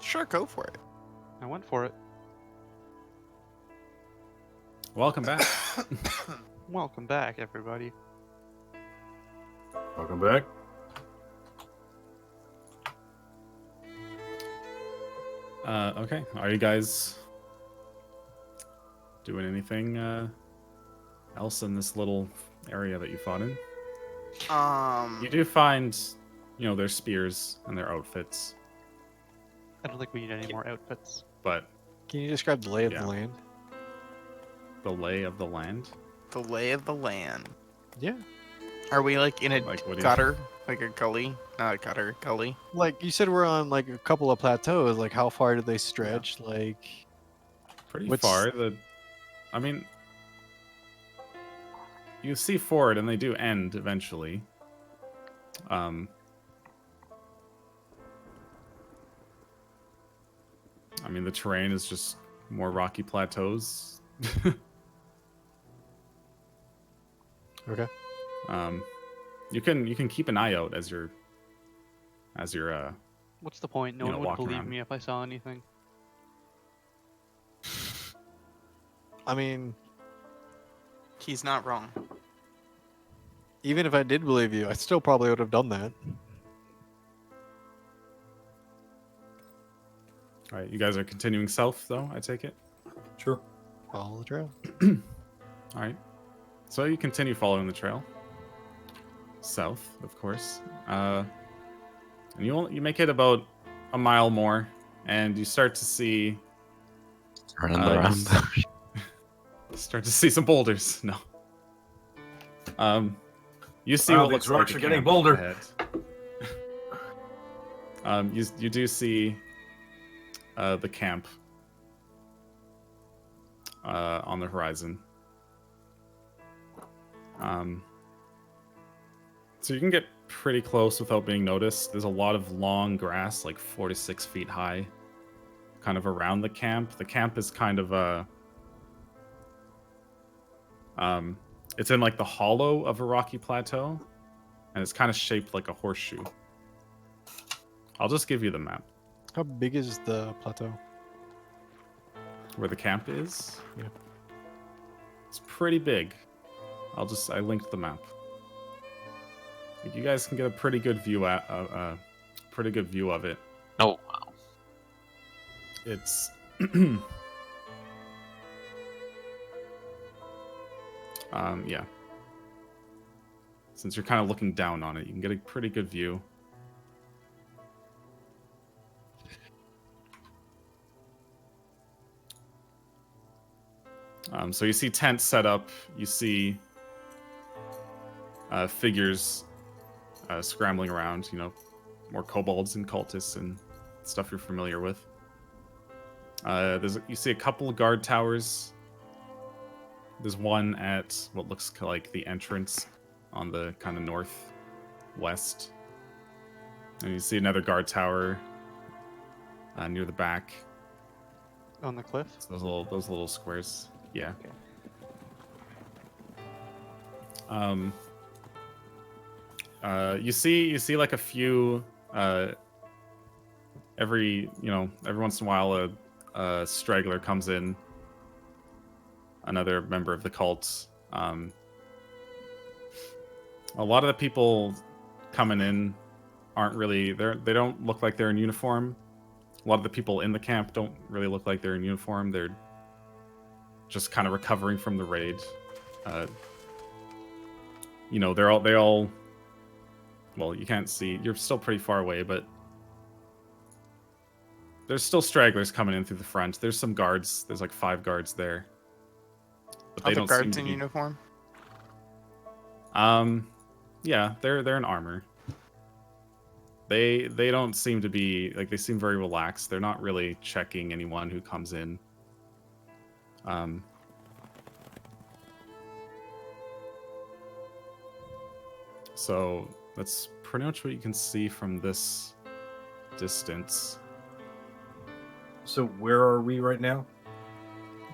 Sure, go for it. I went for it. Welcome back. Welcome back, everybody. Welcome back. Okay. Are you guys doing anything else in this little area that you fought in? You do find, their spears and their outfits, I don't think we need any more outfits. but Can you describe the lay of Yeah. the land? the lay of the land. The lay of the land. Yeah. Are we like in a Like, what do you- gutter? Like a gully? Not a gutter, gully. Like you said, we're on like a couple of plateaus. Like, how far do they stretch? Like, Pretty What's- far. I mean, you see forward, and they do end eventually. I mean, the terrain is just more rocky plateaus. okay. You can keep an eye out as you're What's the point? No You one know, would walking believe around. me if I saw anything. I mean, He's not wrong. even if I did believe you, I still probably would have done that. all right. You guys are continuing south, though. I take it. Sure. Follow the trail. All right. So you continue following the trail south, of course, and you make it about a mile more, and you start to see Running Uh, around. start to see some boulders. No. You see Wow, what these looks rocks like are a getting camp bolder. ahead. You do see the camp on the horizon. So you can get pretty close without being noticed. There's a lot of long grass, like 4 to 6 feet high, kind of around the camp. The camp is kind of it's in like the hollow of a rocky plateau, and it's kind of shaped like a horseshoe. I'll just give you the map How big is the plateau? where the camp is. Yeah. It's pretty big. I linked the map. You guys can get a pretty good view of it. Oh, It's yeah. Since you're kind of looking down on it, you can get a pretty good view. So you see tents set up. You see figures scrambling around. More kobolds and cultists and stuff you're familiar with. You see a couple of guard towers. There's one at what looks like the entrance on the kind of northwest. And you see another guard tower near the back. On the cliff? It's those little squares. Yeah. Okay. You see like a few every once in a while a straggler comes in, another member of the cult. A lot of the people coming in aren't really they don't look like they're in uniform. A lot of the people in the camp don't really look like they're in uniform. They're just kind of recovering from the raid. They all well, you can't see. You're still pretty far away, but there's still stragglers coming in through the front. There's some guards. There's like 5 guards there. But Are they the don't seem guards to in be... uniform? Yeah, they're in armor. They don't seem to be like, they seem very relaxed. They're not really checking anyone who comes in. So that's pretty much what you can see from this distance. So where are we right now?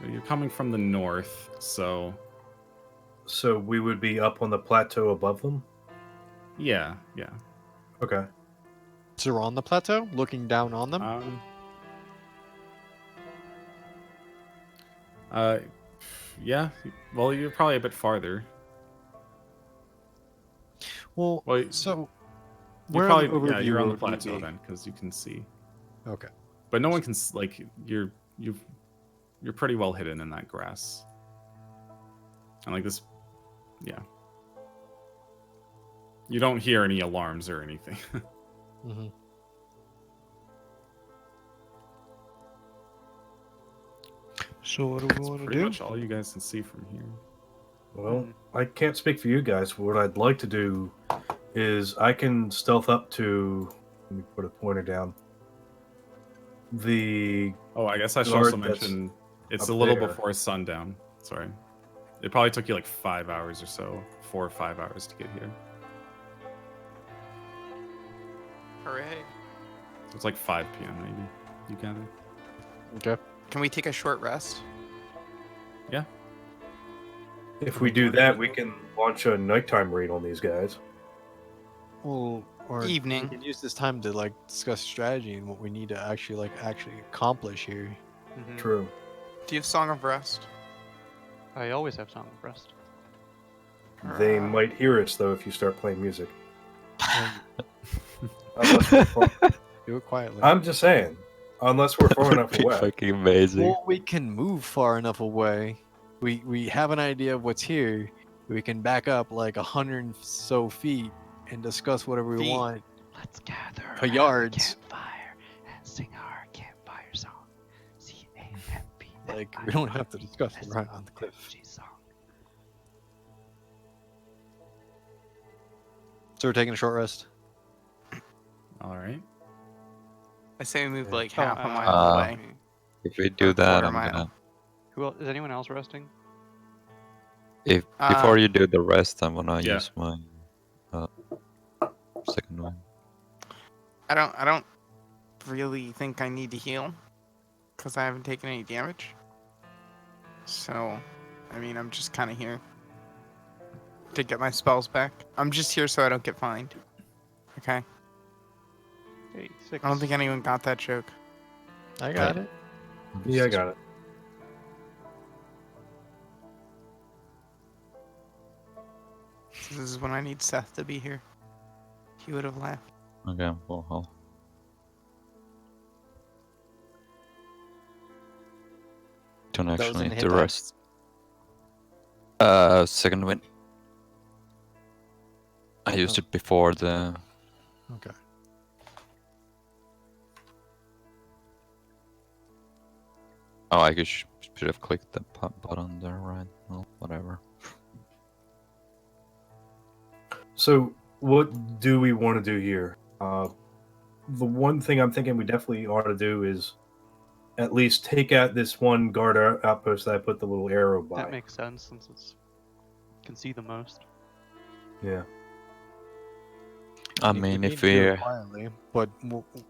You're coming from the north, so So we would be up on the plateau above them? yeah. Okay. So we're on the plateau, looking down on them. Yeah. Well, you're probably a bit farther. Well, Well, so you're we're on the probably overview you're on the road, plateau DB. then, because you can see. Okay. But no one can like you're pretty well hidden in that grass. And like this, yeah. You don't hear any alarms or anything. Mm-hmm. So what do we It's want to pretty do? much all you guys can see from here. Well, I can't speak for you guys. What I'd like to do is I can stealth up to. Let me put a pointer down. The Oh, I guess I should guard also that's mention it's up a little there. before sundown. Sorry. It probably took you like 5 hours or so, 4 or 5 hours to get here. Hooray. So it's like 5 p.m. maybe, you gather. Okay. Can we take a short rest? Yeah. If we do that, we can launch a nighttime raid on these guys. Well, or Evening. we can use this time to like discuss strategy and what we need to actually accomplish here. Mhm. True. Do you have Song of Rest? I always have Song of Rest. They might hear us though if you start playing music. Unless we're far... Do it quietly. I'm just saying. Unless we're far enough Be away. fucking amazing. Well, we can move far enough away. We have an idea of what's here. We can back up like 100 and so feet and discuss whatever we Feet. want. Let's gather For around yards. the campfire and sing our campfire song. C-A-M-P. Like we don't have to discuss it right on the cliff. Song. So we're taking a short rest. All right. I say we move Yeah. like half a mile Uh, away. If we do Or that, quarter I'm mile. gonna. Who else? Is anyone else resting? If Uh, before you do the rest, I'm gonna Yeah. use my second one. I don't really think I need to heal because I haven't taken any damage. So, I mean, I'm just kind of here to get my spells back. I'm just here so I don't get fined. Okay. Hey, 6. I don't think anyone got that joke. I got it. Yeah, I got it. This is when I need Seth to be here. He would have laughed. Okay, well, don't was actually in need hit to die? rest. Second win. I used it before the. Okay. Oh, I should have clicked the button there, right? Well, whatever. So, what do we want to do here? The one thing I'm thinking we definitely ought to do is at least take out this one guard outpost that I put the little arrow by. That makes sense since it's can see the most. Yeah. I We mean, need if to do it we quietly, but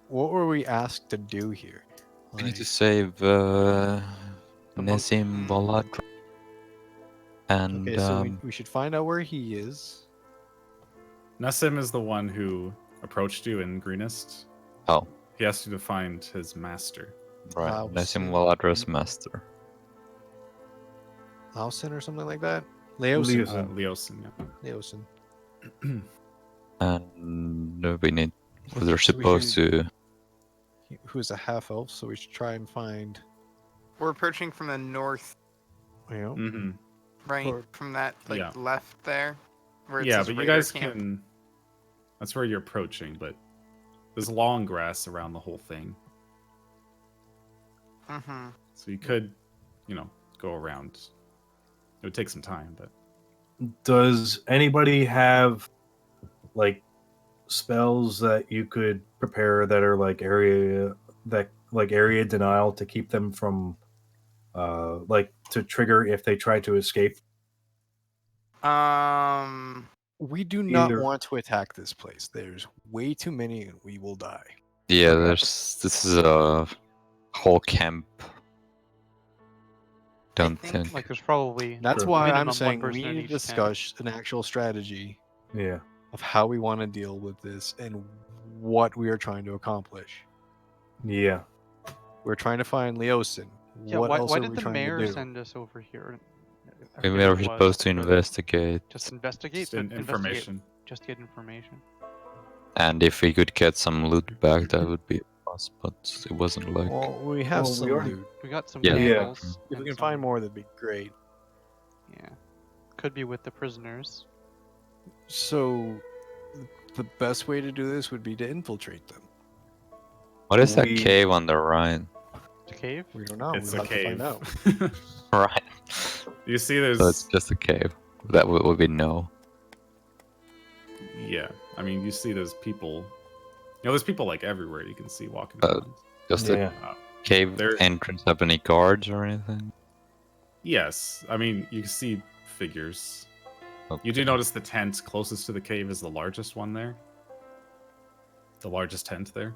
what were we asked to do here? we need to Like, save Nesim Voladra, and okay, so we should find out where he is. Nessim is the one who approached you in Greenest. oh, He asked you to find his master. right, Wow, Nesim so- Valadra's master. Lausen or something like that? Leosin. Leosin. Leosin, yeah. Leosin. And we need. Well, We're so we supposed should- to. Who's a half elf, so we should try and find. We're approaching from the north, You know, Mm-hmm. right? Or- From that like Yeah. left there. Where it Yeah, says but you Raider guys camp. can. That's where you're approaching, but there's long grass around the whole thing, Mm-hmm. so you could, go around. It would take some time, but Does anybody have like spells that you could prepare that are like area denial to keep them from like to trigger if they try to escape? we do not Either- want to attack this place. There's way too many, and we will die. Yeah, Okay. this is a whole camp. Don't think, think. Like there's probably That's Sure. why minimum I'm one saying person we in need to each camp. discuss an actual strategy Yeah. of how we want to deal with this and what we are trying to accomplish. Yeah. We're trying to find Leosin. Yeah, what why, else why are did we the trying mayor to do? send us over here? I We forget were what it supposed to was, but investigate, just investigate, Just but investigate, information. just get information. and if we could get some loot back, that would be a plus. But it wasn't like. Well, we have Well, we some already- loot. We got some Yeah. Yeah. candles. If we and can find some- more, that'd be great. Yeah, could be with the prisoners. So, the best way to do this would be to infiltrate them. What is that We- cave on the right? The cave. We don't know. It's we'll a have to find cave. out. Right. You see, there's So it's just a cave. That would be no. yeah. I mean, you see, there's people. You know, there's people like everywhere. You can see walking Uh, around. Just Yeah. a cave There- entrance. Have any guards or anything? Yes, I mean, you can see figures. You do Okay. notice the tent closest to the cave is the largest one there. The largest tent there.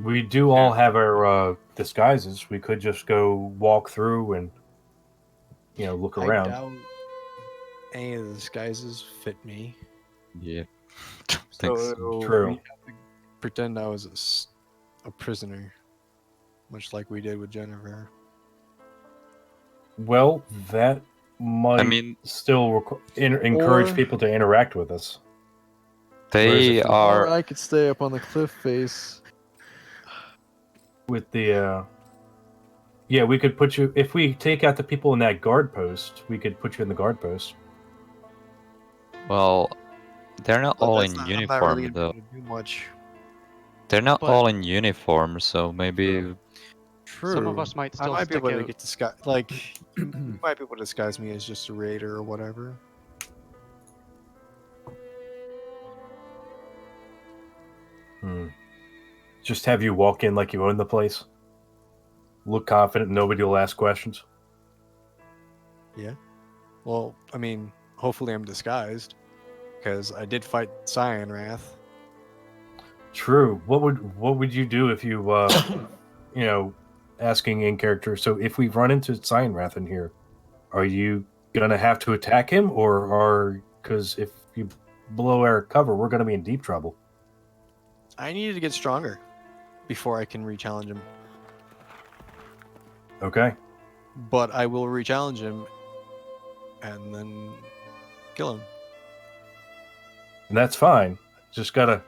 We do all have our disguises. We could just go walk through and, look I around. doubt any of the disguises fit me. Yeah. Think so. True. we have to pretend I was a prisoner, much like we did with Jennifer. Well, that might I mean, still encourage Or- people to interact with us. they Whereas if we- are. Or I could stay up on the cliff face. With the, yeah, we could put you. If we take out the people in that guard post, we could put you in the guard post. Well, they're not all That's in not- uniform I'm not really though. gonna do much. They're not But- all in uniform, so maybe. True. Some of us might I still might be stick able to out. get disguise. Like, you might be able to disguise me as just a raider or whatever. Just have you walk in like you own the place. Look confident. Nobody will ask questions. Well, I mean, hopefully I'm disguised, because I did fight Cyan Wrath. True. What would you do if you asking in character? So if we run into Cyanwrath in here, are you gonna have to attack him, or because if you blow our cover, we're gonna be in deep trouble? I needed to get stronger before I can re-challenge him. Okay. But I will re-challenge him and then kill him. And that's fine. Just gotta.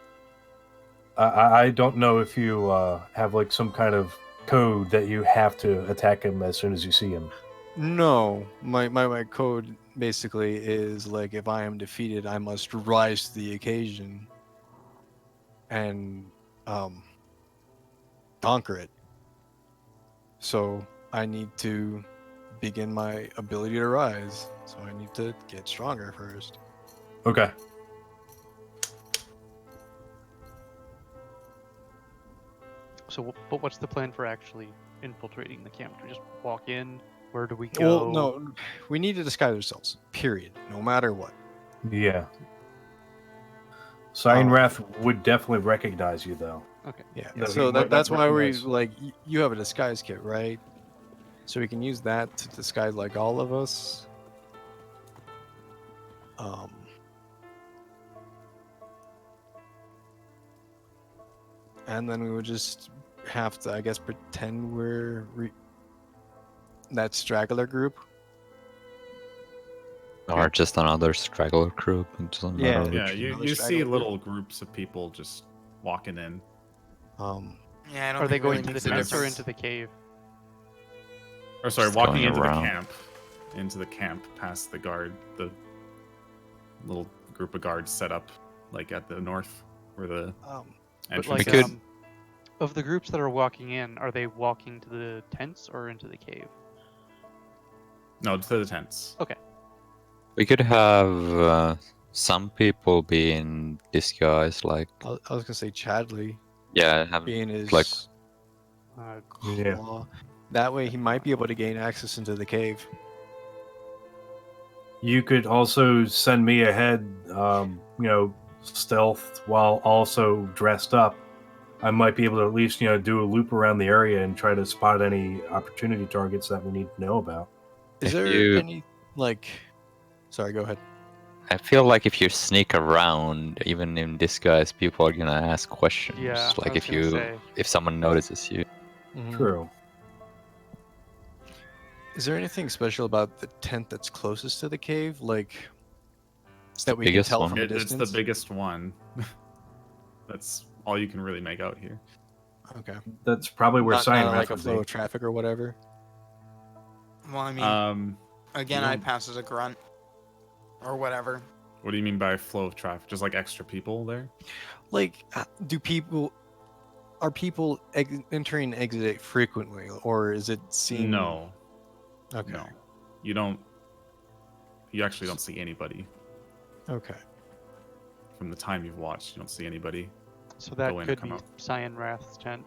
I don't know if you have like some kind of code that you have to attack him as soon as you see him. No, my code basically is like, if I am defeated, I must rise to the occasion and conquer it. So I need to begin my ability to rise. So I need to get stronger first. Okay. So, but what's the plan for actually infiltrating the camp? Do we just walk in? Where do we go? Well, no, we need to disguise ourselves. Period. No matter what. Yeah. Cyanwrath would definitely recognize you, though. Okay. Yeah. Yeah, So we might that's not why we recognize- like you have a disguise kit, right? So we can use that to disguise like all of us. And then we would just have to, I guess, pretend we're that straggler group. Or just another straggler group. It doesn't Yeah. matter Yeah, which- you, another you see straggler little groups of people just walking in. Yeah, I don't Are they think it going really to the makes a tents or difference. into the cave? Or sorry, Just walking going into around. the camp. Into the camp, past the guard, the little group of guards set up, like at the north, where the Um, But entrance like, We could- is. of the groups that are walking in, are they walking to the tents or into the cave? No, to the tents. We could have some people be in disguise, like I was gonna say Chadley have being his like- Yeah. claw. That way he might be able to gain access into the cave. You could also send me ahead, stealth while also dressed up. I might be able to at least, do a loop around the area and try to spot any opportunity targets that we need to know about. Is If there you- any like? Sorry, go ahead. I feel like if you sneak around, even in disguise, people are gonna ask questions. Yeah, I Like was gonna say. if someone notices you. Mhm. True. Is there anything special about the tent that's closest to the cave? Like, It's that the we can biggest tell one. from a It's the distance? biggest one. That's all you can really make out here. Okay. That's probably where Not Cyan like a would flow be. of traffic or whatever. Well, I mean, again, you I don't- pass as a grunt or whatever. What do you mean by flow of traffic? Just like extra people there? Like, are people entering and exiting frequently, or is it seem? No. Okay. No. You don't. You actually don't see anybody. Okay. From the time you've watched, you don't see anybody. So that Go in or could come be out. Cyan Wrath's tent.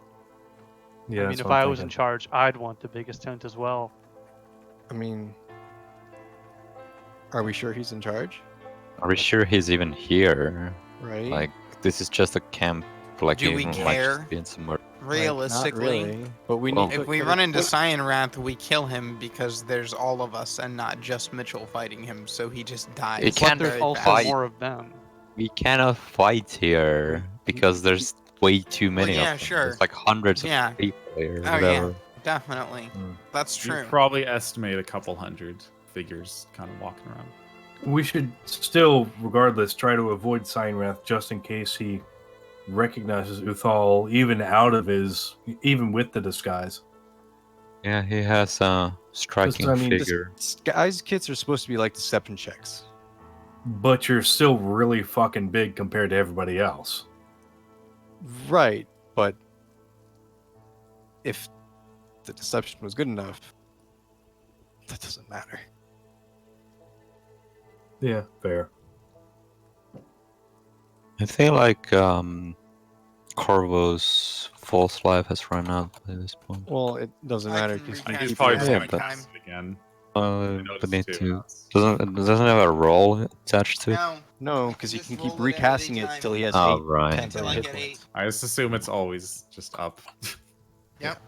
Yeah, I mean, that's if what I'm I was in thinking. charge, I'd want the biggest tent as well. I mean, are we sure he's in charge? Are we sure he's even here? Right? Like, this is just a camp. Like, Do he we might care? just be in somewhere. Like, Realistically, not really, but we Well, need. if we run into Cyan Wrath, we kill him because there's all of us and not just Mitchell fighting him, so he just dies. It But can't there's very also fast. fight. more of them. We cannot fight here because there's way too many yeah, of them. sure. There's like hundreds Yeah. of people here. Oh, Whatever. yeah. Definitely. Mm. That's You true. probably estimate a couple hundred figures kind of walking around. We should still, regardless, try to avoid Cyan Wrath just in case he recognizes Uthal, even with the disguise. Yeah, he has a striking I mean, figure. Guys, kits are supposed to be like deception checks. But you're still really fucking big compared to everybody else. Right, but if the deception was good enough, that doesn't matter. Yeah, fair. I feel like Corvo's false life has run out by this point. Well, it doesn't I matter can because recast He's it probably at just Yeah, any gonna but- time. cast it again. We noticed need too, to. that's- Doesn't have a role attached to it? No, no, because he Just can roll keep it at recasting any it time. till he has Oh, 8 right. until I hit get 8. points. I just assume it's always just up. Yep.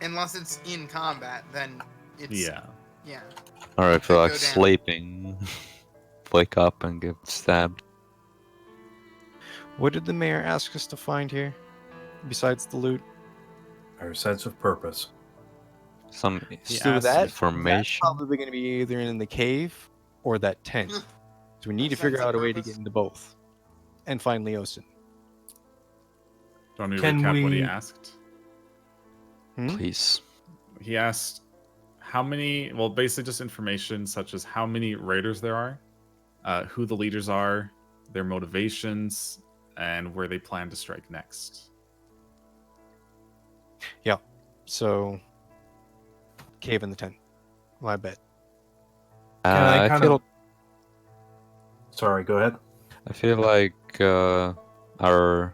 Unless it's in combat, then it's Yeah. yeah. Or if you're Go like down. sleeping, wake up and get stabbed. What did the mayor ask us to find here, besides the loot? Our sense of purpose. Some So asked that's information. probably going to be either in the cave or that tent. So we need to figure Sense of out a way to purpose. get into both, and find Leosin. Do you want me to Can recap what he we- asked? Please. He asked how many, well, basically just information such as how many raiders there are, who the leaders are, their motivations, and where they plan to strike next. So, cave in the tent. Well, I bet. I I kind feel of- Sorry, go ahead. I feel like our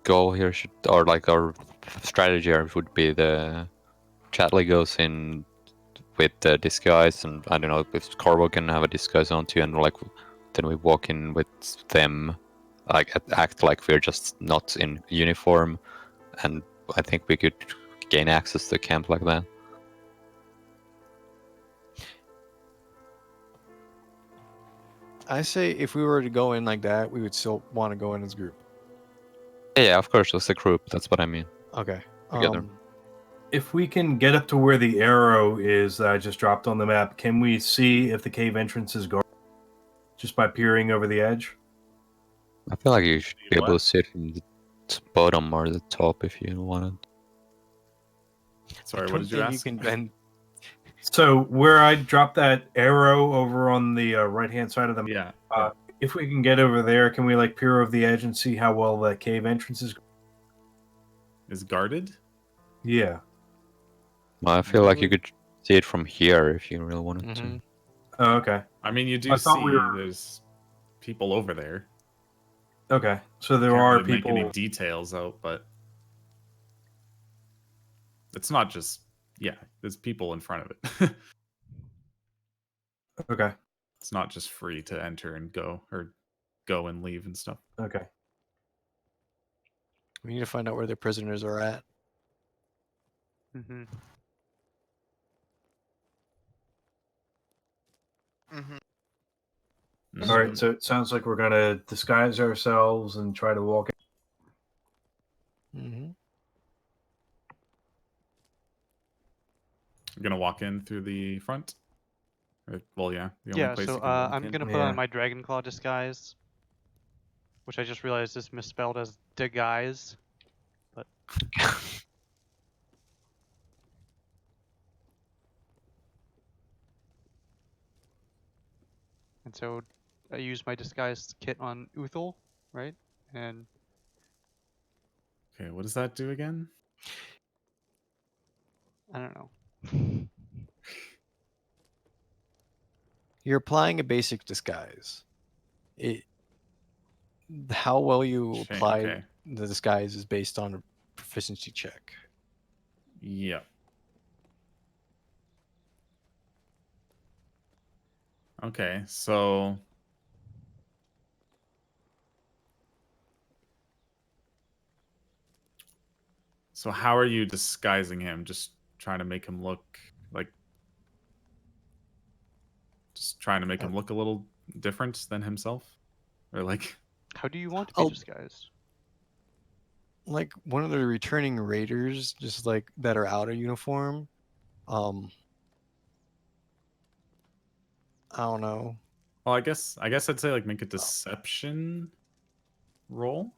goal here should, or like our strategy here would be the Chadley goes in with the disguise, and I don't know if Corvo can have a disguise on too, and like then we walk in with them, like act like we're just not in uniform, and I think we could gain access to the camp like that. I say if we were to go in like that, we would still want to go in as a group. Yeah, of course, as a group. That's what I mean. Okay. Together. If we can get up to where the arrow is that I just dropped on the map, can we see if the cave entrance is guarded just by peering over the edge? I feel like you should be able What? to see it from the bottom or the top if you wanted. Sorry, I what don't did you think ask? can bend. So where I dropped that arrow over on the right-hand side of the map, Yeah. if we can get over there, can we like peer over the edge and see how well that cave entrance is? Is guarded? Yeah. Well, I feel like you could see it from here if you really wanted to. Mhm. Oh, okay. I mean, you do I see thought we were- there's people over there. Okay. So there Can't are really people. make any details out, but it's not just there's people in front of it. Okay. It's not just free to enter and go and leave and stuff. Okay. We need to find out where the prisoners are at. Mm-hmm. Mm-hmm. All right, so it sounds like we're gonna disguise ourselves and try to walk in. Mm-hmm. You're gonna walk in through the front. Well, yeah, the only Yeah, place so you can walk I'm in. gonna put Yeah. on my Dragon Claw disguise, which I just realized is misspelled as disguise. But and so I use my disguise kit on Uthal, right? And Okay, what does that do again? I don't know. You're applying a basic disguise. How well you apply Okay. the disguise is based on a proficiency check. Yeah. Okay, so how are you disguising him? Just trying to make him look like a little different than himself? Or like How do you want to be Oh. disguised? Like one of the returning raiders, just like that are out of uniform. I don't know. well, I guess I'd say like make a deception roll.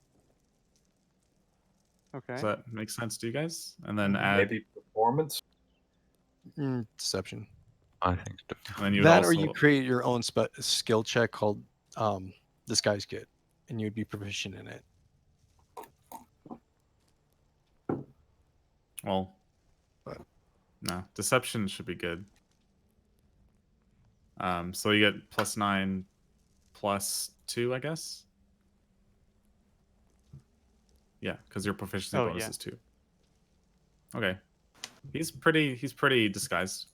Okay. Does that make sense to you guys? And then Mhm. add Maybe performance. Deception. I think so. and then you would That also or you create your own skill check called disguise kit, and you'd be proficient in it. well But- no, deception should be good. So you get +9 +2, I guess. Yeah, because your proficiency Oh, bonus yeah. is 2. Okay. He's pretty disguised.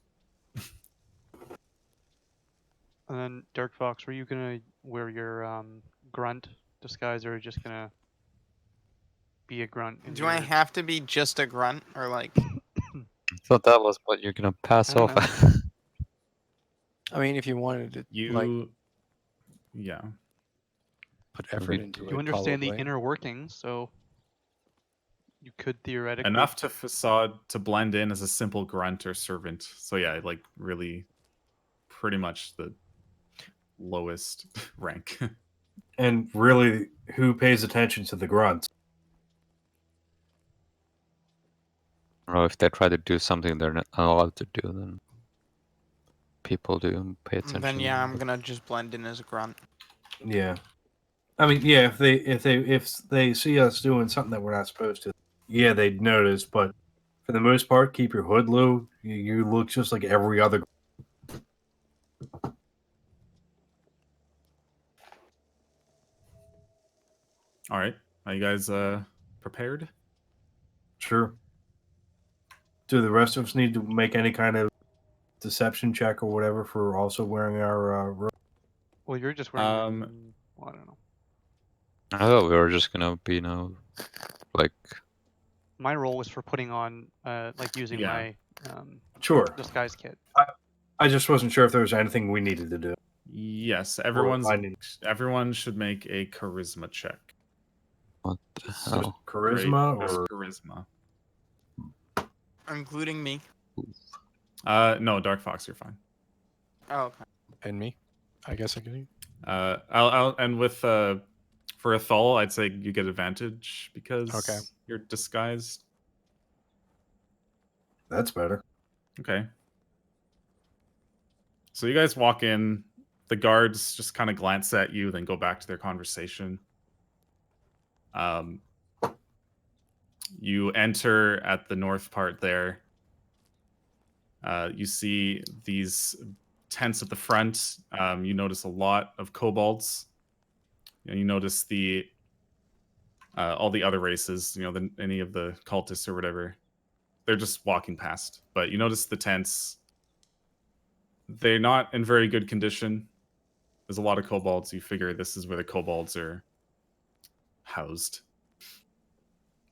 And then Darkfox, were you gonna wear your grunt disguise, or are you just gonna be a grunt? In Do I your... have to be just a grunt or like? So that was what you're gonna pass I don't off. I mean, if you wanted to like Yeah. put effort Maybe- into You it, understand the probably. inner workings, so you could theoretically Enough to facade to blend in as a simple grunt or servant. So yeah, like really pretty much the lowest rank. And really, who pays attention to the grunts? I don't know if they try to do something they're not allowed to do, then people do pay attention. Then yeah, I'm gonna just blend in as a grunt. Yeah. I mean, yeah, if they see us doing something that we're not supposed to, yeah, they'd notice. But for the most part, keep your hood low. You look just like every other. All right. Are you guys prepared? Sure. Do the rest of us need to make any kind of deception check or whatever for also wearing our? Well, you're just wearing. Well, I don't know. I thought we were just gonna be, like, My role was for putting on, like using Yeah. my Sure. disguise kit. I just wasn't sure if there was anything we needed to do. Yes, I need- everyone should make a charisma check. what the Just hell? charisma Just or charisma. Including me. No, Darkfox, you're fine. Oh, okay. And me, I guess I can. I'll and with for Uthal, I'd say you get advantage because Okay. you're disguised. that's better. Okay. So you guys walk in. The guards just kind of glance at you, then go back to their conversation. You enter at the north part there. You see these tents at the front. You notice a lot of kobolds. And you notice the all the other races. Any of the cultists or whatever. They're just walking past. But you notice the tents. They're not in very good condition. There's a lot of kobolds. You figure this is where the kobolds are housed.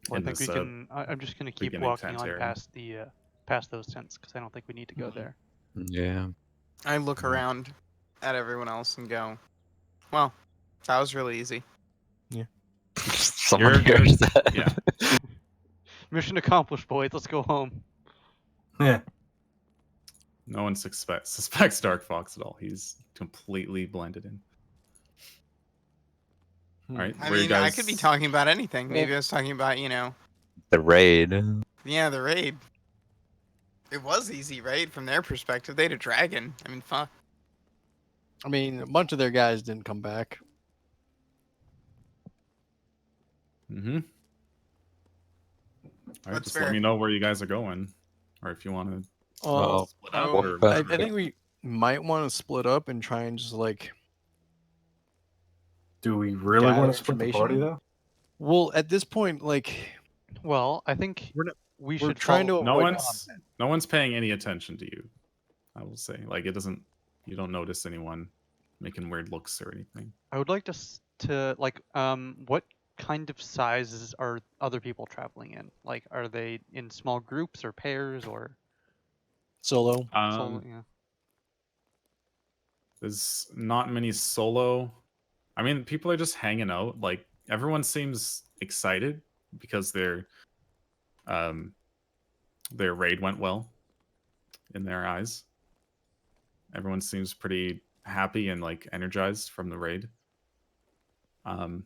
Well, I in think we this, can. I'm just gonna keep beginning walking tent on area. past the past those tents because I don't think we need to go there. Yeah. I look Yeah. around at everyone else and go, Well, that was really easy. Someone You're- hears that. Yeah. Mission accomplished, boys. Let's go home. Yeah. No one suspects Darkfox at all. He's completely blended in. Hmm. All right. I where you mean, I guys... could be talking about anything. Well- Maybe I was talking about, The raid. yeah, the raid. It was easy, right? From their perspective, they had a dragon. I mean, fuck. I mean, a bunch of their guys didn't come back. Mm-hmm. All right, That's just fair. let me know where you guys are going, or if you want to Well, split up. Oh, Or but- I think we might want to split up and try and just like. Do we really Gather want to split the party information? though? Well, at this point, like Well, I think We're not- we we're should trying follow- to no avoid one's paying any attention to you. I will say, like, it doesn't. You don't notice anyone making weird looks or anything. I would like to like what kind of sizes are other people traveling in? Like, are they in small groups or pairs or solo. solo? Yeah. There's not many solo. I mean, people are just hanging out. Like, everyone seems excited because their raid went well in their eyes. Everyone seems pretty happy and like energized from the raid.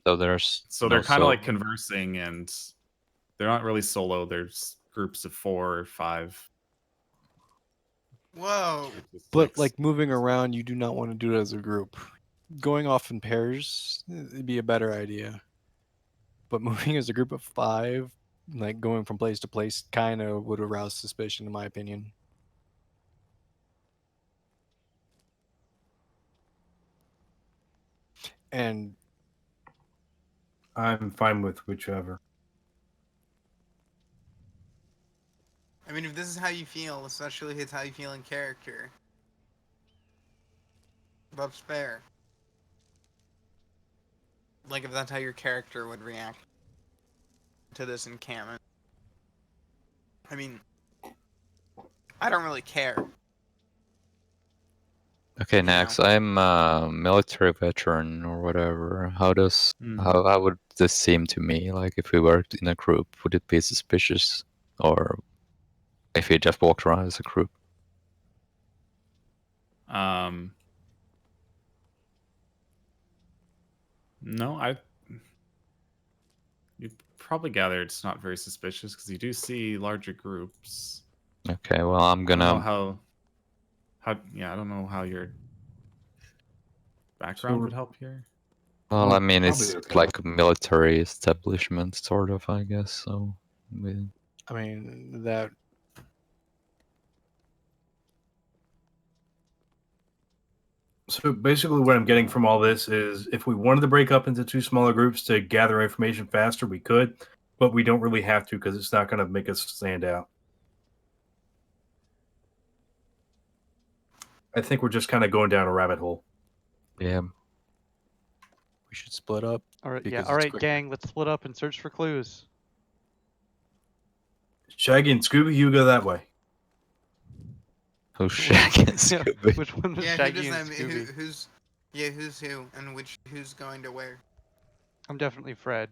So there's So they're kind of like conversing, and they're not really solo. There's groups of 4 or 5. Whoa. But like moving around, you do not want to do it as a group. Going off in pairs it'd be a better idea. But moving as a group of 5, like going from place to place, kind of would arouse suspicion, in my opinion. And I'm fine with whichever. I mean, if this is how you feel, especially if it's how you feel in character, that's fair. Like, if that's how your character would react to this encampment. I mean, I don't really care. Okay, you know. next. I'm a military veteran or whatever. How does Hmm. how would this seem to me? Like, if we worked in a group, would it be suspicious, or if we just walked around as a group? No, you probably gather it's not very suspicious because you do see larger groups. Okay, well, I'm I don't know gonna. I don't know how your background So- would help here. Well, Well, I mean, probably it's okay. like a military establishment, sort of, I guess. So, I mean that So basically, what I'm getting from all this is, if we wanted to break up into 2 smaller groups to gather information faster, we could, but we don't really have to because it's not going to make us stand out. I think we're just kind of going down a rabbit hole. yeah. we should split up. All right. Yeah. Because All it's right, quicker. gang. Let's split up and search for clues. Shaggy and Scooby, you go that way. Who's Shaggy and Yeah, Scooby? Which one was Yeah, Shaggy who and does Scooby? who's who, and who's going to where? I'm definitely Fred.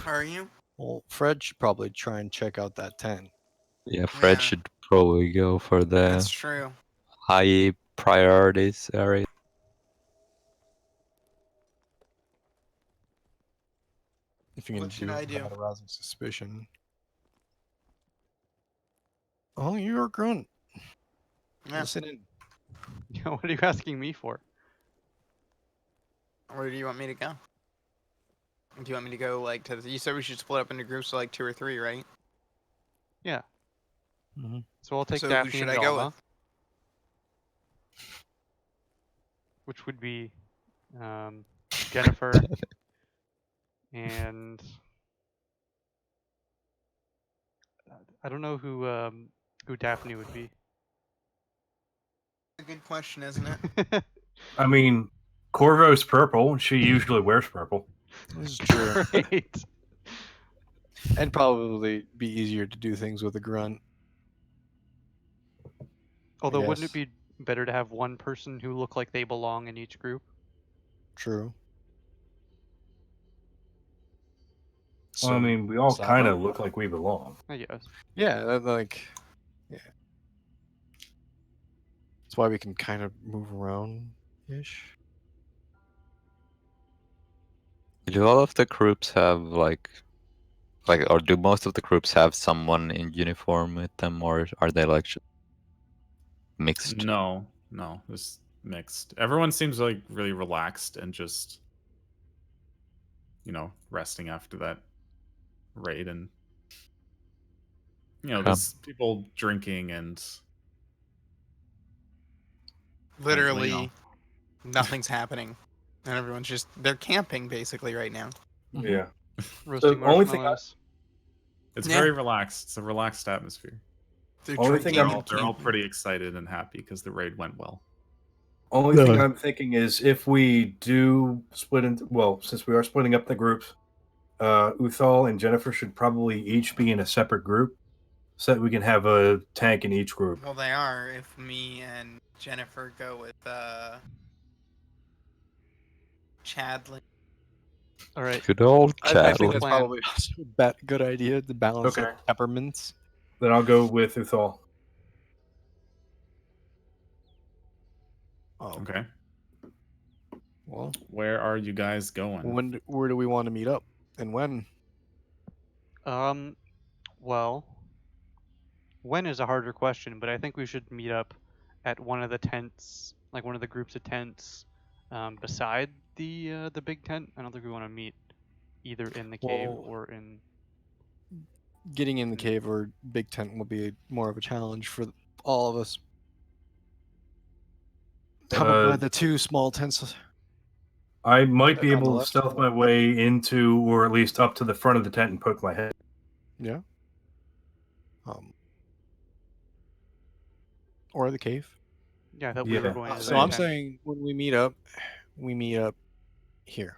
Are you? Well, Fred should probably try and check out that tent. Yeah, Fred Yeah. should probably go for the That's true. high priorities area. If you can What should do I do? without arousing suspicion. Oh, you're a grunt. Yeah. Listen in. Yeah, what are you asking me for? Where do you want me to go? Do you want me to go like to? You said we should split up into groups of like 2 or 3, right? Yeah. Mm-hmm. So I'll take So who Daphne should and I go Velma, with? which would be Jennifer and I don't know who Daphne would be. A good question, isn't it? I mean, Corvo's purple. She usually wears purple. This is true. Great. And probably be easier to do things with a grunt. Although wouldn't guess. it be better to have one person who look like they belong in each group. True. Well, I mean, we all kind Sabo? of look like we belong. I guess. Yeah, yeah. That's why we can kind of move around ish. Do all of the groups have or do most of the groups have someone in uniform with them, or are they like mixed? No, it's mixed. Everyone seems like really relaxed and just, resting after that raid, and there's people drinking and Literally, nothing's happening, and everyone's they're camping basically right now. Yeah. Roasting the only thing marshmallows. it's Yeah. very relaxed. It's a relaxed atmosphere. They're Only thing drinking I'm- and They're all camping. pretty excited and happy because the raid went well. Only thing I'm thinking is if we do split into, since we are splitting up the groups, Uthal and Jennifer should probably each be in a separate group so that we can have a tank in each group. Well, they are if me and Jennifer go with Chadley. All right. Good old I That's think the Chadley. that's plan. probably also a good idea to balance Okay. up peppermints. Then I'll go with Uthal. Oh, Okay. well, Where are you guys going? where do we want to meet up and when? Well, when is a harder question, but I think we should meet up at one of the tents, like one of the groups of tents, beside the big tent. I don't think we want to meet either in the cave Well, or in. Getting in the cave or big tent will be more of a challenge for all of us. How about the two small tents? I might be On the able to left? stealth my way into, or at least up to the front of the tent and poke my head. Yeah. Or the cave. Yeah, I thought we were Yeah. going to. So the I'm tent. saying when we meet up here.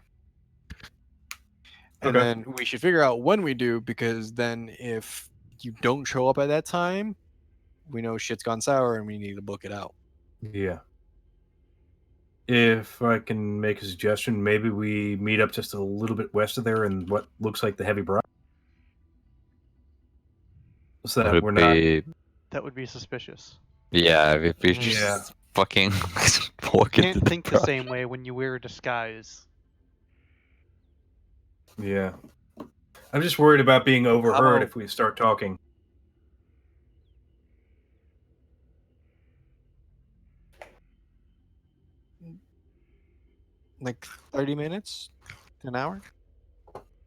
And Okay. then we should figure out when we do, because then if you don't show up at that time, we know shit's gone sour and we need to book it out. Yeah. If I can make a suggestion, maybe we meet up just a little bit west of there in what looks like the heavy brush. So that Would we're not. That would be suspicious. Yeah, if we just Yeah. fucking You walk into can't the think the brush. same way when you wear a disguise. Yeah. I'm just worried about being overheard about- if we start talking. Like 30 minutes? An hour?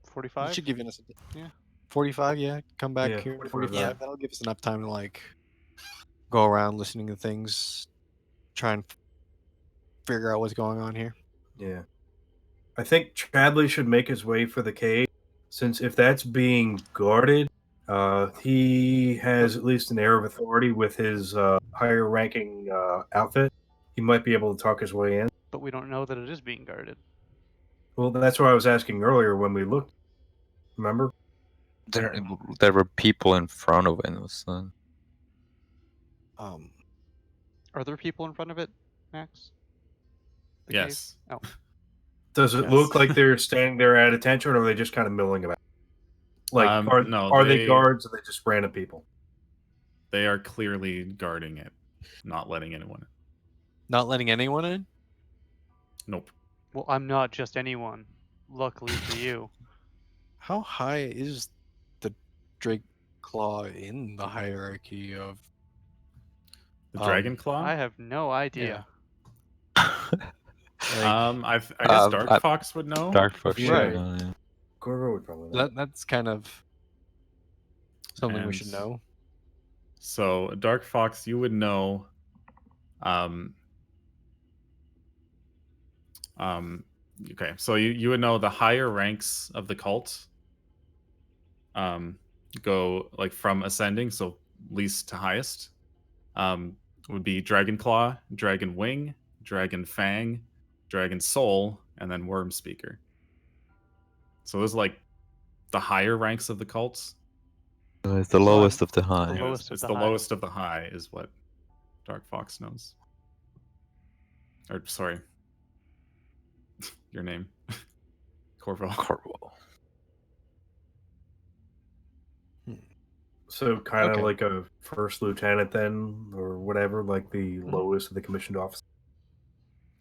45. It should give us Yeah. 45, yeah. Come back Yeah, here. 45. 45. Yeah. That'll give us enough time to go around listening to things, try and figure out what's going on here. Yeah. I think Chadley should make his way for the cave, since if that's being guarded, he has at least an air of authority with his higher ranking outfit. He might be able to talk his way in. But we don't know that it is being guarded. Well, that's what I was asking earlier when we looked. Remember? There were people in front of it. So. Are there people in front of it, Max? The Yes. Cave? Oh. Does it Yes. look like they're standing there at attention, or are they just kind of milling about? Like, No, are they they- guards, or are they just random people? They are clearly guarding it, not letting anyone in. Not letting anyone in? Nope. Well, I'm not just anyone. Luckily for you. How high is the Drake Claw in the hierarchy of... The Dragon Claw? I have no idea. I guess Darkfox would know. Darkfox, Right. yeah. Corvo would probably know. That's kind of something we should And- know. So Darkfox, you would know. Okay, so you would know the higher ranks of the cult. Go like from ascending, so least to highest. Would be Dragon Claw, Dragon Wing, Dragon Fang, Dragon Soul, and then Worm Speaker. So those are like the higher ranks of the cults. It's the lowest of the high. The lowest of It's the the high. lowest of the high is what Dark Fox knows. Or sorry, your name, Corvo. Corvo. So kind of Okay. like a first lieutenant then, or whatever, like the Mhm. lowest of the commissioned officer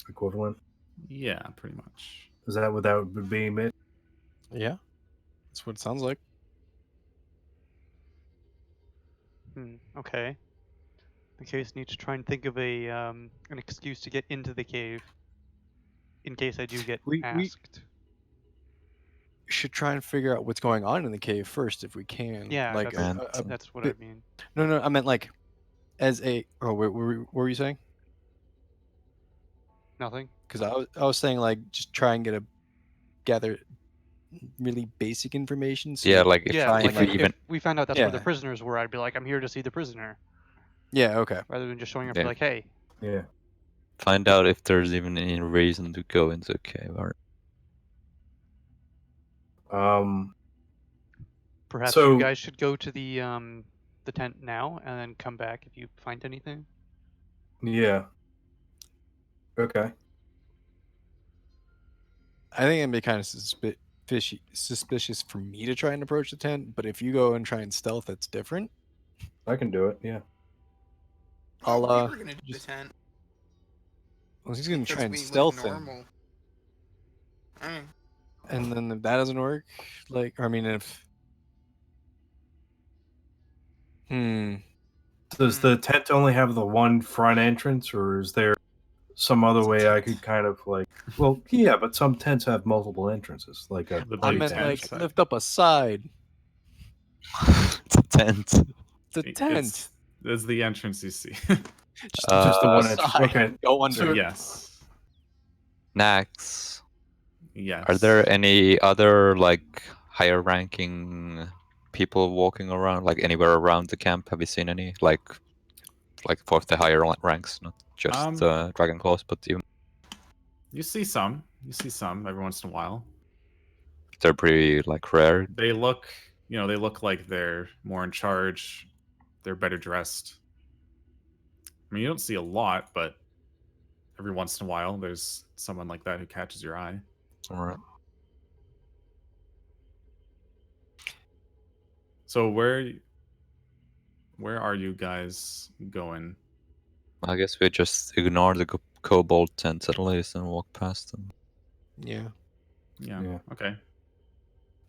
equivalent. Yeah, pretty much. Is that what that would be, Mitch? Yeah, that's what it sounds like. Okay. In the case, need to try and think of an excuse to get into the cave. In case I do get We asked. should try and figure out what's going on in the cave first, if we can. Yeah, Like that's what I bit- mean. No, I meant like as a. Oh, what were you saying? Nothing. Because I was saying like just try and gather really basic information. So Yeah, we like can if, Yeah, try and, if like we even if we found out that's where the Yeah. prisoners were, I'd be like, I'm here to see the prisoner, Yeah. Okay. rather than just showing up Yeah. and be like, hey. Yeah. find out if there's even any reason to go into a cave or Perhaps So- you guys should go to the tent now and then come back if you find anything. Yeah. Okay. I think it'd be kind of suspicious for me to try and approach the tent, but if you go and try and stealth, that's different. I can do it. Yeah. I'll we were gonna do just- the tent. Well, he's gonna because try and we went stealth him, normal. Alright. and then if that doesn't work, like, I mean, if Does the tent only have the one front entrance, or is there some other way I could kind of like? Well, yeah, but some tents have multiple entrances, like a. The I big meant tent. like lift up a side, the tent. the tent, It's the entrance you see. Just the one a entrance. side, Okay. go under. So- Yes. Nax. Yes. Are there any other like higher ranking people walking around, like anywhere around the camp? Have you seen any like for the higher ranks, not just Dragon Claws, but even You see some. You see some every once in a while. they're pretty like rare. They look, they look like they're more in charge. They're better dressed. I mean, you don't see a lot, but every once in a while, there's someone like that who catches your eye. Alright. So where are you guys going? I guess we just ignore the kobold tents at least and walk past them. Yeah. Yeah. Okay.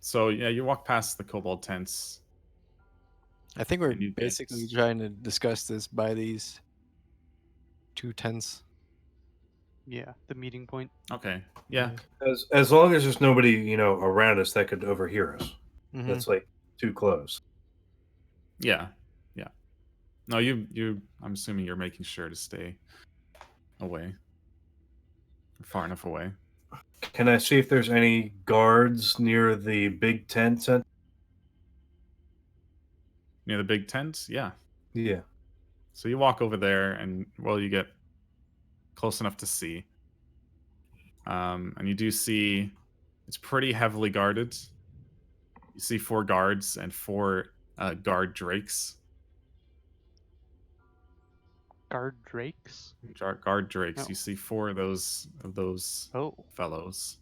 So yeah, you walk past the kobold tents. I think we're And you get- basically trying to discuss this by these two tents. Yeah, the meeting point. Okay. Yeah. As long as there's nobody around us that could overhear us. Mhm. That's like too close. Yeah. Yeah. No, you. I'm assuming you're making sure to stay away, far enough away. Can I see if there's any guards near the big tent? Near the big tent. Yeah. Yeah. So you walk over there, and you get close enough to see. And you do see it's pretty heavily guarded. You see 4 guards and 4 guard drakes. Guard drakes. Guard drakes. Oh. You see 4 of those Oh. fellows.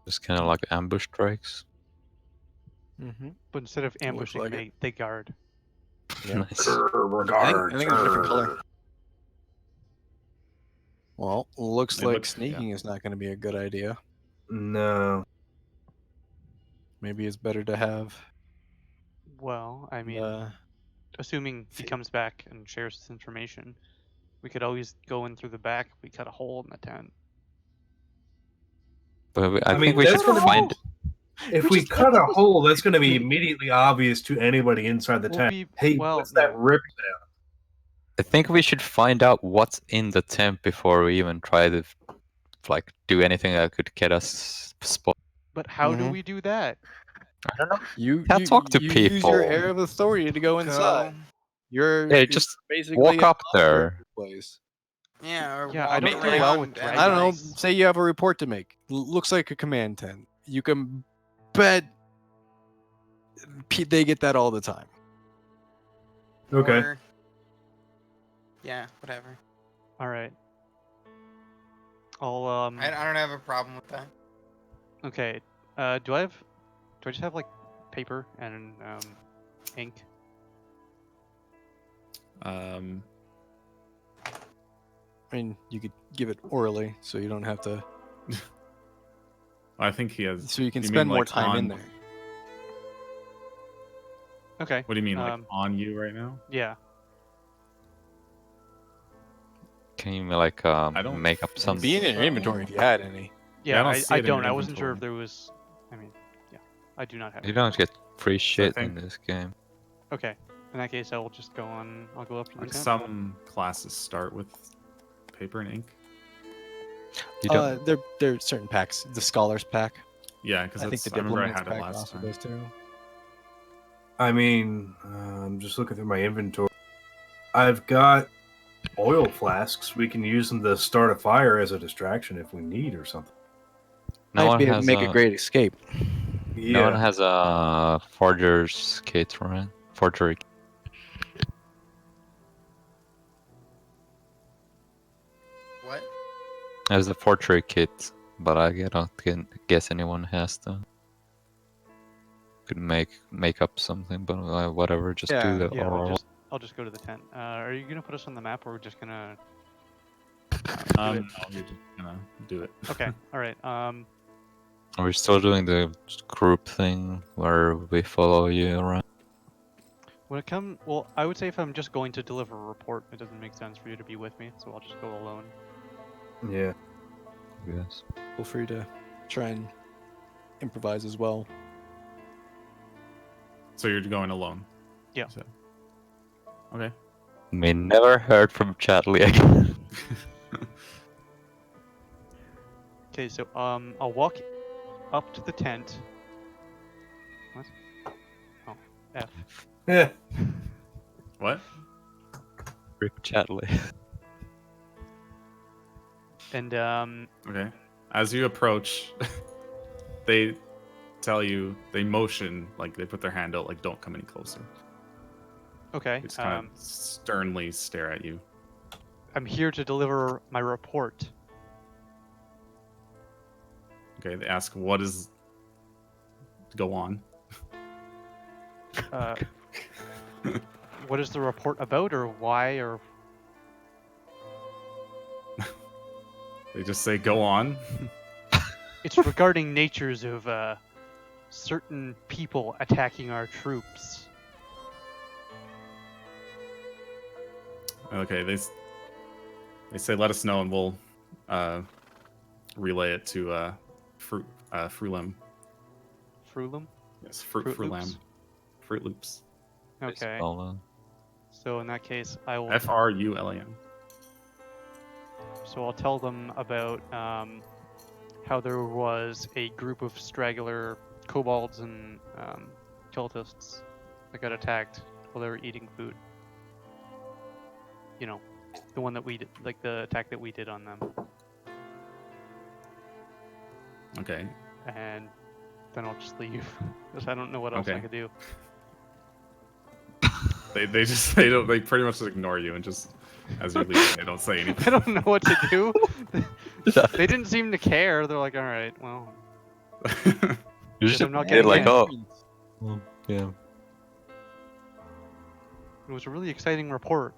Just kind of like ambush strikes. Mhm. But instead of ambushing, like they guard. Yeah. Nice. I think it's a different color. Well, looks It like looks- sneaking is not going to be a good idea. No. Maybe it's better to have. Well, I mean, the- assuming he comes back and shares this information, we could always go in through the back if we cut a hole in the tent. But I I mean, think we that's should gonna find. If we cut a hole, that's going to be immediately obvious to anybody inside the We'll tent. be- Hey, well, what's that no. rip? I think we should find out what's in the tent before we even try to like do anything that could get us spot. But how do Mhm. we do that? I don't know. You Can't talk to you use your people. air of authority to go inside. Go. You're Hey, you're just basically walk a up monster there. of the place. Yeah, or Yeah, I walk don't do well with around and, I don't know. like, Say you have a report to make. Looks like a command tent. You can bet they get that all the time. Okay. or- yeah, whatever. All right. I'll I don't have a problem with that. Okay. Do I just have like paper and ink? I mean, you could give it orally, so you don't have to. I think he has. So you can mean, spend more like, time in on- there. Okay. What do you mean, like on you right now? Yeah. Can you like don't make up think some? Be in your So- inventory if you had any. Yeah, I don't I, see I it in your don't. I wasn't sure if inventory. there was. I mean, yeah, I do not have. You it. don't get free shit think- in this game. Okay. In that case, I will just go on. I'll go up to the Like tent. some classes start with paper and ink. You don't. There are certain packs. The Scholars Pack. Yeah, because I think the I remember I Diplomats had it Pack last also time. goes too. I mean, I'm just looking through my inventory. I've got oil flasks. We can use them to start a fire as a distraction if we need or something. No Might one be able has to make a great escape. No one Yeah. has a forger's kit, right? Forgery. What? There's a forgery kit, but I don't guess anyone has them. Could make up something, but whatever. Just Yeah, do the Yeah, oral. I'll just go to the tent. Are you gonna put us on the map, or we're just gonna? No, you're just gonna do it. Okay. All right. Are we still doing the group thing where we follow you around? Well, I would say if I'm just going to deliver a report, it doesn't make sense for you to be with me, so I'll just go alone. Yeah. Yes. Feel free to try and improvise as well. So you're going alone. Yeah. So- Okay. We never heard from Chadley again. Okay, so I'll walk up to the tent. What? Oh, F. Yeah. What? Rip Chadley. And Okay. As you approach, they tell you, they motion, like they put their hand out, like don't come any closer. okay. They just kind of sternly stare at you. I'm here to deliver my report. Okay. They ask, what is. Go on. Uh, what is the report about, or why, or They just say, go on. it's regarding natures of certain people attacking our troops. Okay. They say, let us know, and we'll relay it to Frulam. Frulum? Yes, Fruit Frulam. Loops? Fruit Loops. Okay. Well, So in that case, I will. Frulam. So I'll tell them about how there was a group of straggler kobolds and cultists that got attacked while they were eating food. You know, the one that we did, like the attack that we did on them. Okay. And then I'll just leave because I don't know what else I Okay. could do. They pretty much just ignore you and just as you're leaving, they don't say I anything. don't know what to do. They didn't seem to care. They're like, all right, well, you Guess should I'm not be getting like, in. oh, well, yeah. it was a really exciting report.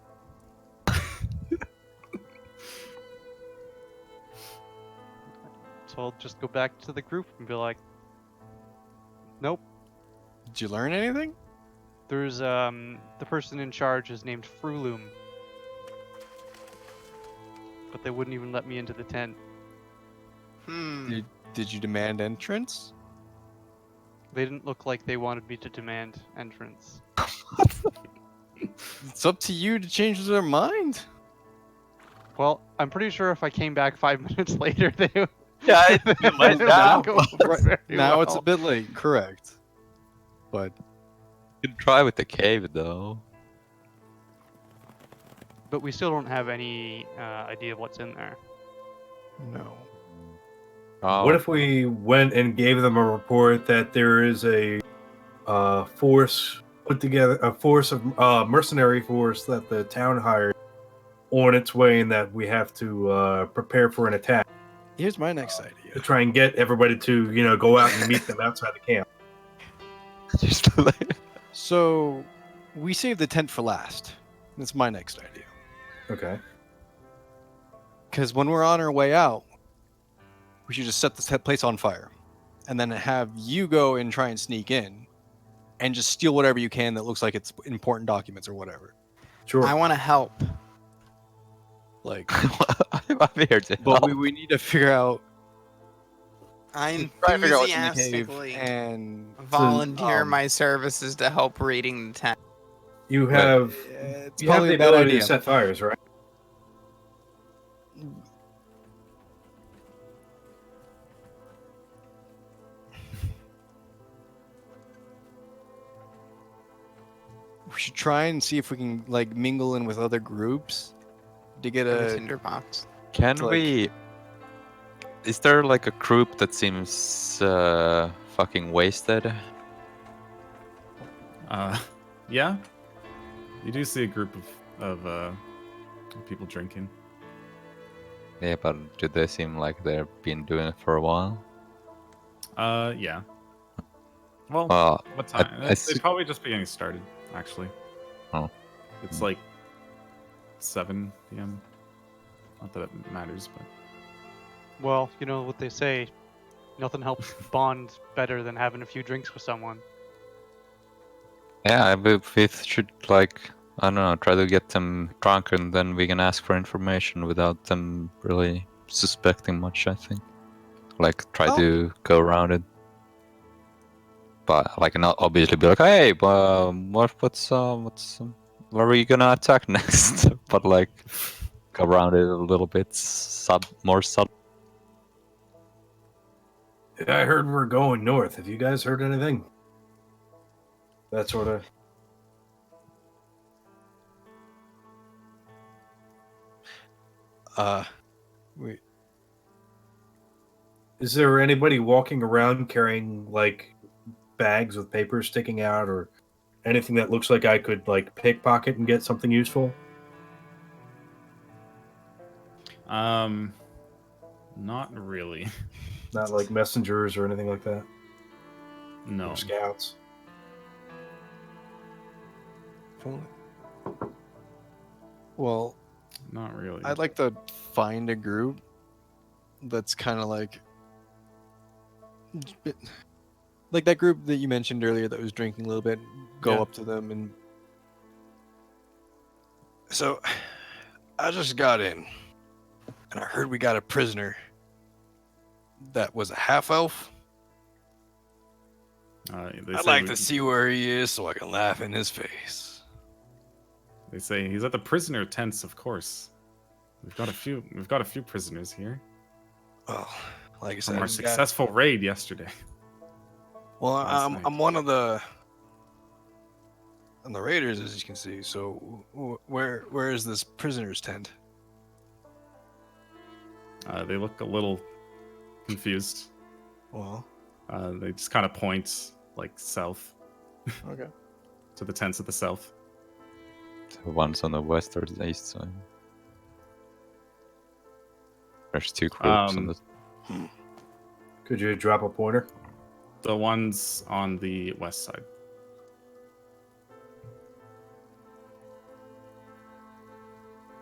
So I'll just go back to the group and be like, nope. Did you learn anything? There's the person in charge is named Frulum. But they wouldn't even let me into the tent. Did you demand entrance? They didn't look like they wanted me to demand entrance. It's up to you to change their mind. Well, I'm pretty sure if I came back 5 minutes later, they would. Yeah, it it might wouldn't now. go over very Now it's a well. bit late, correct. But You can try with the cave though. But we still don't have any idea of what's in there. no. Oh, What if we went and gave them a report that there is a force put together, a force of mercenary force that the town hired on its way, and that we have to prepare for an attack? Here's my next to idea. try and get everybody to, go out and meet them outside the camp. Just like, So we saved the tent for last. That's my next idea. Okay. Because when we're on our way out, we should just set this place on fire, and then have you go and try and sneak in, and just steal whatever you can that looks like it's important documents or whatever. Sure. I want to help. Like, I'm here to but help. we need to figure out. I Try to figure out what's in the cave enthusiastically and volunteer um, my services to help raiding the tent. You have it's you have probably the a bad ability idea. to set fires, right? We should try and see if we can like mingle in with other groups to get A a. tinderbox. Can like- we? Is there like a group that seems fucking wasted? Yeah. You do see a group of people drinking. Yeah, but do they seem like they've been doing it for a while? Yeah. Well, Well, what time? I It's see- probably just getting started, actually. Oh. It's like 7 p.m. Not that it matters, but Well, you know what they say. Nothing helps bond better than having a few drinks with someone. yeah, we should like, I don't know, try to get them drunk and then we can ask for information without them really suspecting much, I think. Like, try Well- to go around it. But, like, not obviously be like, hey, what's where are you gonna attack next? But, like, go around it a little bit, more subtle. Yeah, I heard we're going north. Have you guys heard anything? That sort of. We Is there anybody walking around carrying like bags with paper sticking out, or anything that looks like I could like pickpocket and get something useful? not really. Not like messengers or anything like that. No. Or scouts. well, Not really. I'd like to find a group that's kind of like that group that you mentioned earlier that was drinking a little bit. Go Yeah. up to them and. So, I just got in, and I heard we got a prisoner that was a half elf. They I'd say like we- to see where he is so I can laugh in his face. They say he's at the prisoner tents, of course. We've got a few prisoners here Well, like I said, from our we got- successful raid yesterday. well, last night. I'm one of the raiders, as you can see. So, where is this prisoner's tent? They look a little confused. Well, They just kind of point like south okay. to the tents at the south. The ones on the west or the east side. There's two groups on the. Could you drop a pointer? The ones on the west side.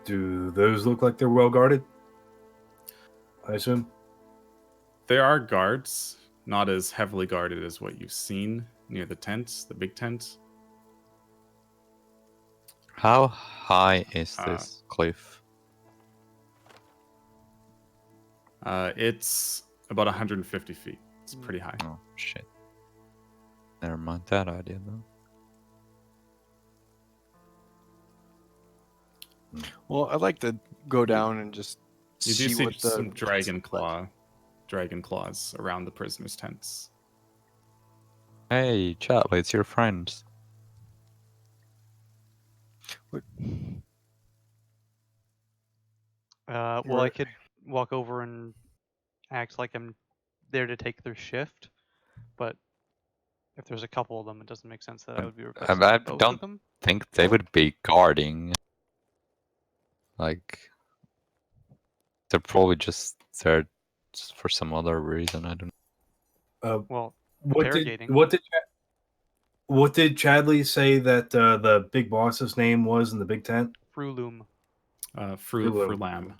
Do those look like they're well guarded? I assume. There are guards, not as heavily guarded as what you've seen near the tent, the big tent. How high is Uh, this cliff? It's about 150 feet. It's pretty high. Oh shit. Never mind that idea though. Well, I'd like to go down and just You do see what the some dragon claws around the prisoners' tents. Hey, Chadley, it's your friends. Well, I Right. could walk over and act like I'm there to take their shift, but if there's a couple of them, it doesn't make sense that I would be requesting I both don't- of them. Think they would be guarding. Like, they're probably just there for some other reason. I don't know. Well, What interrogating. what did Chadley say that the big boss's name was in the big tent? Frulum. Frulam.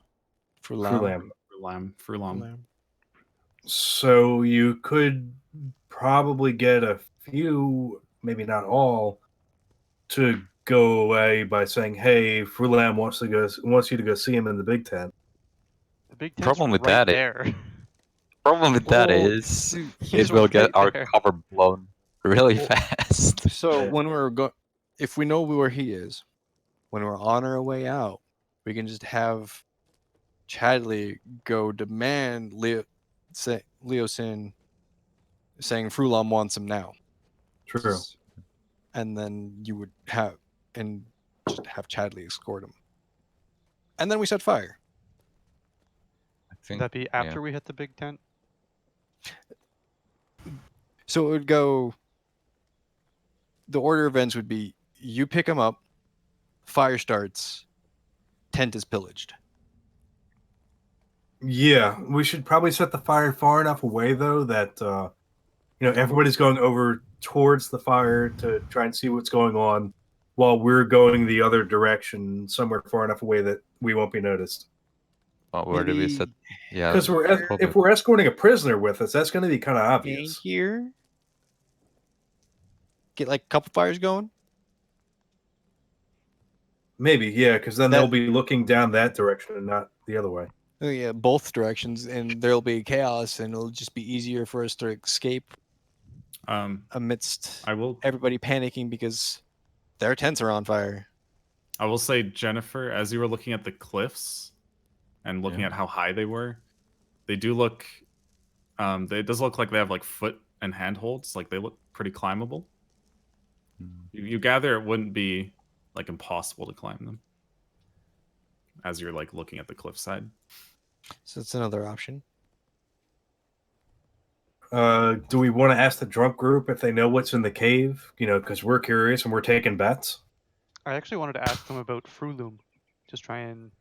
Frulam. So you could probably get a few, maybe not all, to go away by saying, "Hey, Frulam wants you to go see him in the big tent." The big tent's Problem with right that there. Problem with that Well, is he's it will get right our there. cover blown really Well, fast. So Yeah. when if we know where he is, when we're on our way out, we can just have Chadley go demand Leosin saying Frulam wants him now. True. And then you would have just have Chadley escort him. And then we set fire. I Would think that be after we hit the big tent? So it would go. The order of events would be: you pick him up, fire starts, tent is pillaged. Yeah, we should probably set the fire far enough away though that everybody's going over towards the fire to try and see what's going on, while we're going the other direction, somewhere far enough away that we won't be noticed. where do we set? Yeah, Because if we're escorting a prisoner with us, that's going to be kind of In obvious. here, get like a couple fires going. Maybe, yeah, because then That- they'll be looking down that direction and not the other way. Oh yeah, both directions, and there'll be chaos, and it'll just be easier for us to escape amidst I will everybody panicking because their tents are on fire. I will say, Jennifer, as you were looking at the cliffs and looking Yeah. at how high they were, they do look. It does look like they have like foot and handholds. Like they look pretty climbable. You gather it wouldn't be like impossible to climb them. As you're like looking at the cliffside. So that's another option. Do we want to ask the drunk group if they know what's in the cave? Because we're curious and we're taking bets. I actually wanted to ask them about Frulum. Just try and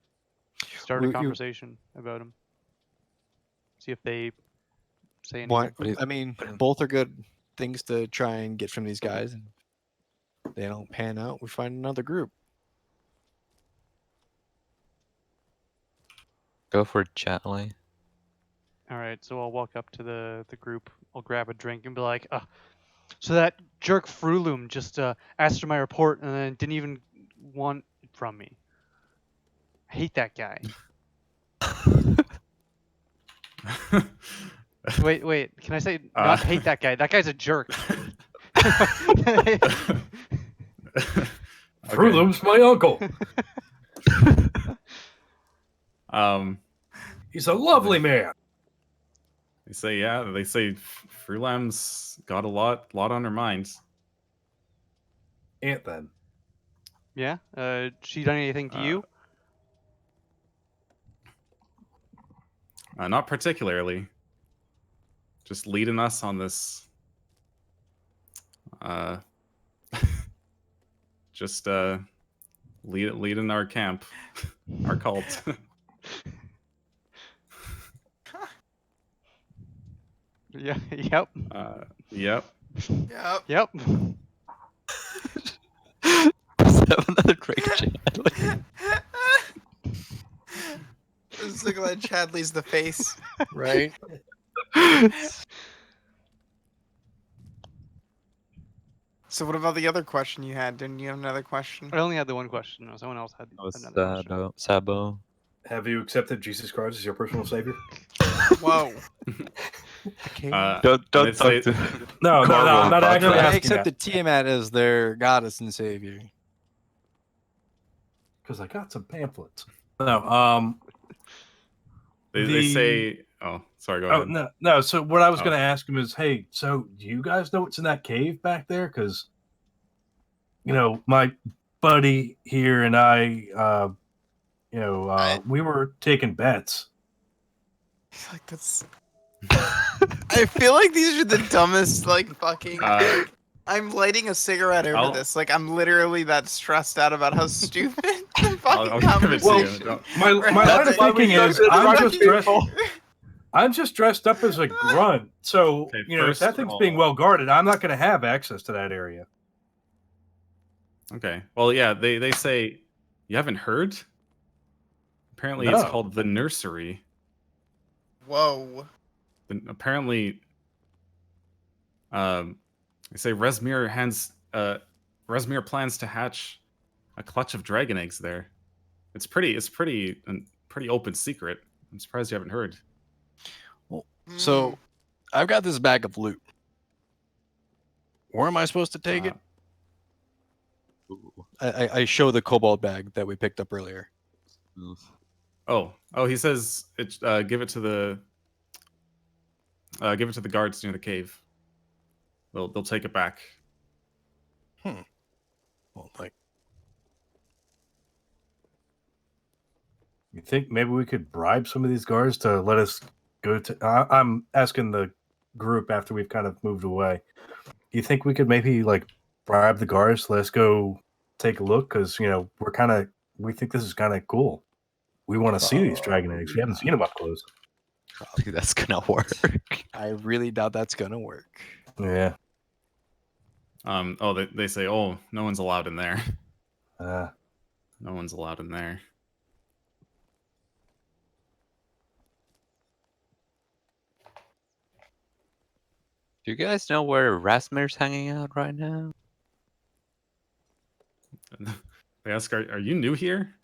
start a You- conversation about him. See if they say anything. Why? I mean, both are good things to try and get from these guys. And if they don't pan out, we find another group. Go for Chadley. All right, so I'll walk up to the group. I'll grab a drink and be like, so that jerk Frulum just asked for my report and then didn't even want it from me. I hate that guy. Wait. Can I say not hate that guy? That guy's a jerk. Frulum's my uncle. He's a lovely man. They say Frulam's got a lot on her mind. Aunt then. Yeah. She done anything to you? Not particularly. Just leading us on this. Just leading our camp, our cult. Yeah. Yep. Yep. Yep. Let's have another drink, Chadley. Just look like Chadley's the face. Right? So what about the other question you had? Didn't you have another question? I only had the one question. Someone else had That was another question. Sabo. Have you accepted Jesus Christ as your personal savior? Whoa. Don't and it's talk like- to. No, I'm not Corvo, actually but- I asking accepted Tiamat as their goddess and savior. because I got some pamphlets. No, They say. Oh, sorry. Go Oh ahead. no. So what I was Oh. going to ask him is, hey, so do you guys know what's in that cave back there? Because my buddy here and I, we were taking bets. I feel like that's. I feel like these are the dumbest, fucking. I'm lighting a cigarette over I'll- this. I'm literally that stressed out about how stupid the fucking I'll give it to you. conversation. Don't- My Right. line of That's why thinking we is, started I'm talking just stressed. people. I'm just dressed up as a grunt, so Okay, if first that thing's being roll. well guarded, I'm not going to have access to that area. Okay. Well, yeah, they say you haven't heard. Apparently, it's No. called the nursery. Whoa. Apparently, they say Resmir plans to hatch a clutch of dragon eggs there. It's pretty open secret. I'm surprised you haven't heard. So, I've got this bag of loot. Where am I supposed to take it? I show the cobalt bag that we picked up earlier. Oh, he says it. Give it to the guards near the cave. They'll take it back. Well, You think maybe we could bribe some of these guards to let us go to... I'm asking the group after we've kind of moved away. You think we could maybe, like, bribe the guards to let us go take a look? Because, we think this is kind of cool. We want to see these dragon eggs. We haven't seen them up close. I think that's gonna work. I really doubt that's gonna work. Yeah. They say, oh, no one's allowed in there. Uh, No one's allowed in there. Do you guys know where Rasmir's hanging out right now? They ask, are you new here?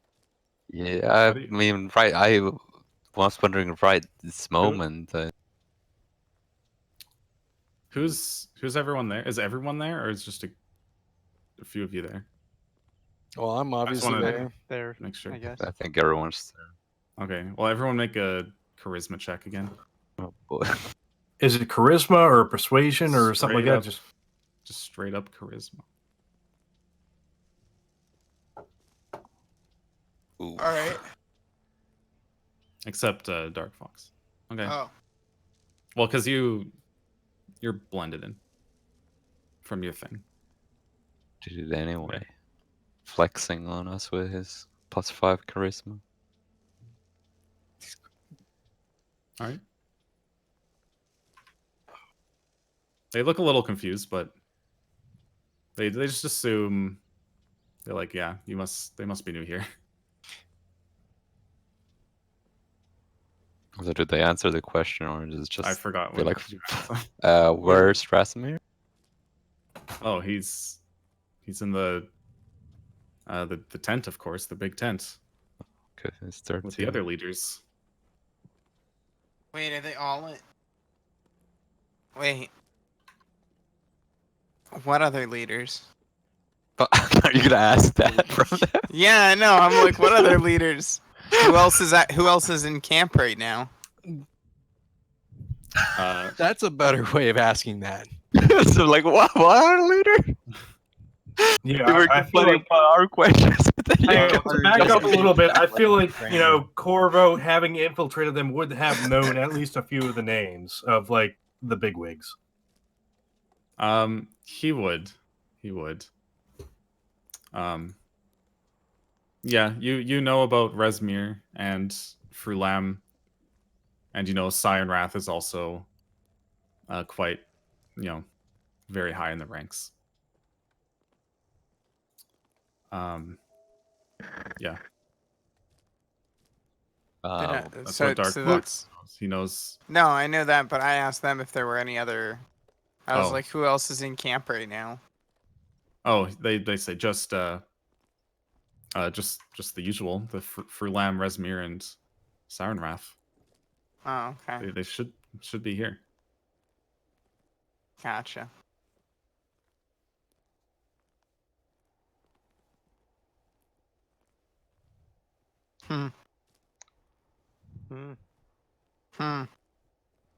Yeah, I How do you- mean, right. I was wondering right this moment. Who's everyone there? Is everyone there, or is just a few of you there? Well, I'm obviously wanna- there. There, Make sure. I guess. I think everyone's there. Okay. Well, everyone make a charisma check again. Oh boy. is it charisma or persuasion or something like Straight that? up. Just straight up charisma. Ooh. All right. Except Darkfox. Okay. Oh. Well, because you're blended in from your thing. Did it anyway. Flexing on us with his +5 charisma. All right. They look a little confused, but they just assume they're like, yeah, they must be new here. So did they answer the question, or is it just I forgot. be what like, you asked. where's Rasmir? Oh, he's in the tent, of course, the big tent Okay, it's there with too. the other leaders. Wait, are they all in? Wait. What other leaders? But are you gonna ask that from them? Yeah, I know. I'm like, what other leaders? Who else is in camp right now? That's a better way of asking that. So like, what are leader? Yeah, They were I feel complaining like about our questions. But then you to go back up a little bit, I feel like Random. Corvo, having infiltrated them, would have known at least a few of the names of like the bigwigs. He would. Yeah, you know about Resmir and Frulam, and Siren Wrath is also quite, very high in the ranks. Yeah. That's So- what Dark so Fox knows. He knows. No, I know that, but I asked them if there were any other. I was Oh. like, who else is in camp right now? Oh, they say just the usual, the Frulam, Resmir, and Siren Wrath. Oh, okay. They should be here. Gotcha. Hmm. Hmm. Hmm.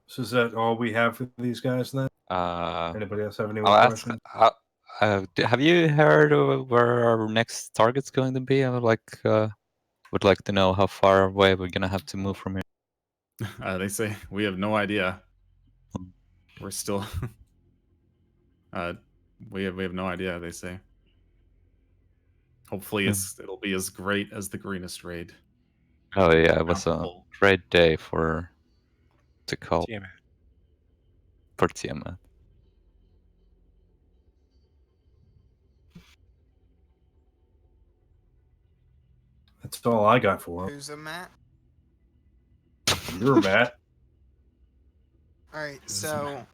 So is that all we have for these guys then? Anybody else have any more I'll ask. questions? Have you heard of where our next target's going to be? I would like to know how far away we're gonna have to move from here. They say we have no idea. We're still. We have no idea. They say. Hopefully, it'll be as great as the greenest raid. Oh yeah, it was a Bountiful. great day to to call Tiamat. for Tiamat. That's all I got for him. Who's a Matt? You're Matt. All right, Who's so Matt?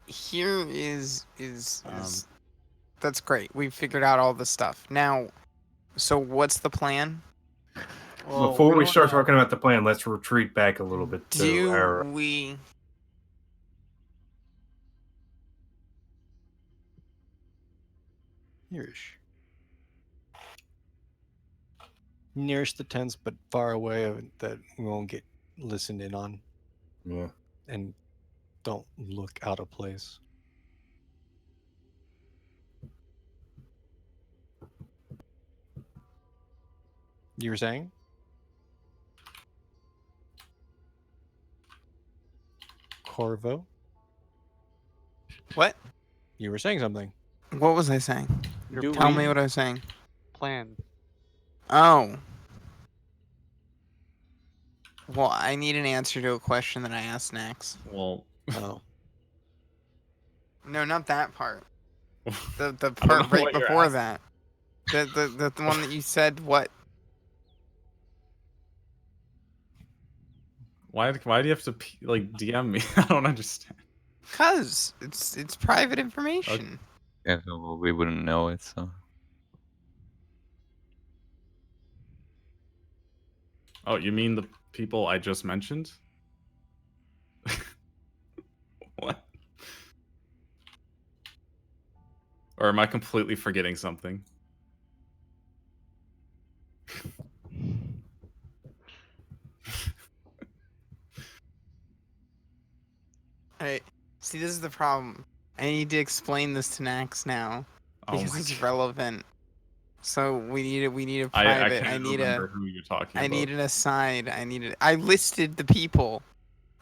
here is that's great. We figured out all the stuff. Now, so what's the plan? Well, Before we don't start know. talking about the plan, let's retreat back a little bit to Do our. we? Here-ish. Nearest the tents, but far away that we won't get listened in on, Yeah. and don't look out of place. You were saying? Corvo? What? You were saying something. What was I saying? Your Do Tell we- me what I was saying. plan. Oh. Well, I need an answer to a question that I asked next. Well, Oh. No, not that part. The I don't part know right what you're before asking. that. The one that you said what? Why do you have to like DM me? I don't understand. Cause it's private information. Yeah, so we wouldn't know it. So Oh, you mean the people I just mentioned? What? Or am I completely forgetting something? Alright. See, this is the problem. I need to explain this to Nax now Oh because my it's God. relevant. So we need a I private. can't remember who you're talking I about. need an aside. I listed the people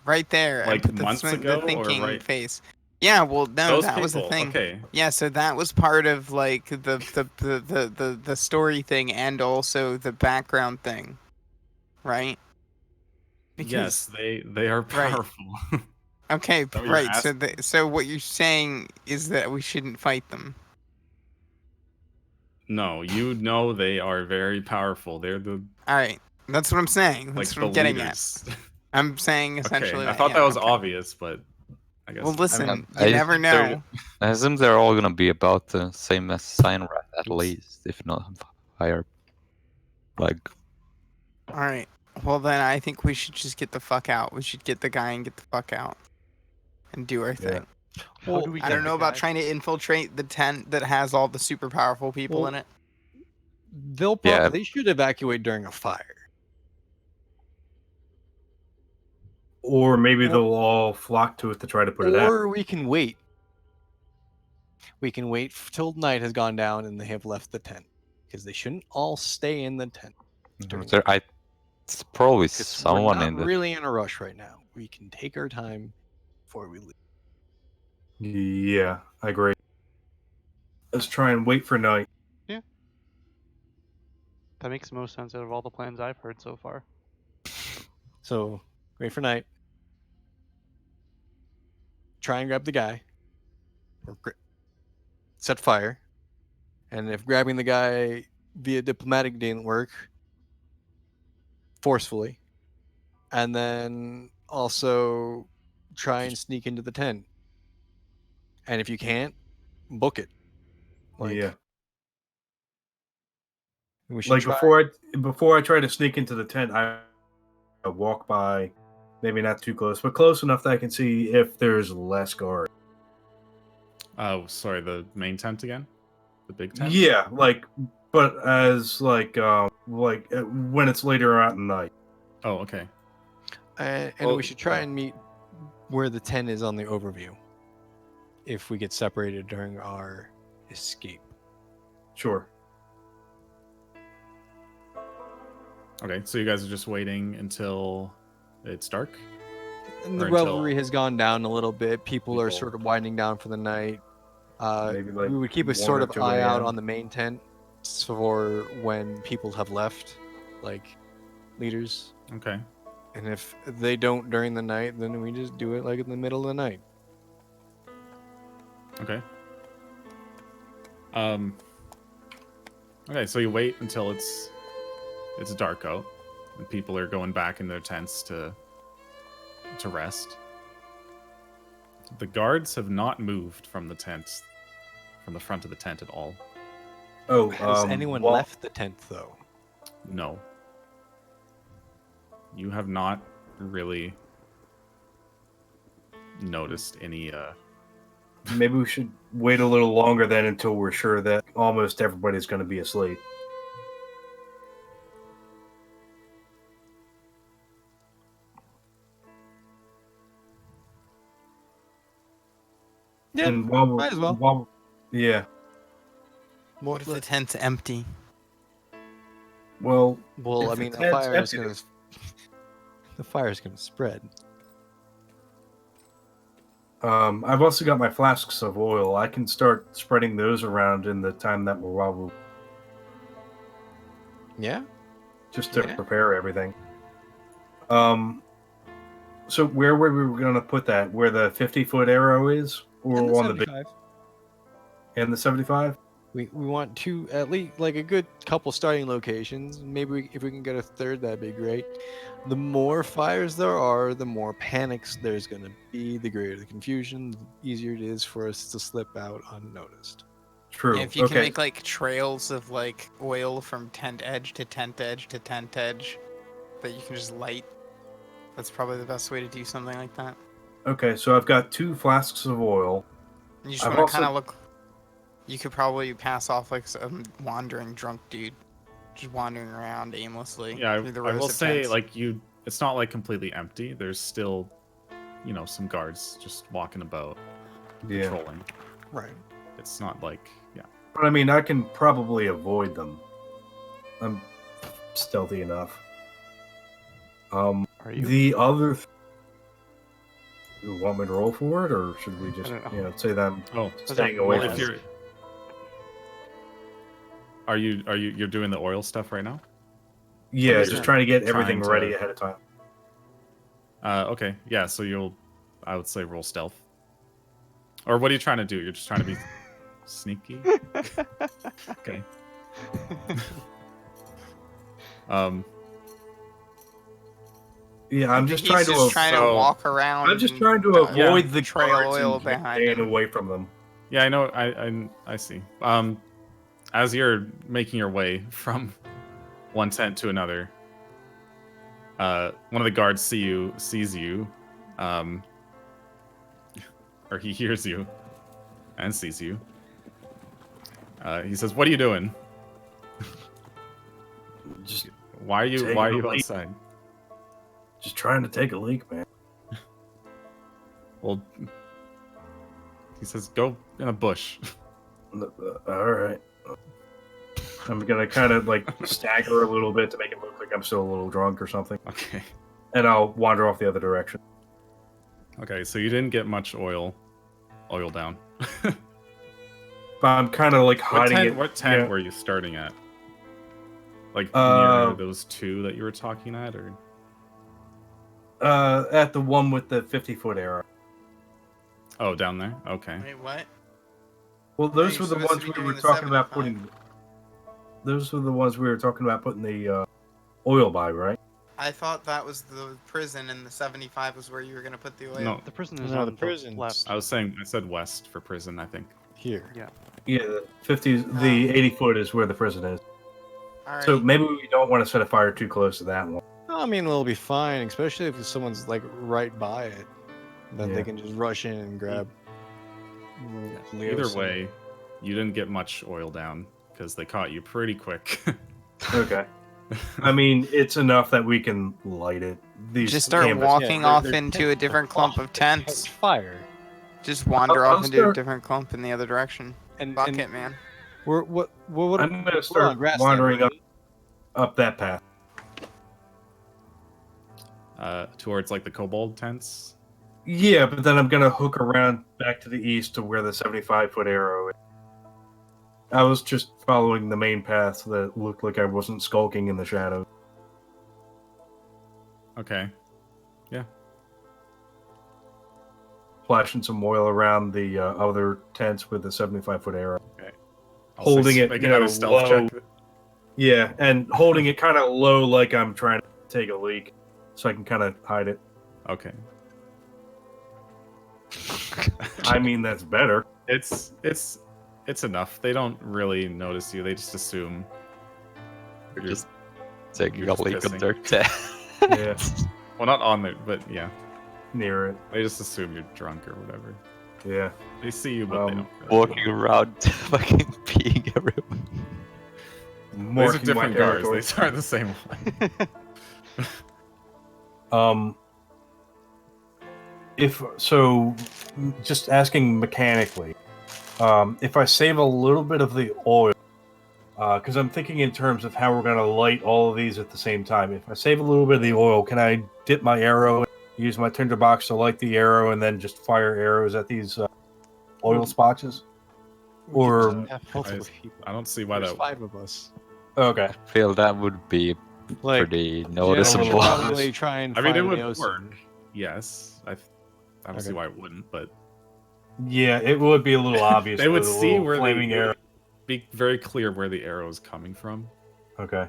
right there. I Like put the months the ago, or thinking right? face. Yeah, well, no, Those that was the people. thing. Okay. Yeah, so that was part of like the story thing and also the background thing, right? Yes, they are Right. powerful. Okay, that what you're right. So asking? so what you're saying is that we shouldn't fight them. No, you know they are very powerful. They're the All right, that's what I'm saying. That's like what the I'm getting leaders. at. I'm saying essentially. Okay, I thought yeah, that was okay. obvious, but I guess Well, not. listen, I you never think they're- know. I assume they're all gonna be about the same as Signwrath at Oops. least, if not higher. Like, All right. Well, then I think we should just get the fuck out. We should get the guy and get the fuck out, and do our thing. How Well, do we I get don't the know about guy? trying to infiltrate the tent that has all the super powerful people Well, in it. Yeah. They should evacuate during a fire. Or maybe Or- they'll all flock to it to try to put it out. Or we can wait. We can wait till night has gone down and they have left the tent. Because they shouldn't all stay in the tent. during the it's probably Because someone we're not in the. really in a rush right now. We can take our time before we leave. Yeah, I agree. Let's try and wait for night. That makes the most sense out of all the plans I've heard so far. So, wait for night. Try and grab the guy. Or set fire. And if grabbing the guy via diplomatic didn't work, forcefully. And then also try and sneak into the tent. And if you can't, book it. Yeah. We should Like try. before I try to sneak into the tent, I walk by, maybe not too close, but close enough that I can see if there's less guard. Oh, sorry, the main tent again? The big tent? Yeah, but as when it's later out at night. Oh, okay. And Well, we should try and meet where the tent is on the overview. If we get separated during our escape. Sure. Okay, so you guys are just waiting until it's dark? And the Or until revelry has gone down a little bit. People are people- sort of winding down for the night. Maybe like We would keep a 1 sort or of 2 eye out a.m.. on the main tent for when people have left. Like, leaders. Okay. And if they don't during the night, then we just do it like in the middle of the night. Okay. Okay, so you wait until it's dark out, and people are going back in their tents to rest. The guards have not moved from the tent, from the front of the tent at all. Oh, Has anyone well, left the tent though? No. You have not really noticed any maybe we should wait a little longer then until we're sure that almost everybody's going to be asleep. Yeah, And while might as well. Yeah. What if the tent's empty? Well, Well, I if mean, the tent's fire is empty, gonna the fire is gonna spread. I've also got my flasks of oil. I can start spreading those around in the time that we're Yeah. just to Yeah. prepare everything. So where were we going to put that? Where the 50-foot arrow is, or And the on the big 75. and the 75? We want two, at least like a good couple starting locations. Maybe if we can get a third, that'd be great. The more fires there are, the more panics there's going to be, the greater the confusion, the easier it is for us to slip out unnoticed. True. Yeah, if you can Okay. make like trails of like oil from tent edge to tent edge to tent edge that you can just light, that's probably the best way to do something like that. Okay, so I've got 2 flasks of oil. And you just I've want to also- kind of look. You could probably pass off like some wandering drunk dude, just wandering around aimlessly. Yeah, through the I rows will of say, tents. like, it's not like completely empty. There's still, some guards just walking about, Yeah. patrolling. Right. It's not like, yeah. But I mean, I can probably avoid them. I'm stealthy enough. Are you? The other. You want me to roll for it, or should we just, don't know. say that I'm Oh, staying away well, from if it? you're doing the oil stuff right now? Yeah, you're just trying to get everything trying to- ready ahead of time. Okay, yeah. So I would say roll stealth. Or what are you trying to do? You're just trying to be sneaky. Okay. Yeah, I'm just He's trying just to. trying to so- walk around. I'm just and, trying to Yeah. avoid the trail guards oil and behind staying him. away from them. Yeah, I know. I see. As you're making your way from one tent to another, one of the guards sees you, or he hears you, and sees you. He says, "What are you doing? Just Why are you Taking a leak. outside?" trying to take a leak, man. Well, he says, "Go in a bush." All right. I'm gonna kind of like stagger a little bit to make it look like I'm still a little drunk or something, Okay. and I'll wander off the other direction. Okay. So you didn't get much oil down. But I'm kind of like What hiding tent, it. what tent yeah. were you starting at? Like Uh, near those 2 that you were talking at, or? At the one with the 50-foot arrow. Oh, down there. Okay. Wait, what? Well, those you're were the supposed to ones be we doing were the talking about 75. putting. Those were the ones we were talking about putting the oil by, right? I thought that was the prison, and the 75 was where you were gonna put the oil. No, The prison is No, on the the prison's- left. I said west for prison. I think. Here. Yeah. Yeah, the 50, the 80-foot is where the prison is. All right. So maybe we don't want to set a fire too close to that one. I mean, it'll be fine, especially if someone's like right by it. Then Yeah. they can just rush in and grab. Leo Either some. way, you didn't get much oil down because they caught you pretty quick. Okay. I mean, it's enough that we can light it. These just start canvas- walking they're- off they're into a different clump of tents. Catch fire. Just wander I'll off into a start- different clump in the other direction. And, Fuck and it, man. we're what I'm gonna we're on start grassland, wandering right? up that path. Towards like the kobold tents. Yeah, but then I'm gonna hook around back to the east to where the 75-foot arrow is. I was just following the main path that looked like I wasn't skulking in the shadows. Okay. Splashing some oil around the other tents with a 75-foot arrow. I'll Holding say, it, make you another know, stealth low. check. Yeah, and holding it kind of low, like I'm trying to take a leak, so I can kind of hide it. Okay. I mean, that's better. It's enough. They don't really notice you. They just assume You're you're just taking you're a just leak on pissing. their tent. Yeah, well, not on there, but yeah, near it. they just assume you're drunk or whatever. Yeah. They see you, but they don't. Really Walking around, fucking peeing everywhere. These are Marking my different guards. territory. They aren't the same one. If so, just asking mechanically, if I save a little bit of the oil, because I'm thinking in terms of how we're going to light all of these at the same time. If I save a little bit of the oil, can I dip my arrow, use my tinderbox to light the arrow, and then just fire arrows at these oil spotches? Or have multiple people. I don't see why There's that. 5 of us. okay, I feel that would be Like, pretty Jess should noticeable. probably try and I mean, it find would Neos work. and- Yes, I don't see Okay. why it wouldn't, but yeah, it would be a little obvious. they would with a see little where flaming the arrow. be very clear where the arrow is coming from. Okay.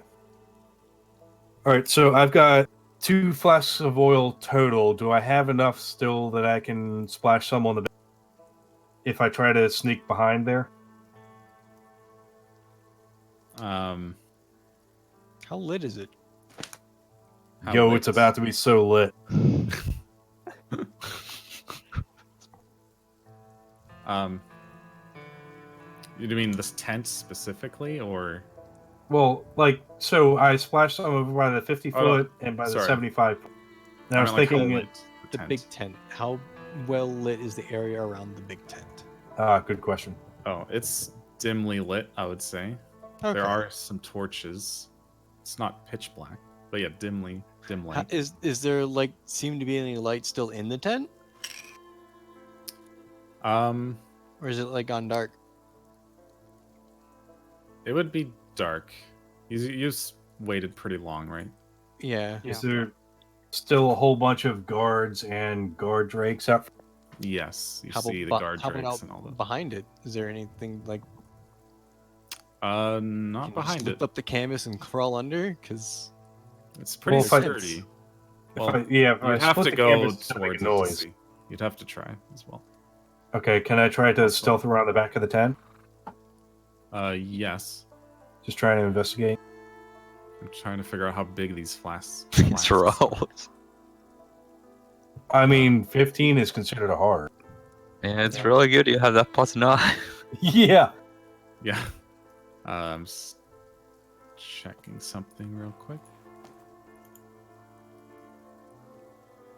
All right, so I've got 2 flasks of oil total. Do I have enough still that I can splash some on the if I try to sneak behind there? How How lit is it? Yo, lit it's is- about to be so lit. You mean this tent specifically, or Well, like, so I splashed some over by the 50 Oh, no. foot and by the Sorry. 75 foot. And I was meant, like, how thinking, lit The tent? big tent. How well lit is the area around the big tent? good question. Oh, it's dimly lit, I would say. Okay. There are some torches. It's not pitch black, but yeah, dim light. Is there like seem to be any light still in the tent, It or is it like gone dark? would be dark. You waited pretty long, right? Yeah. Is there still a whole bunch of guards and guard drakes out? Yes, you How see the about, guard how about drakes out and all that. behind it? Is there anything like Not can you behind slip it. up the canvas and crawl under? Because It's pretty Well, if I- sturdy. If Well, I you'd split have to the go canvas, it's gonna make towards a it to noise. see. You'd have to try as well. Okay, can I try to stealth around the back of the tent? Yes. Just trying to investigate. I'm trying to figure out how big these flasks. It's are. rolls. I mean, 15 is considered a hard. Yeah, it's really good. You have that +9. Yeah. Yeah. I'm checking something real quick.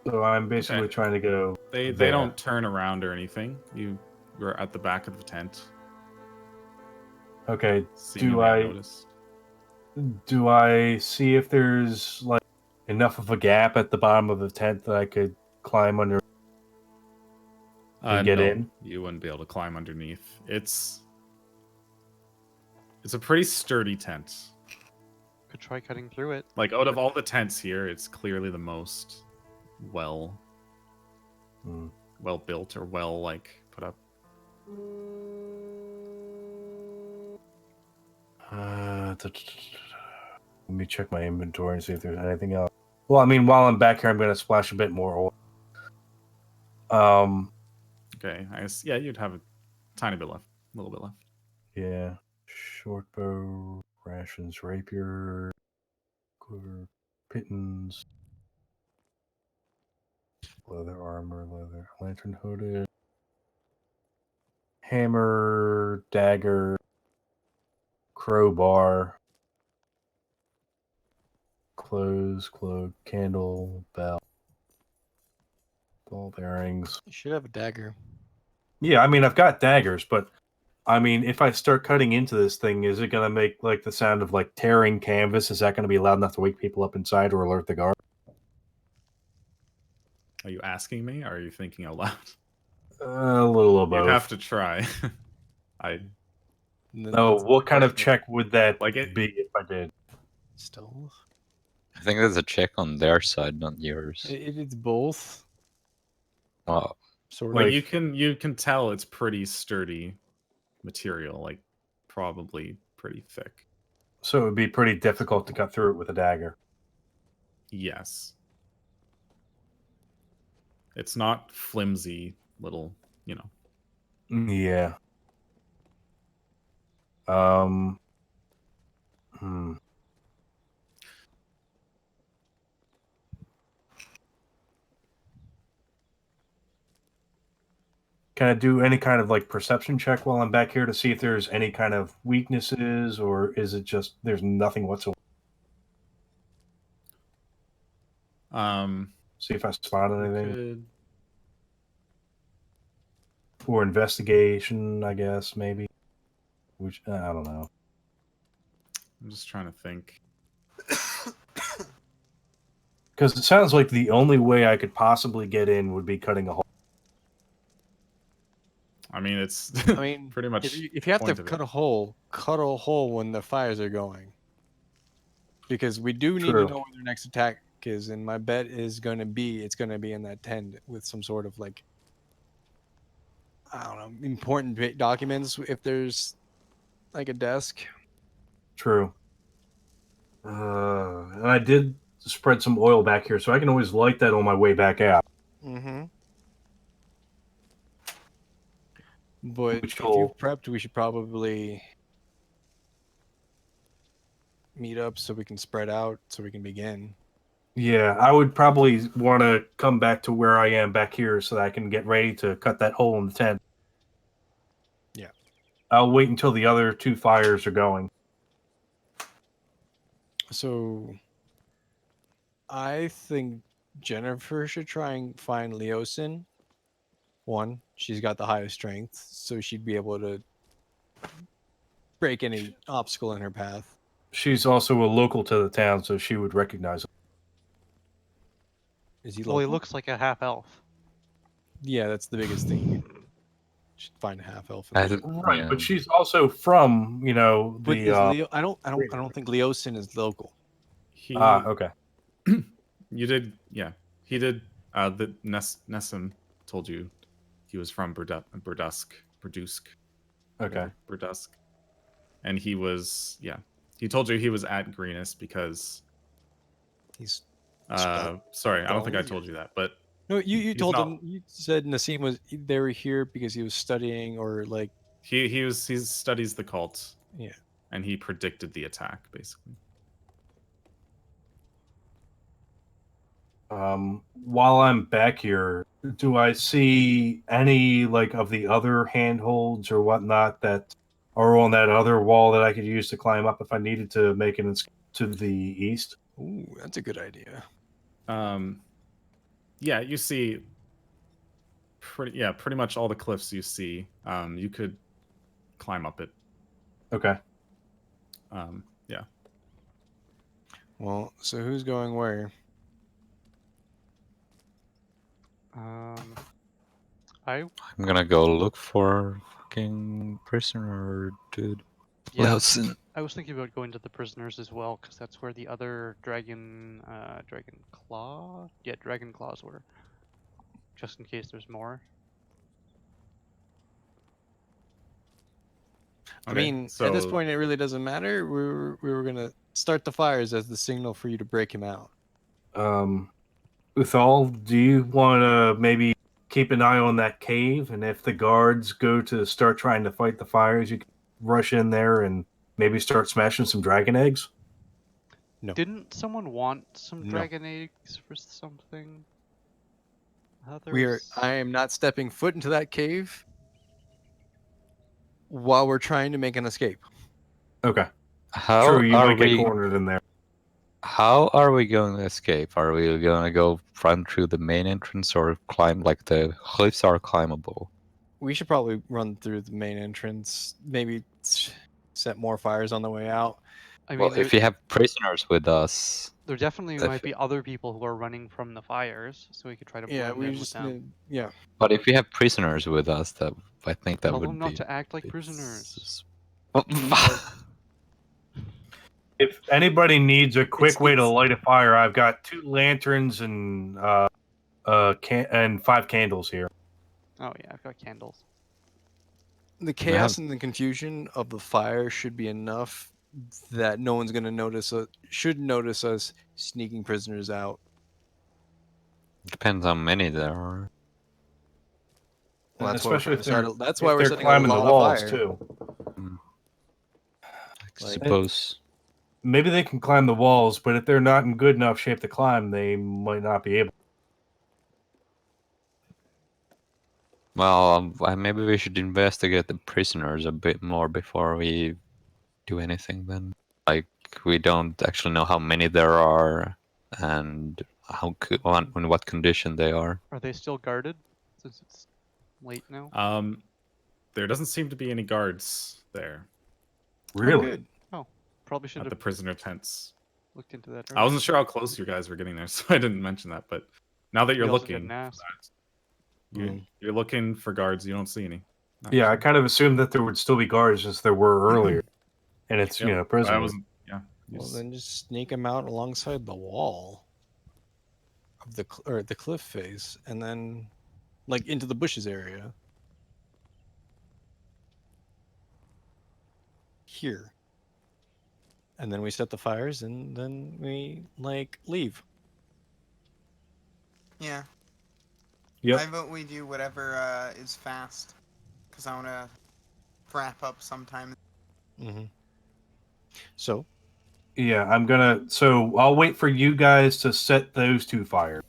So I'm basically Okay. trying to go. They There. don't turn around or anything. You're at the back of the tent. Okay, Seemingly Do I- unnoticed. do I see if there's like enough of a gap at the bottom of the tent that I could climb under and get No, in? You wouldn't be able to climb underneath. It's a pretty sturdy tent. Could try cutting through it. Like out of all the tents here, it's clearly the most well Hmm. built or put up. Let me check my inventory and see if there's anything else. Well, I mean, while I'm back here, I'm going to splash a bit more oil. Okay, I guess you'd have a tiny bit left, a little bit left. Yeah. Short bow, rations, rapier, quiver, pittons, leather armor, leather lantern hooded, hammer, dagger, crowbar, clothes, cloak, candle, bell, ball bearings. you should have a dagger. Yeah, I mean, I've got daggers, but I mean, if I start cutting into this thing, is it going to make like the sound of like tearing canvas? Is that going to be loud enough to wake people up inside or alert the guard? Are you asking me, or are you thinking out loud? A little of You'd both. have to try. I No, what kind of check would that Like it- be if I did? Stealth. I think there's a check on their side, not yours. It's both. Oh, Sort But of. you can tell it's pretty sturdy material, like probably pretty thick. So it would be pretty difficult to cut through it with a dagger. Yes. It's not flimsy little, you know. Yeah. Hmm. Can I do any kind of like perception check while I'm back here to see if there's any kind of weaknesses, or is it just there's nothing whatsoever? See if I spot You anything. could- Or investigation, I guess, maybe. Which I don't know. I'm just trying to think. Because it sounds like the only way I could possibly get in would be cutting a hole. I mean, it's I mean, pretty much if you have to point of cut it. a hole when the fires are going. Because we do need to True. know where their next attack is, and my bet is going to be in that tent with some sort of like, I don't know, important documents. If there's like a desk. True. And I did spread some oil back here, so I can always light that on my way back out. Mm-hmm. But Which if will- you've prepped, we should probably meet up so we can spread out so we can begin. Yeah, I would probably want to come back to where I am back here so that I can get ready to cut that hole in the tent. Yeah. I'll wait until the other two fires are going. So I think Jennifer should try and find Leosin. One, she's got the highest strength, so she'd be able to break any obstacle in her path. She's also a local to the town, so she would recognize him. Is he Well, he local? looks like a half elf. Yeah, that's the biggest thing. You should find a half elf. I don't- Right, yeah. but she's also from, But the is Leo? I don't think Leosin is local. He, okay. you did, yeah. He did. The Nessim told you he was from Burdusk. Okay. Burdusk, and he was, yeah. He told you he was at Greenest because. He's Sorry, I don't think I Spells? told you that, but no. You He's told not- him. You said Nassim was. They were here because he was studying or like. he studies the cult. Yeah. And he predicted the attack basically. While I'm back here, do I see any like of the other handholds or whatnot that are on that other wall that I could use to climb up if I needed to make an escape to the east? Ooh, that's a good idea. Yeah, you see pretty much all the cliffs you see. You could climb up it. Okay. Yeah. Well, so who's going where? I'm gonna go look for fucking prisoner, dude. Yeah, Listen. I was thinking about going to the prisoners as well, because that's where the other dragon claws were. Just in case there's more. I Okay, mean, at this so- point, it really doesn't matter. We were gonna start the fires as the signal for you to break him out. Uthal, do you want to maybe keep an eye on that cave? And if the guards go to start trying to fight the fires, you can rush in there and maybe start smashing some dragon eggs? No. Didn't someone want some No. dragon eggs for something? I am not stepping foot into that cave while we're trying to make an escape. Okay. How True, you are might get we? cornered in there. How are we going to escape? Are we gonna go run through the main entrance or climb like the cliffs are climbable? We should probably run through the main entrance. Maybe set more fires on the way out. I mean, Well, if you have prisoners with us, there definitely if- might be other people who are running from the fires, so we could try to blend Yeah, in we with just them. yeah. but if we have prisoners with us, that I think that Tell would them be. not to act like bit prisoners. sus- Well, If anybody needs a quick way to it's- light a fire, I've got 2 lanterns and 5 candles here. Oh yeah, I've got candles. The chaos and the confusion of the fire should be enough that no one's gonna should notice us sneaking prisoners out. Depends how many there are. Well, Especially if that's if why we're they're setting climbing a the lot walls of fire. too. I Like- suppose. Maybe they can climb the walls, but if they're not in good enough shape to climb, they might not be able. Well, maybe we should investigate the prisoners a bit more before we do anything then. Like, we don't actually know how many there are and in what condition they are. Are they still guarded? Since it's late now. There doesn't seem to be any guards there Really? Good. Probably should at the have prisoner tents. looked into that. I wasn't sure how close you guys were getting there, so I didn't mention that. But now that you're We also looking, didn't ask. you're looking for guards. You don't see any. Yeah, I kind of assumed that there would still be guards as there were earlier, and it's Yep. I prisoners. wasn't. Yeah. Well, then just sneak them out alongside the wall of the cliff face, and then like into the bushes area. Here. And then we set the fires, and then we like leave. Yeah. Yep. I vote we do whatever is fast, because I want to wrap up sometime. Mm-hmm. So Yeah, I'm gonna. So I'll wait for you guys to set those 2 fires.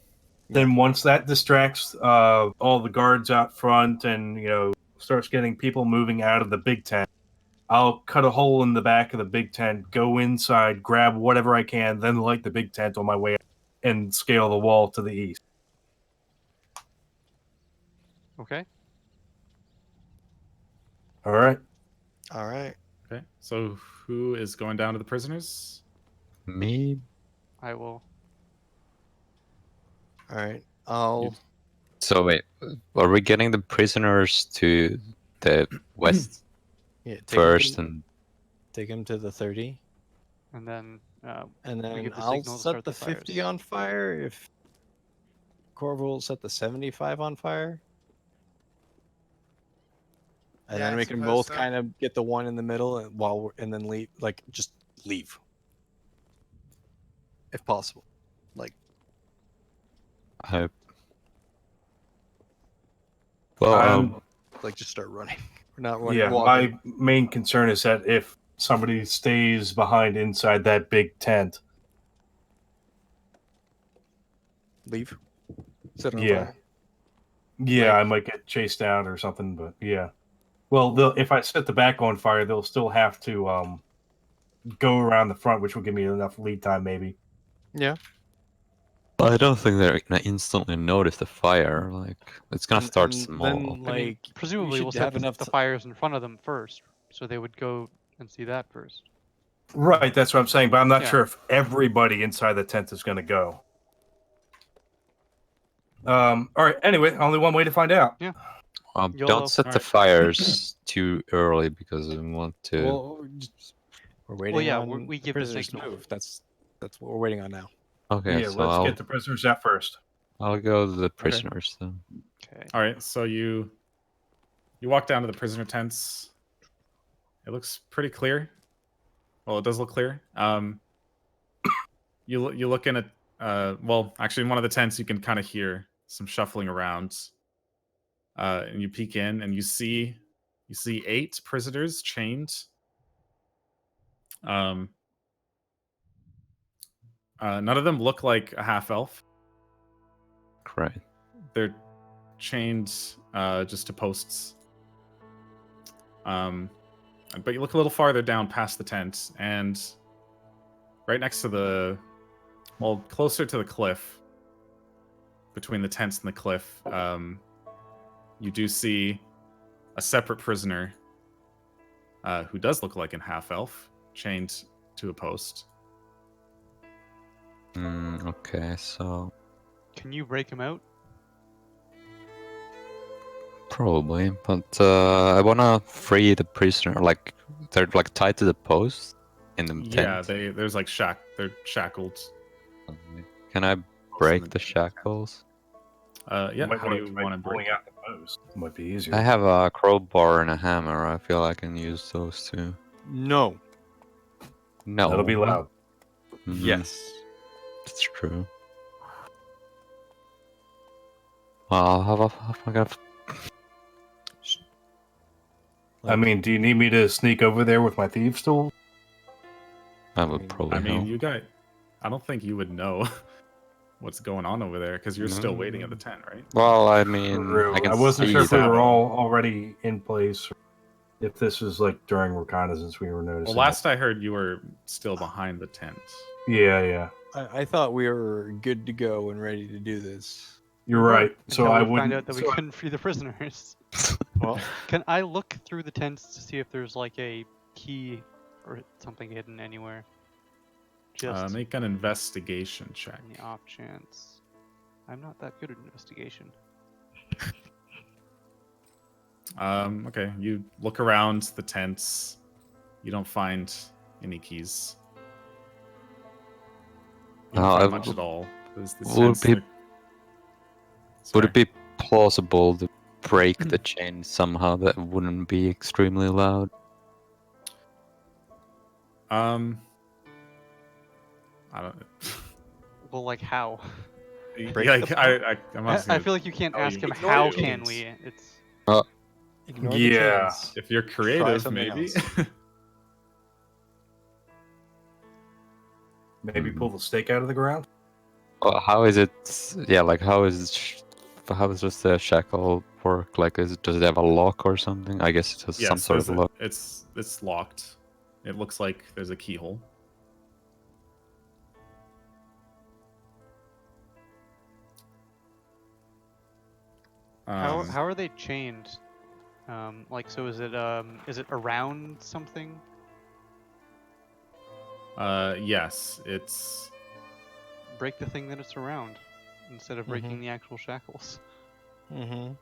Then once that distracts all the guards out front, and starts getting people moving out of the big tent, I'll cut a hole in the back of the big tent, go inside, grab whatever I can, then light the big tent on my way out, and scale the wall to the east. Okay. All right. all right. Okay. So who is going down to the prisoners? Me? I will. All right. I'll So wait, are we getting the prisoners to the west first and take him to the 30, And then and then give the I'll signal to set start the the fires. 50 on fire if Corvo will set the 75 on fire. And Yeah, then I we can suppose both so. kind of get the one in the middle and then leave, like just leave. If possible. Like I... Well, like just start running. We're not running. Yeah, walking. my main concern is that if somebody stays behind inside that big tent, Leave. Set it on Yeah. fire. yeah, Like- I might get chased down or something. But yeah, well, if I set the back on fire, they'll still have to go around the front, which will give me enough lead time, maybe. Yeah. I don't think they're gonna instantly notice the fire. Like, it's gonna start small. Then, I mean, like, presumably we we'll should set have the, enough the t- fires in front of them first, so they would go and see that first. Right, that's what I'm saying. But I'm not Yeah. sure if everybody inside the tent is going to go. All right. Anyway, only one way to find out. YOLO. Don't set the Alright. fires too early because we want to. Well, we're waiting yeah, on we the give the prisoners to signal. move. That's what we're waiting on now. Okay, Yeah, so let's I'll get the prisoners out first. go to the prisoners then. Okay. All right. So you walk down to the prisoner tents. It looks pretty clear. Well, it does look clear. You look in at well, actually, in one of the tents, you can kind of hear some shuffling around. And you peek in, and you see 8 prisoners chained. None of them look like a half elf. Right. They're chained just to posts. But you look a little farther down past the tent, and right next to closer to the cliff, between the tents and the cliff, you do see a separate prisoner who does look like an half elf, chained to a post. Okay, so Can you break him out? probably, but I wanna free the prisoner. Like, they're like tied to the post in the Yeah, tent? there's like they're shackled. Can I break the shackles? Yeah. Might How do wanna you try want to break pulling it? out the bows. Might be easier. I have a crowbar and a hammer. I feel I can use those two. No. No. That'll be loud. Yes. That's true. Well, how am I gonna... I mean, do you need me to sneak over there with my thieves tool? That would probably I mean, help. I don't think you would know what's going on over there because you're still waiting at the Mm. tent, right? Well, I mean, True. I can I wasn't see sure if we that. were all already in place, or if this was like during reconnaissance we were noticing. Well, last I heard, you were still behind the tent. Yeah. I thought we were good to go and ready to do this. You're right. So Until I we find wouldn't. out that we couldn't free the prisoners. Well, Can I look through the tents to see if there's like a key or something hidden anywhere? Just Make an investigation check. in the off chance. I'm not that good at investigation. Okay, you look around the tents. You don't find any keys. You don't No, find much at all. Would it be plausible to break the chain somehow that wouldn't be extremely loud? I don't. Well, like how? Break Yeah, the I'm not I feel like you can't tell ask you him what to how do. can we. It's Ignore the Yeah. chains. If you're Try creative, something maybe. else. Maybe pull the stake out of the ground. Well, how is it? Yeah, like how does the shackle work? Like, does it have a lock or something? I guess it has some Yes, sort of lock. it's locked. It looks like there's a keyhole. how are they chained? Like, so is it around something? Yes, it's Break the thing that it's around instead of breaking the actual shackles. Mm-hmm.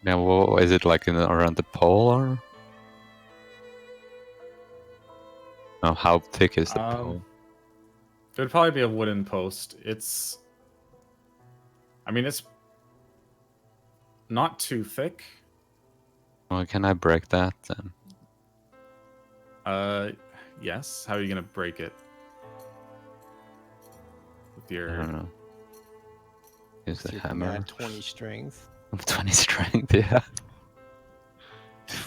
Yeah, well, is it like around the pole or? Oh, how thick is the pole? There'd probably be a wooden post. I mean, it's not too thick. Well, can I break that then? Yes. How are you gonna break it? With I your don't know. Use the hammer. 20 strength. 20 strength, yeah.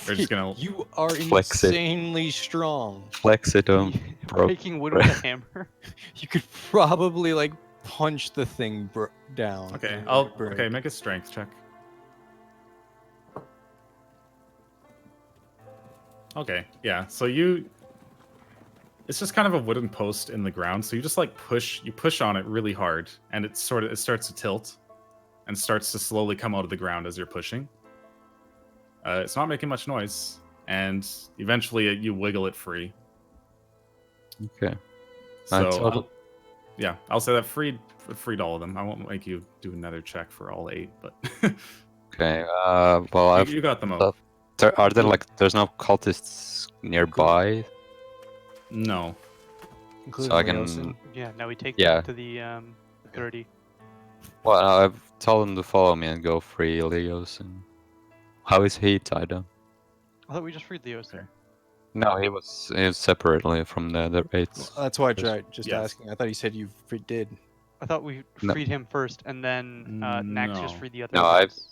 They're just gonna. You are Flex it. insanely strong. Flex it on. Breaking wood with a hammer. You could probably like punch the thing down. Okay, and I'll. break. Okay, make a strength check. Okay, yeah. So it's just kind of a wooden post in the ground. So you just like push on it really hard, and it starts to tilt, and starts to slowly come out of the ground as you're pushing. It's not making much noise, and eventually you wiggle it free. Okay. So I'll say that freed all of them. I won't make you do another check for all 8, but Okay. Well, you got them out. Are there like there's no cultists nearby? No. Including So I can- Leosin. Yeah. Now we take Yeah. them to the 30. Well, I've told them to follow me and go free Leos. And how is he tied up? I thought we just freed Leos. Okay. No, he was separately from the other 8. That's why I tried just Yes. asking. I thought you said you did. I thought we No. freed him first, and then Nax just No. freed the other. No, I've- ones.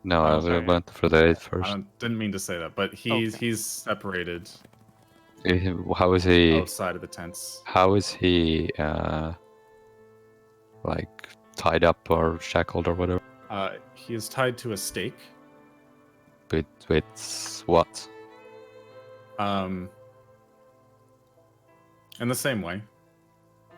No, Oh, I sorry. went for the 8 I first. didn't mean to say that, but he's separated How is he? outside of the tents. How is he? Like tied up or shackled or whatever? He is tied to a stake. With what? In the same way.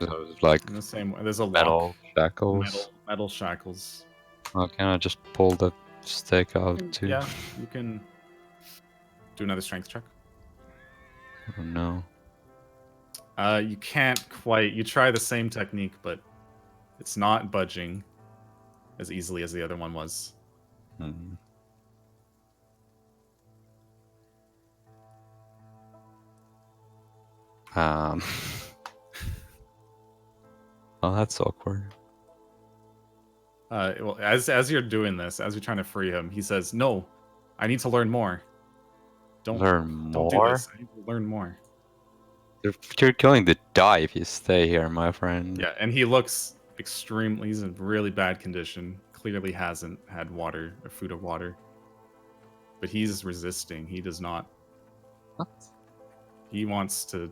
So it's like In the same way. There's a metal lock. shackles. Metal shackles. Oh, can I just pull the stake out too? Yeah, you can do another strength check. Oh, no. You can't quite. You try the same technique, but it's not budging as easily as the other one was. Hmm. Um. Oh, that's awkward. Well, as you're doing this, as you're trying to free him, he says, "No, I need to learn more. Don't Learn do more? this. I need to learn more." You're going to die if you stay here, my friend. Yeah, and he looks extremely. He's in really bad condition. Clearly hasn't had water or food or water. But he's resisting. He does not. What? He wants to.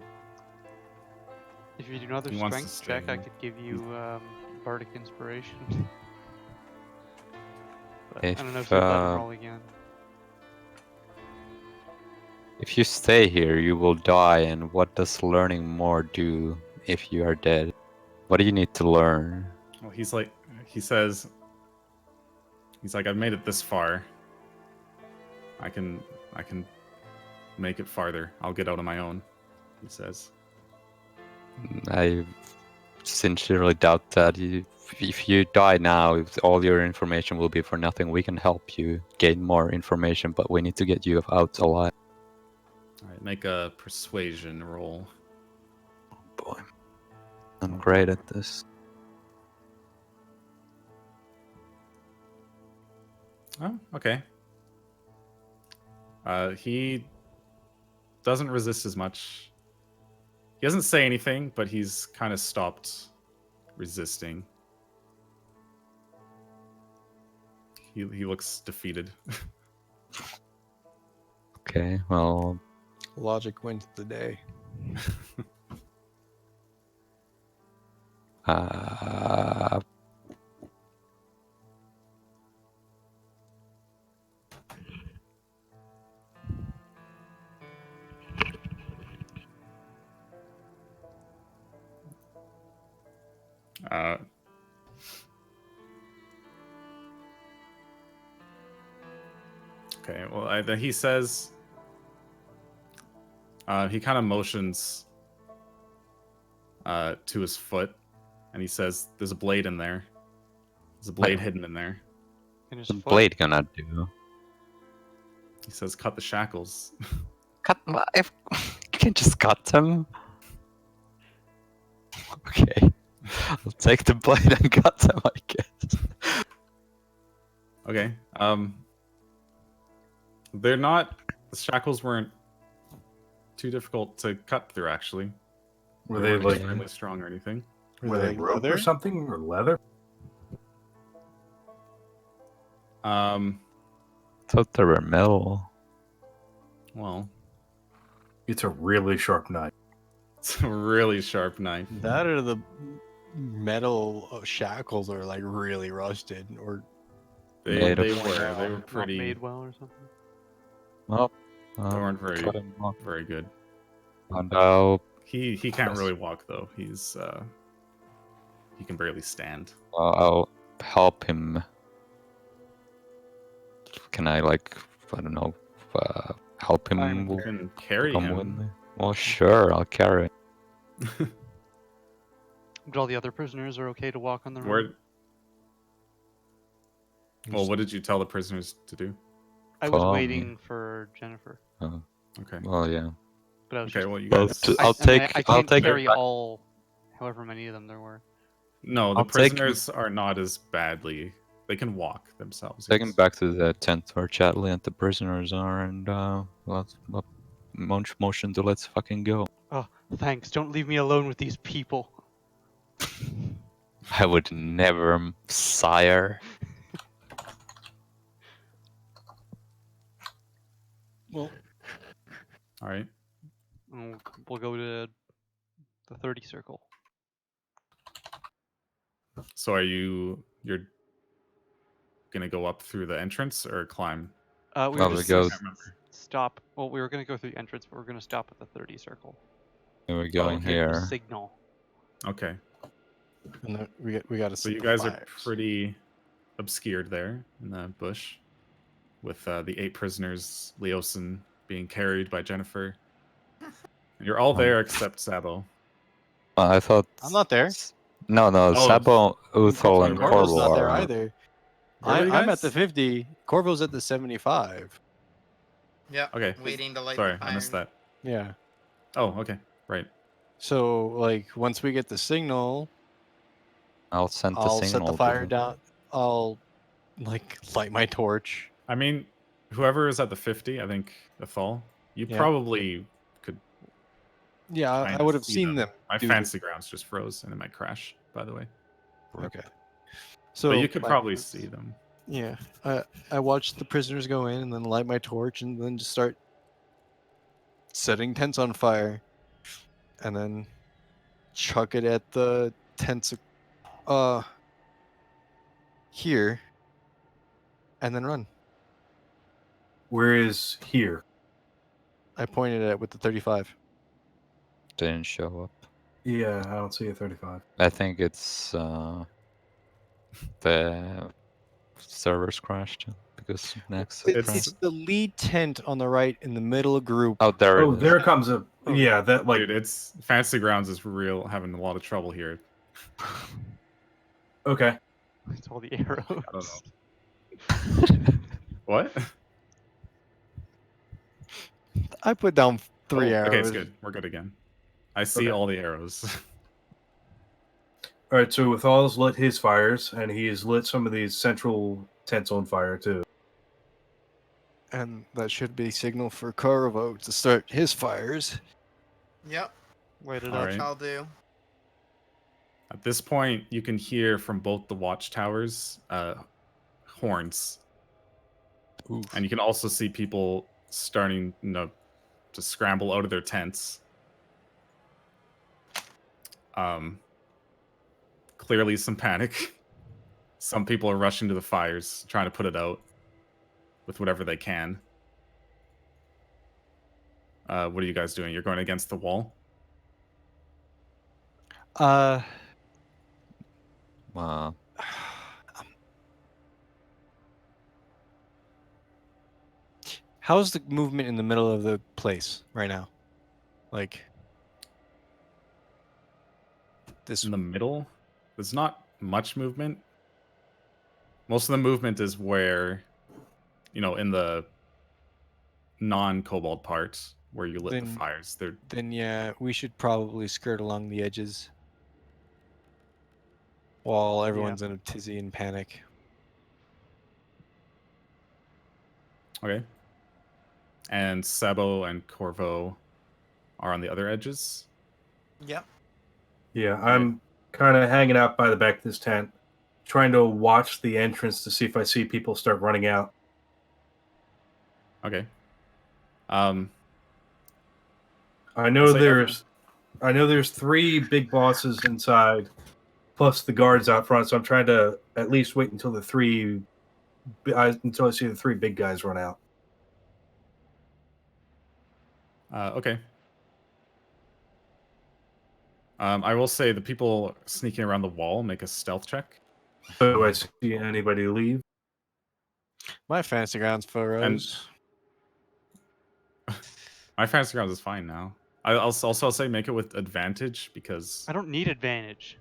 If you do another He wants to strength stay check, I here. could give you bardic inspiration. But I don't know if you'll let him roll again. If you stay here, you will die, and what does learning more do if you are dead? What do you need to learn? Well, he says, I've made it this far. I can make it farther. I'll get out on my own. He says. I sincerely doubt that. If you die now, all your information will be for nothing. We can help you gain more information, but we need to get you out alive. All right, make a persuasion roll. Oh boy, I'm great at this. Oh, okay. He doesn't resist as much. He doesn't say anything, but he's kind of stopped resisting. He looks defeated. Okay, well, Logic wins the day. Okay, well, he says, he kind of motions to his foot, and he says, "There's a blade in there. There's a blade hidden in there." In his what's the foot. blade gonna do? He says, "Cut the shackles." Cut. If you can just cut them. Okay, I'll take the blade and cut them, I guess. Okay. They're not. The shackles weren't too difficult to cut through, actually. Were they weren't like extremely strong or anything? were they rope or something or leather? Thought they were metal. Well, It's a really sharp knife. it's a really sharp knife. That or the metal shackles are like really rusted, or They Made of- were Not pretty. made well or something. Well, They weren't very cut him off. very good. And I'll He can't really walk though. He can barely stand. I'll help him. Can I, like, I don't know, help him You can carry come with him. me? Well, sure, I'll carry him. But all the other prisoners are okay to walk on the road. Where? Well, what did you tell the prisoners to do? I was Follow me. waiting for Jennifer, Oh, Okay. well, yeah. but I was Okay. just, Well, you I'll guys. t- I, I'll I mean, take- I I'll can't take her carry back. all, however many of them there were. No, the I'll take him- prisoners are not as badly. They can walk themselves. Take him yes. back to the tent where Chadley and the prisoners are, and let's motion to let's fucking go. Oh, thanks. Don't leave me alone with these people. I would never, sire. well, All right. We'll go to the 30 circle. So you're gonna go up through the entrance or climb? We Well, were we just go- stop. Well, we were gonna go through the entrance, but we're gonna stop at the 30 circle. And we're going okay. The here. signal. Okay. and then we got to. So you guys are pretty obscured there in the bush, with the 8 prisoners, Leosin being carried by Jennifer. You're all there except Sabo. I thought. I'm not there. No, Oh, Sabo, Uthal, and Corvo's Corvo's Corvo not there are. either. Where are you I'm at guys? the 50. Corvo's at the 75. Yeah. Okay. Waiting to light Sorry, the fire. I missed that. Yeah. Oh, okay. Right. So like once we get the signal, I'll send the I'll signal. set the fire down. I'll like light my torch. I mean, whoever is at the 50, I think Uthal, you Yeah. probably could. Yeah, I kinda would have see seen them. My do fancy grounds just froze and it might crash. By the way, Okay. So but you could like, probably see them. Yeah, I watched the prisoners go in and then light my torch and then just start setting tents on fire, and then chuck it at the tents here, and then run. Where is here? I pointed at it with the 35. Didn't show up. Yeah, I don't see a 35. I think it's the servers crashed because Nexus It's crashed. the lead tent on the right in the middle group. Oh, there Oh, it is. there comes a. Oh. Yeah, that like. Dude, it's fancy grounds is real having a lot of trouble here. Okay. It's all the arrows. I don't know. What? I put down 3 Oh, arrows. okay, it's good. We're good again. I see Okay. all the arrows. All right, so Uthal's lit his fires, and he's lit some of these central tents on fire too. And that should be signal for Corvo to start his fires. Yep, Light it All up. right. I'll do. At this point, you can hear from both the watchtowers horns, Oof. and you can also see people starting, to scramble out of their tents. Clearly some panic. Some people are rushing to the fires, trying to put it out with whatever they can. What are you guys doing? You're going against the wall? How's the movement in the middle of the place right now? Like this. In the middle, there's not much movement. Most of the movement is where, in the non-cobalt part where you lit the Then- fires. Then yeah, we should probably skirt along the edges while everyone's in a tizzy and panic. Okay. And Sabo and Corvo are on the other edges. Yep. Yeah, I'm kind of hanging out by the back of this tent, trying to watch the entrance to see if I see people start running out. Okay. I know I'll say there's 3 big bosses inside, plus the guards out front. So I'm trying to at least wait until until I see the 3 big guys run out. Okay. I will say the people sneaking around the wall make a stealth check. So do I see anybody leave? My fantasy grounds furrows. My fantasy grounds is fine now. I'll say make it with advantage because I don't need advantage.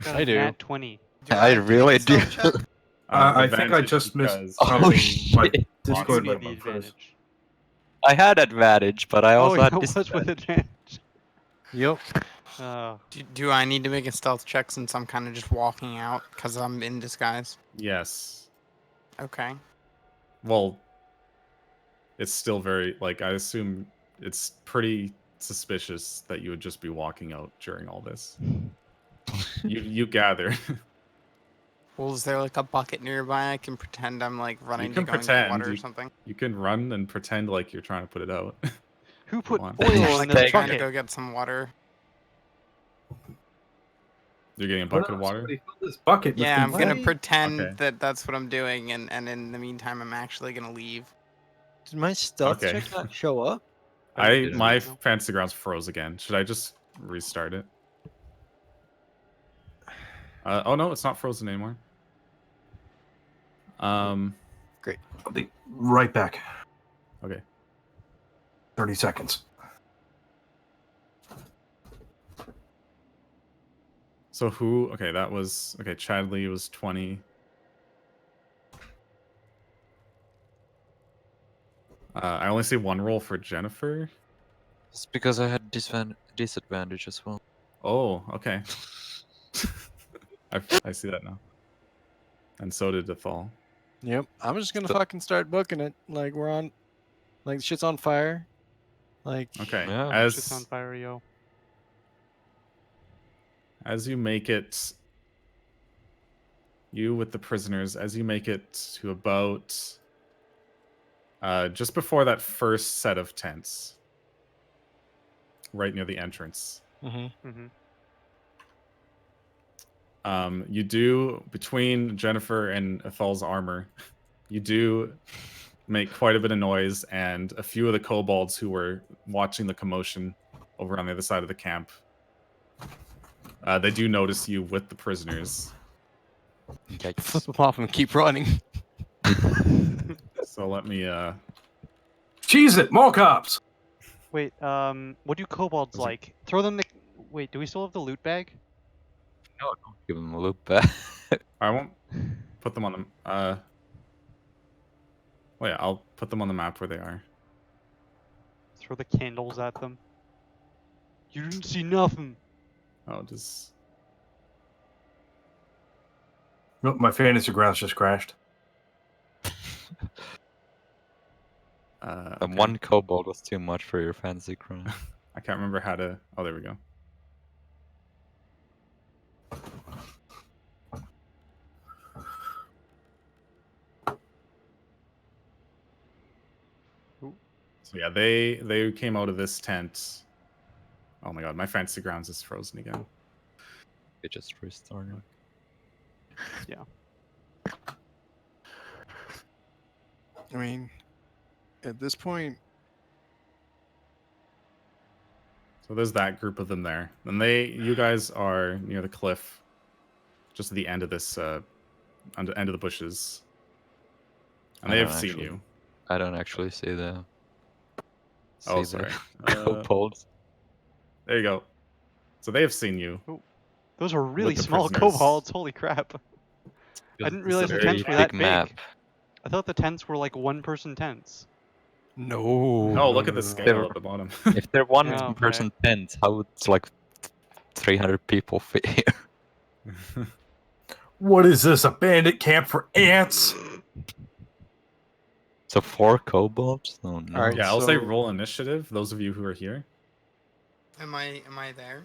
Got I a do. nat 20. Do I have to really make a do. stealth check? I think I advantage just missed because- something. My shit. You Discord need might the have froze. advantage. I had advantage, but I Oh, also yeah, had it was with disadvantage. advantage. Yep. Do I need to make a stealth check since I'm kind of just walking out because I'm in disguise? Yes. Okay. Well, it's still very I assume it's pretty suspicious that you would just be walking out during all this. you gather. Well, is there like a bucket nearby I can pretend I'm like running can to go and get pretend, water or you- something? You can run and pretend like you're trying to put it out. Who put on. oil I'm in like this trying to bucket? go get some water. You're getting a Oh, bucket no, of water? somebody filled this bucket. with Yeah, I'm gonna confetti. pretend Okay. that that's what I'm doing, and in the meantime, I'm actually gonna leave. Did my stealth Okay. check not show up? My fantasy grounds froze again. Should I just restart it? Oh no, it's not frozen anymore. Great. I'll be right back. Okay. 30 seconds. So that was Chadley was 20. I only see one roll for Jennifer. It's because I had disadvantage as well. Oh, okay. I see that now. And so did Uthal. Yep. I'm just gonna So- fucking start booking it. Like we're on, like shit's on fire. Like Okay. Yeah. Shit's on fire, yo. As you make it, you with the prisoners, as you make it to about just before that first set of tents, right near the entrance. Mm-hmm. You do, between Jennifer and Uthal's armor, you do make quite a bit of noise, and a few of the kobolds who were watching the commotion over on the other side of the camp, they do notice you with the prisoners. flip them off and keep running. So let me Cheese it, more cops. Wait, what do kobolds Is it- like? Throw them the... Wait, do we still have the loot bag? No, don't give them a loop back. I won't put them on the well, yeah, I'll put them on the map where they are. Throw the candles at them. You didn't see nothing. Oh, just Nope, my fantasy grounds just crashed. And okay. one kobold was too much for your fantasy crown. I can't remember how to. Oh, there we go. Ooh. So yeah, they came out of this tent. Oh my god, my fantasy grounds is frozen again. It just restarted. I mean, at this point, So there's that group of them there. And you guys are near the cliff, just at the end of this, end of the bushes. And I they have don't seen actually- you. I don't actually see the. Oh, see the sorry. kobolds. There you go. So they have seen you. Those are really the small prisoners. kobolds. Holy crap. I didn't It's a realize the very tents were that big map. big. I thought the tents were like one-person tents. no. Oh, look at the no. scale They're- at the bottom. If they're one Yeah, okay. person tents, how would like 300 people fit here? What is this? A bandit camp for ants? So 4 kobolds? Oh no. Alright, Yeah, I'll say So- roll initiative, those of you who are here. Am I there?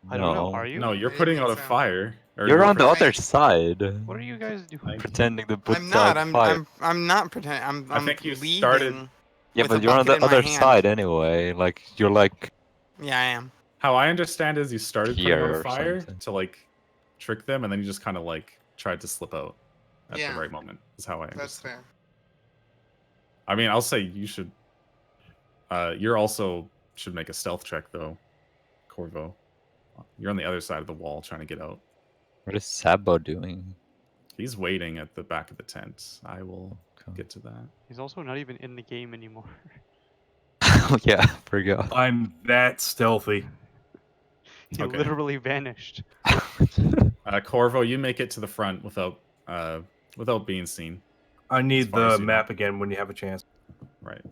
I don't know. Are you? No, you're I putting think out a so. fire. or You're on the pretending- other side. What are you guys doing? Pretending to put I'm not. out fire. I'm not pretending. I'm think you leaving started- Yeah, with a but you're on bucket the in my other hand. side anyway. Like you're like Yeah, I am. How I understand is you started putting out Here a or fire something. to like trick them, and then you just kind of like tried to slip out at Yeah. the right moment. Is how I That's understand. fair. I mean, I'll say you should. You're also should make a stealth check though, Corvo. You're on the other side of the wall trying to get out. what is Sabo doing? He's waiting at the back of the tent. I will Okay. get to that. He's also not even in the game anymore. Oh yeah, I forgot. I'm that stealthy. He Okay. literally vanished. Corvo, you make it to the front without being seen. I need far as the you map again when you have a chance. Right.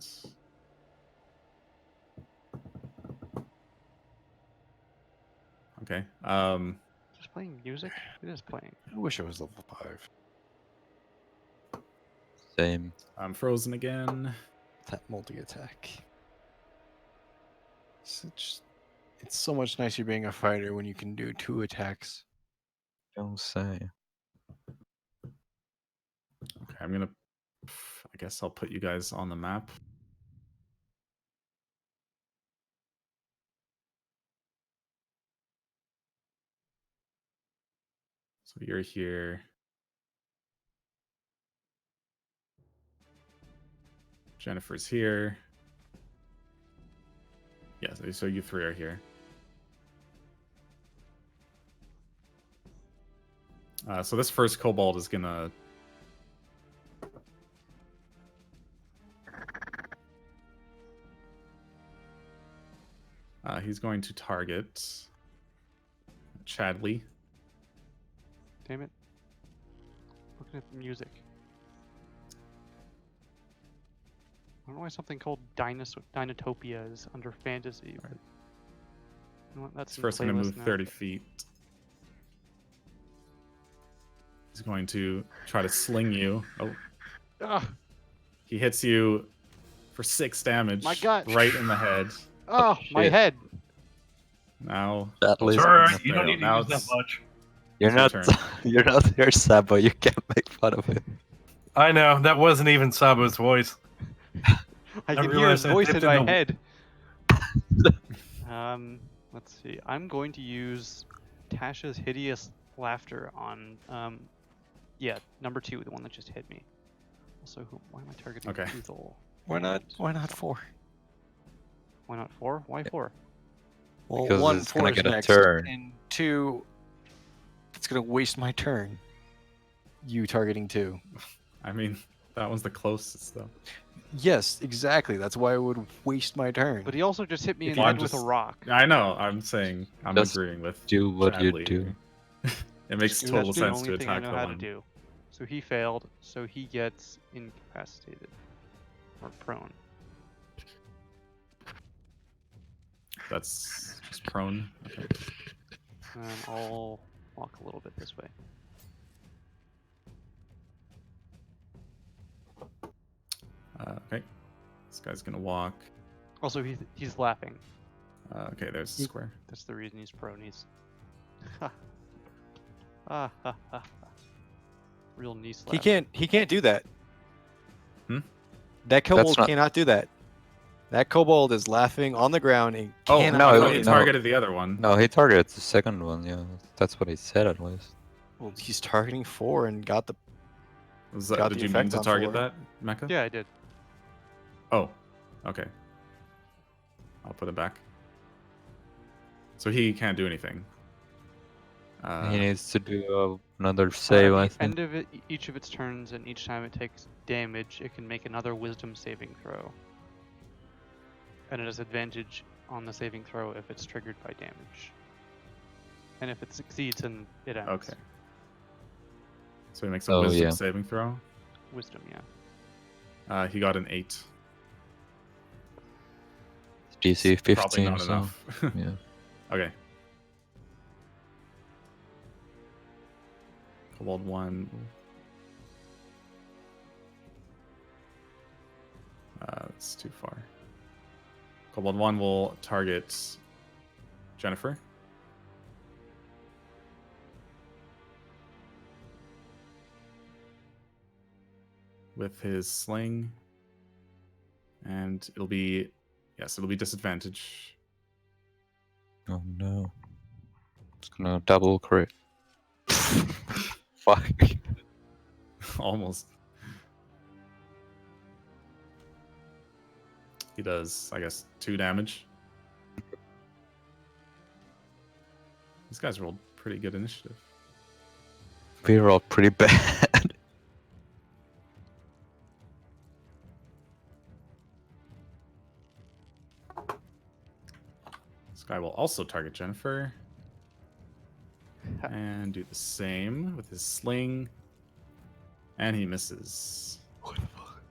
Okay. Just playing music? It is playing. I wish I was level 5. Same. I'm frozen again. That multi-attack. It's so much nicer being a fighter when you can do 2 attacks. Don't say. Okay, I'm gonna. I guess I'll put you guys on the map. So you're here. Jennifer's here. Yeah, so you 3 are here. So this first kobold is gonna. He's going to target Chadley. Damn it. Looking at the music. I don't know why something called Dinotopia is under fantasy. But You know what, that's He's in first going to playlist move now. 30 feet. He's going to try to sling you. Oh, Ah, he hits you for 6 damage. My gut. Right in the head. oh, my shit. head. Now Chadley's It's on alright, the- you don't need to Now use that it's- much. You're It's your not. turn. You're not here, Sabo. You can't make fun of it. I know, that wasn't even Sabo's voice. I can hear realized his I voice in dipped my in the- head. Let's see. I'm going to use Tasha's hideous laughter on yeah, number 2, the one that just hit me. Also, why am I targeting Okay. Uthal? Why not? And Why not so- 4? Why not 4? Why 4? Well, Because 1, it's 4 gonna is get a next, turn. and 2, it's gonna waste my turn. You targeting 2. I mean, that one's the closest, though. Yes, exactly. That's why it would waste my turn. But he also just hit me If in you the had head with a just- rock. I know. I'm saying I'm Just agreeing with. Do what you Chadley do. here. It makes do total That's the sense only to thing I attack know the how to one. do. So he failed, so he gets incapacitated. Or prone. That's just prone. Okay. And I'll walk a little bit this way. Okay. This guy's gonna walk. Also, he's laughing. Okay, there's the square. That's the reason he's prone. He's... Ha. Ah, ha, ha, ha. Real knee slap. He can't do that. Hmm? That kobold not- cannot do that. That kobold is laughing on the ground and Oh, cannot no, I do thought he anything. targeted the other one. No, he targeted the second one. Yeah, that's what he said at least. Well, he's targeting 4 and got the. Was that, got did the you mean effect to on target 4. that, Mecha? Yeah, I did. Oh, okay. I'll put it back. So he can't do anything. He needs to do another save, I At the think. end of it, each of its turns, and each time it takes damage, it can make another Wisdom saving throw. And it has advantage on the saving throw if it's triggered by damage. And if it succeeds, then it ends. Okay. So he makes a Oh, wisdom yeah. saving throw. Wisdom, yeah. He got an 8. DC Probably 15, not so enough. yeah. Okay. Kobold 1. That's too far. Kobold 1 will target Jennifer. With his sling. And it'll be... Yes, it'll be disadvantage. Oh no. It's gonna double crit. Fuck. Almost. He does, I guess, 2 damage. These guys rolled pretty good initiative. We rolled pretty bad. This guy will also target Jennifer. And do the same with his sling. And he misses. What the fuck?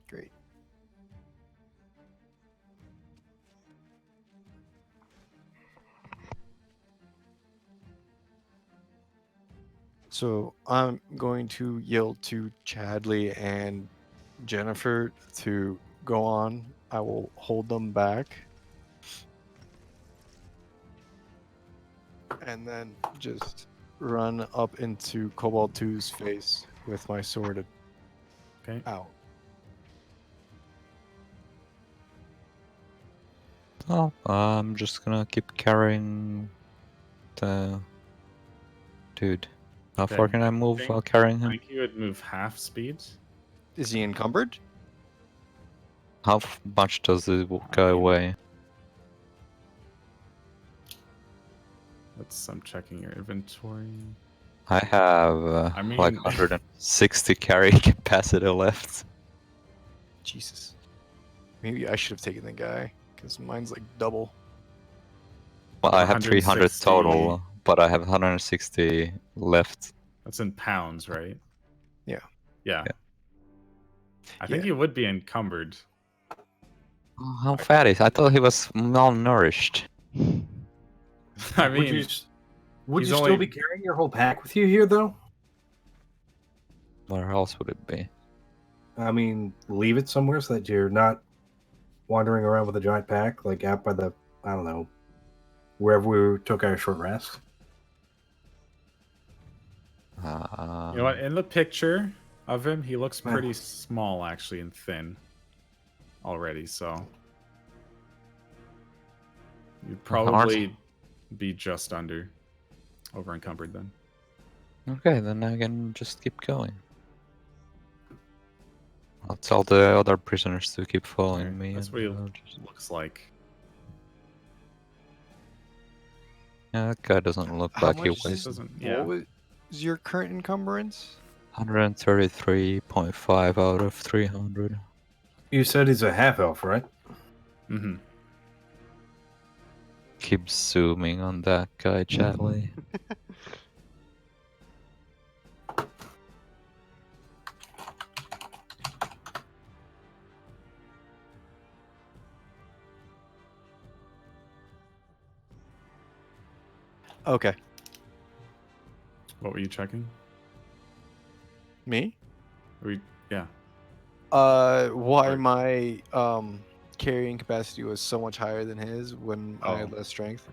Great. So I'm going to yield to Chadley and Jennifer to go on. I will hold them back. And then just run up into Cobalt 2's face with my sword Okay. out. Oh, I'm just gonna keep carrying the dude. How far Okay, can I move while carrying I him? think you would move half speed. Is he encumbered? How much does it go mean- away? I'm checking your inventory. I have I mean- like 160 carry capacity left. Jesus. Maybe I should have taken the guy, because mine's like double. Well, I have 300 160. total, but I have 160 left. That's in pounds, right? Yeah. Yeah. Yeah. I think Yeah. you would be encumbered. Oh, how fat is? I thought he was malnourished. I would you mean, would he's you only- still be carrying your whole pack with you here, though? Where else would it be? I mean, leave it somewhere so that you're not wandering around with a giant pack, like out by the, I don't know, wherever we took our short rest. you know what? In the picture of him, he looks Yeah. pretty small, actually, and thin already. So you'd probably be just under over encumbered then. Okay, then I can just keep going. I'll tell the other prisoners to keep following Okay, me. that's and what he I'll just... looks like. Yeah, that guy doesn't look How like he much weighs Doesn't What yeah. was your current encumbrance? 133.5 out of 300. You said he's a half elf, right? Mm-hmm. Keep zooming on that guy, Chadley. Okay. What were you checking? Me? Yeah. Why Or- my carrying capacity was so much higher than his when I had Oh. less strength?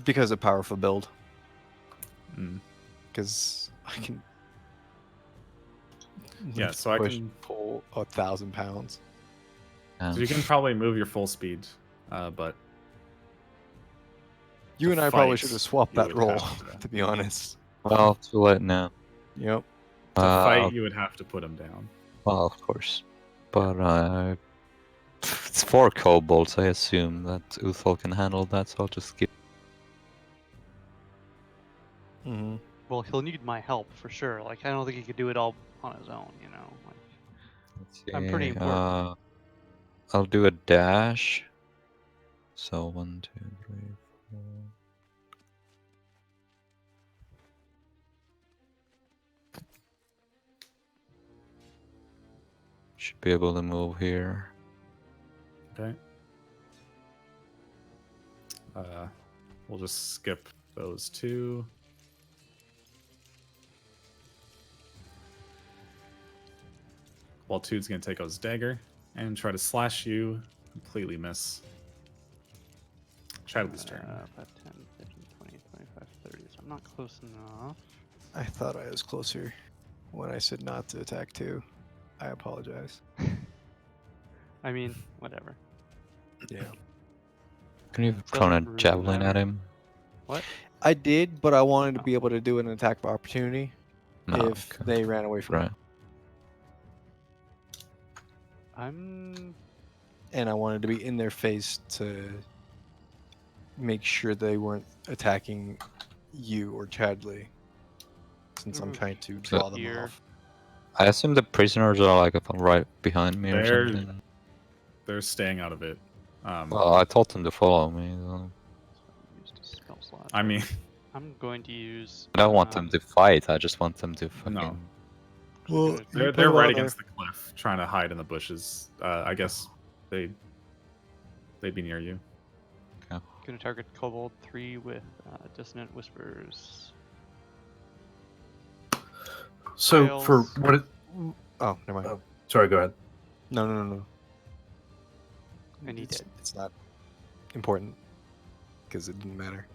Because of powerful build. Mm. Because I can. Yeah, so I push can. pull 1,000 pounds. So you can probably move your full speed, but You to and I probably fight, should have swapped you that would role, have to. to be honest. Well, too late now. Yep. To fight, Uh, you would have to put him down. well, of course. But it's 4 kobolds, I assume that Uthal can handle that, so I'll just skip. Mm-hmm. Well, he'll need my help for sure. Like, I don't think he could do it all on his own, you know? Like, Let's I'm pretty see, important. I'll do a dash. So 1, 2, 3, 4. Should be able to move here. Okay. We'll just skip those two. While Tude's gonna take out his dagger and try to slash you. Completely miss. Chadley's turn. 5, 10, 15, 20, 25, 30. So I'm not close enough. I thought I was closer when I said not to attack too. I apologize. I mean, whatever. Yeah. Can you Doesn't throw a really javelin at matter. him? What? I did, but I wanted to Oh. be able to do an attack of opportunity No. if okay. they ran away from Right. me. And I wanted to be in their face to make sure they weren't attacking you or Chadley, since I'm Oof. trying to So- draw them Here. off. I assume the prisoners are like right behind me or They're- something. They're staying out of it. Well, I told them to follow me. So Used a spell slot. I mean, I'm going to use. I don't want them to fight. I just want them to fucking. No. Well, gonna- you they're put right on against the cliff, trying to hide in the bushes. I guess they'd be near you. Gonna target Kobold 3 with Dissonant Whispers. So for Fails. what? Oh, never mind. Oh. Sorry, go ahead. No. And he did. It's not important because it didn't matter.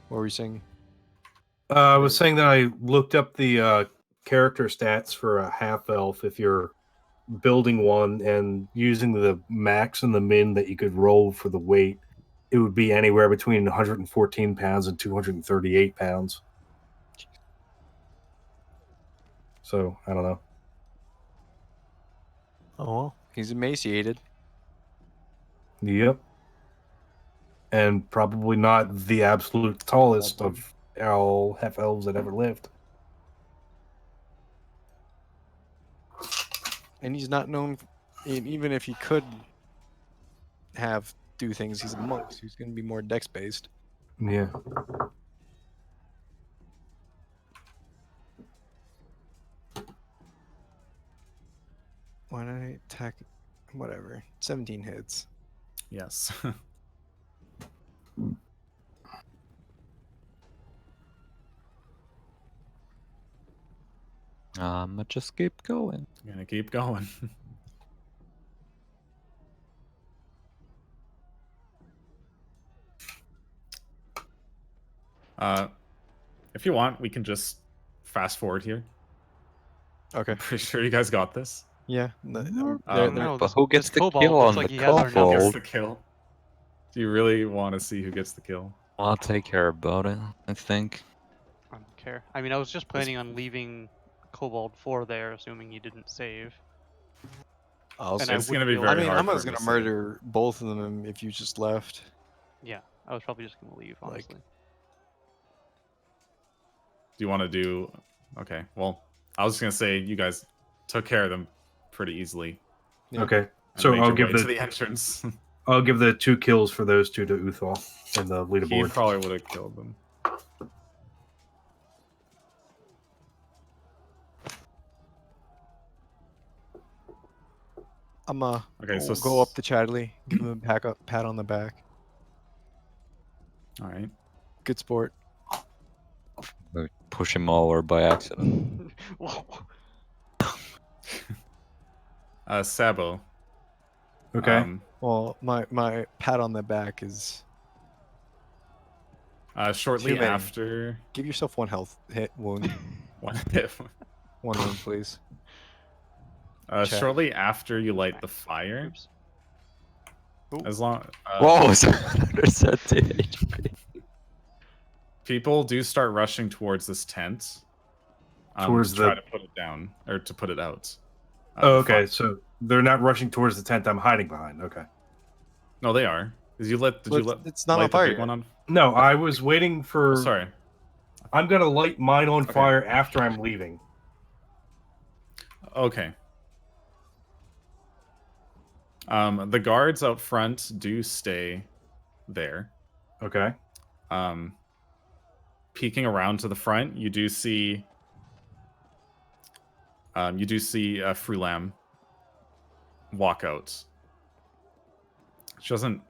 What were you saying? I was saying that I looked up the character stats for a half elf. If you're building one and using the max and the min that you could roll for the weight, it would be anywhere between 114 pounds and 238 pounds. So I don't know. Oh, well, he's emaciated. Yep. And probably not the absolute tallest of all half elves that ever lived. And he's not known, even if he could have do things. He's a monk, so he's going to be more dex based. Yeah. Why not attack? Whatever. 17 hits. Yes. I'ma just keep going. Gonna keep going. If you want, we can just fast forward here. Okay. I'm pretty sure you guys got this. Yeah. No, But who gets this the kobold kill looks on like the he has our Who number. gets kobold? the kill? Do you really want to see who gets the kill? I'll take care about it, I think. I don't care. I mean, I was just planning on leaving Kobold 4 there, assuming you didn't save. I'll And say- I It's gonna wouldn't be be able very I mean, hard I'm for just him going to to save. murder both of them if you just left. Yeah, I was probably just gonna leave, Like- honestly. Do you want to do? Okay. Well, I was just gonna say you guys took care of them pretty easily. Yeah. Okay. and So made I'll your give way the to the entrance. I'll give the 2 kills for those 2 to Uthal in the He leaderboard. probably would have killed them. I'm Okay, so go up to Chadley, give him a pat on the back. All right. Good sport. We push him over by accident. Whoa. Sabo. Okay. Well, my pat on the back is Shortly Too many. after give yourself 1 health hit wound. one hit. 1 wound, please. Check. Shortly after you light the fire, Oops. as long Whoa, 170 HP. people do start rushing towards this tent, Towards to try the- to put it down or to put it out. Oh, the okay. fire. So they're not rushing towards the tent I'm hiding behind. Okay. No, they are. Did you let? Did you let? It's not light on fire the big yet. one on? No, I was waiting for. Oh, sorry. I'm gonna light mine on Okay. fire after I'm leaving. Okay. The guards out front do stay there. Okay. Peeking around to the front, you do see Frulam walk out. She doesn't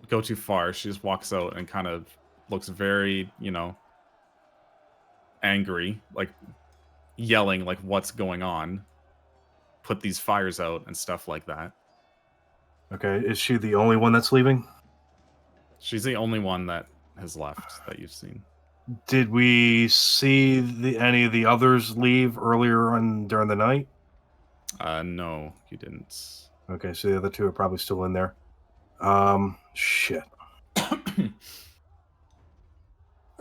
go too far. She just walks out and kind of looks very, angry, like yelling, like what's going on. Put these fires out and stuff like that. Okay. Is she the only one that's leaving? She's the only one that has left that you've seen. Did we see any of the others leave earlier on during the night? No, you didn't. Okay, so the other 2 are probably still in there. Shit.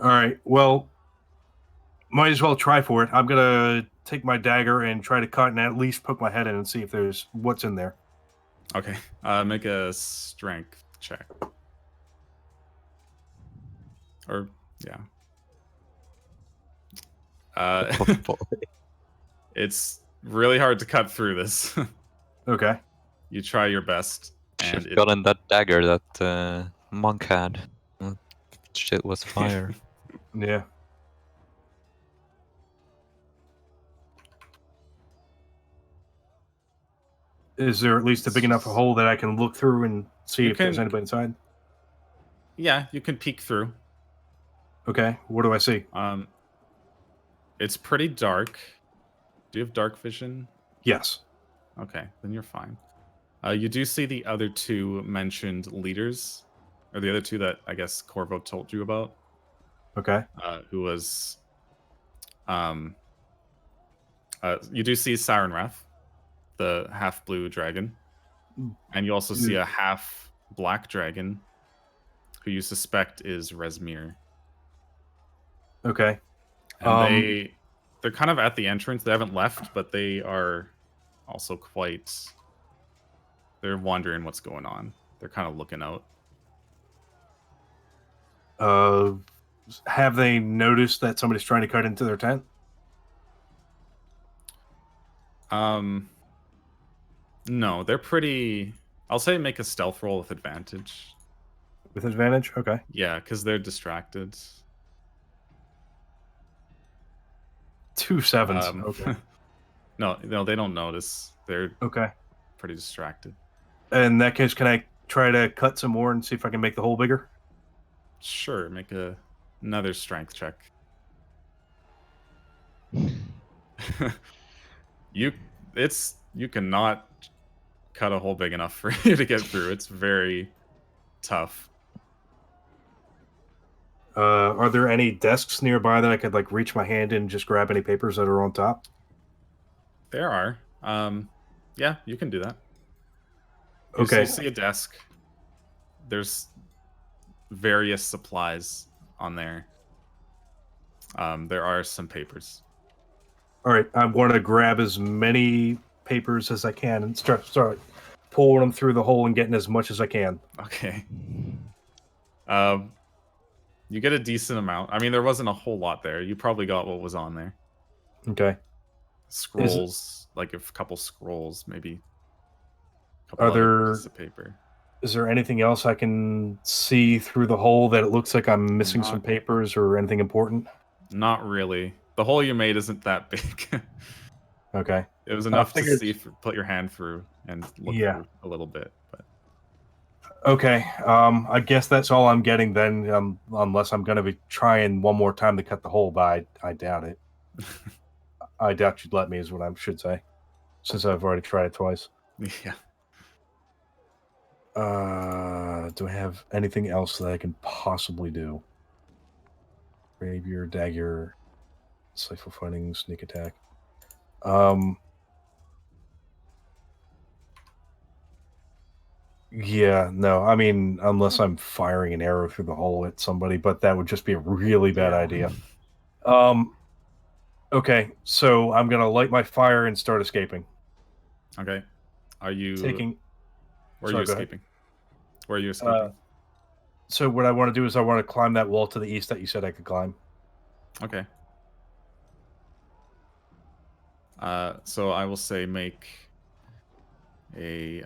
All right. Well, might as well try for it. I'm gonna take my dagger and try to cut and at least poke my head in and see if there's what's in there. Okay. Make a strength check. Or yeah. It's really hard to cut through this. Okay. You try your best, and Should've gotten that dagger that monk had. That shit was fire. Yeah. Is there at least a big enough hole that I can look through and see You if there's can- anybody inside? yeah, you can peek through. Okay. What do I see? It's pretty dark. Do you have dark vision? Yes. Okay, then you're fine. You do see the other 2 mentioned leaders, or the other 2 that I guess Corvo told you about. Okay. Who was you do see Siren Wrath, the half blue dragon, and you also see a half black dragon who you suspect is Resmir. Okay. And they're kind of at the entrance. They haven't left, but they are also they're wondering what's going on. They're kind of looking out. Have they noticed that somebody's trying to cut into their tent? No, they're pretty I'll say make a stealth roll with advantage. With advantage? Okay. Yeah, because they're distracted. 2 sevens. Okay. No, they don't notice. They're Okay. pretty distracted. In that case, can I try to cut some more and see if I can make the hole bigger? Sure, make another strength check. you cannot cut a hole big enough for you to get through. It's very tough. Are there any desks nearby that I could like reach my hand in and just grab any papers that are on top? There are. Yeah, you can do that. Okay. You see a desk. There's various supplies on there. There are some papers. All right. I'm going to grab as many papers as I can and start pulling them through the hole and getting as much as I can. Okay. You get a decent amount. I mean, there wasn't a whole lot there. You probably got what was on there. Okay. Scrolls, like a couple scrolls, maybe. A couple Are other there- pieces of paper. Is there anything else I can see through the hole that it looks like I'm missing some Not- papers or anything important? Not really. The hole you made isn't that big. Okay. It was enough to figured- see, put your hand through and look Yeah. through a little bit. But Okay. I guess that's all I'm getting then, unless I'm going to be trying one more time to cut the hole, but I doubt it. I doubt you'd let me, is what I should say, since I've already tried it twice. yeah, Do I have anything else that I can possibly do? Rapier, dagger, sleight fighting, sneak attack. Yeah, no. I mean, unless I'm firing an arrow through the hole at somebody, but that would just be a really bad idea. Okay, so I'm gonna light my fire and start escaping. Okay. Are you Taking. Where are Sorry, you go ahead. escaping? Where are you escaping? So what I want to do is I want to climb that wall to the east that you said I could climb. Okay. So I will say make a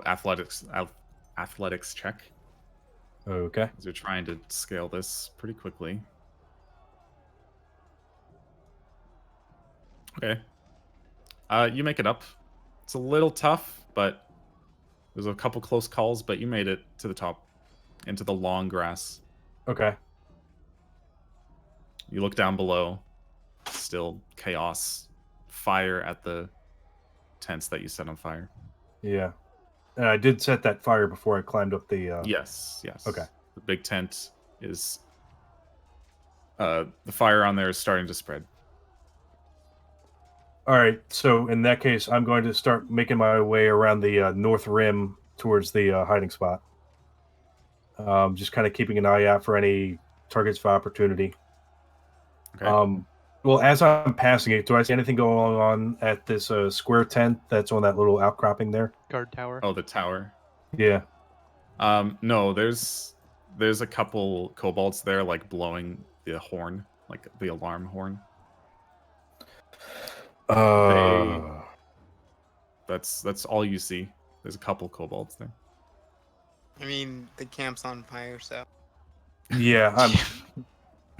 athletics check. Okay. Because you're trying to scale this pretty quickly. Okay. You make it up. It's a little tough, but there's a couple close calls, but you made it to the top, into the long grass. Okay. You look down below, still chaos, fire at the tents that you set on fire. Yeah. And I did set that fire before I climbed up the... Yes. Okay. The big tent is... the fire on there is starting to spread. All right, so in that case, I'm going to start making my way around the north rim towards the hiding spot. Just kind of keeping an eye out for any targets of opportunity. Okay. Well, as I'm passing it, do I see anything going on at this square tent that's on that little outcropping there? Guard tower. Oh, the tower. Yeah. No, there's a couple kobolds there, like blowing the horn, like the alarm horn. That's all you see. There's a couple kobolds there. I mean, the camp's on fire, so. Yeah,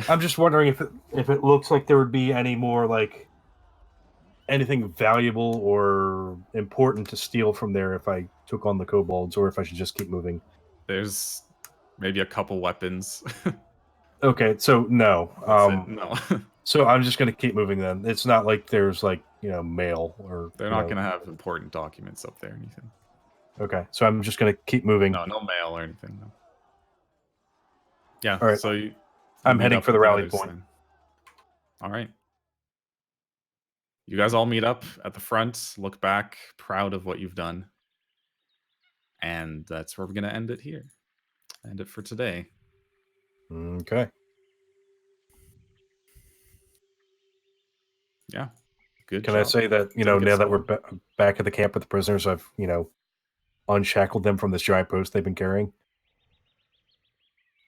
I'm just wondering if it looks like there would be any more like anything valuable or important to steal from there if I took on the kobolds, or if I should just keep moving. There's maybe a couple weapons. Okay, so no. That's it. No. So I'm just gonna keep moving then. It's not like there's like, mail or They're not going to have important documents up there or anything. Okay, so I'm just gonna keep moving. No mail or anything. No. Yeah. All right. So I'm meet heading up for the with rally others point. then. All right. You guys all meet up at the front, look back, proud of what you've done. And that's where we're going to end it here. End it for today. Okay. Yeah. Good Can job. I say that, Didn't get now that we're stolen. back at the camp with the prisoners, I've, unshackled them from this giant post they've been carrying?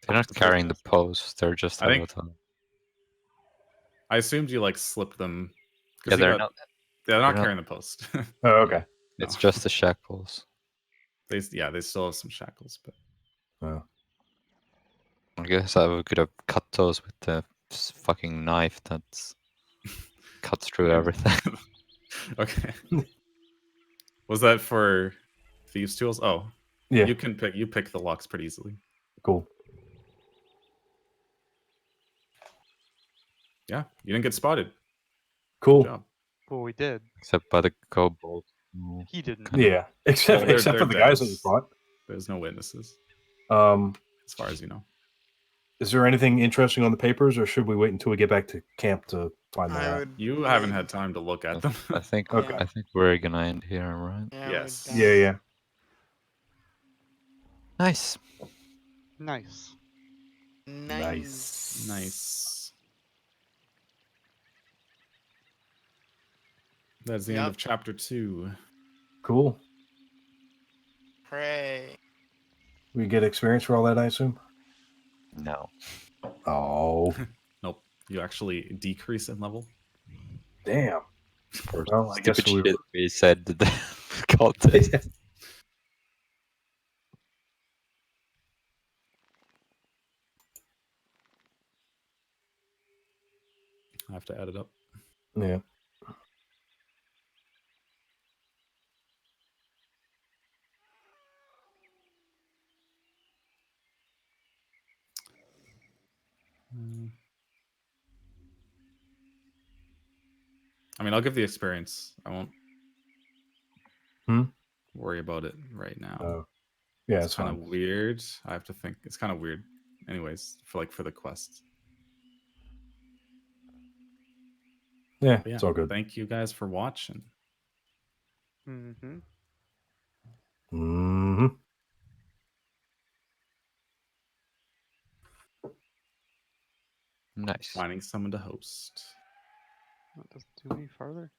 They're not carrying the post. They're just I think- out of- I assumed you slipped them. 'cause Yeah, you they're got- not. They're not they're not- carrying the post. Oh, okay. It's No. just the shackles. They still have some shackles, but I guess I could have cut those with the fucking knife that's cuts through Yeah. everything. Okay. Was that for thieves' tools? Oh, Yeah, you pick the locks pretty easily. cool. Yeah, you didn't get spotted. Cool. Good job. Well, we did. Except by the kobold. No. He didn't. Kind of- Yeah, except Well, except for they're the guys that you dead. fought. There's no witnesses, Um, as far as you know. is there anything interesting on the papers, or should we wait until we get back to camp to find that I out? would. You haven't had time to look at them. I think Okay. I think we're gonna end here, right? Yeah, Yes. Yeah, yeah. Nice. Nice. Nice. Nice. That's the end Yep. of chapter 2. Cool. Hooray. We get experience for all that, I assume. No. Oh, Nope. You actually decrease in level. damn. For Well, I guess stupid we shit we said that got this. I have to add it up. Yeah. I mean, I'll give the experience. I won't Hmm? worry about it right now. Yeah, it's it's kind fine. of weird. I have to think. It's kind of weird, anyways, for the quest. Yeah, But yeah, it's all good. thank you guys for watching. Mm-hmm. Hmm. Nice. Finding someone to host. That doesn't do any farther.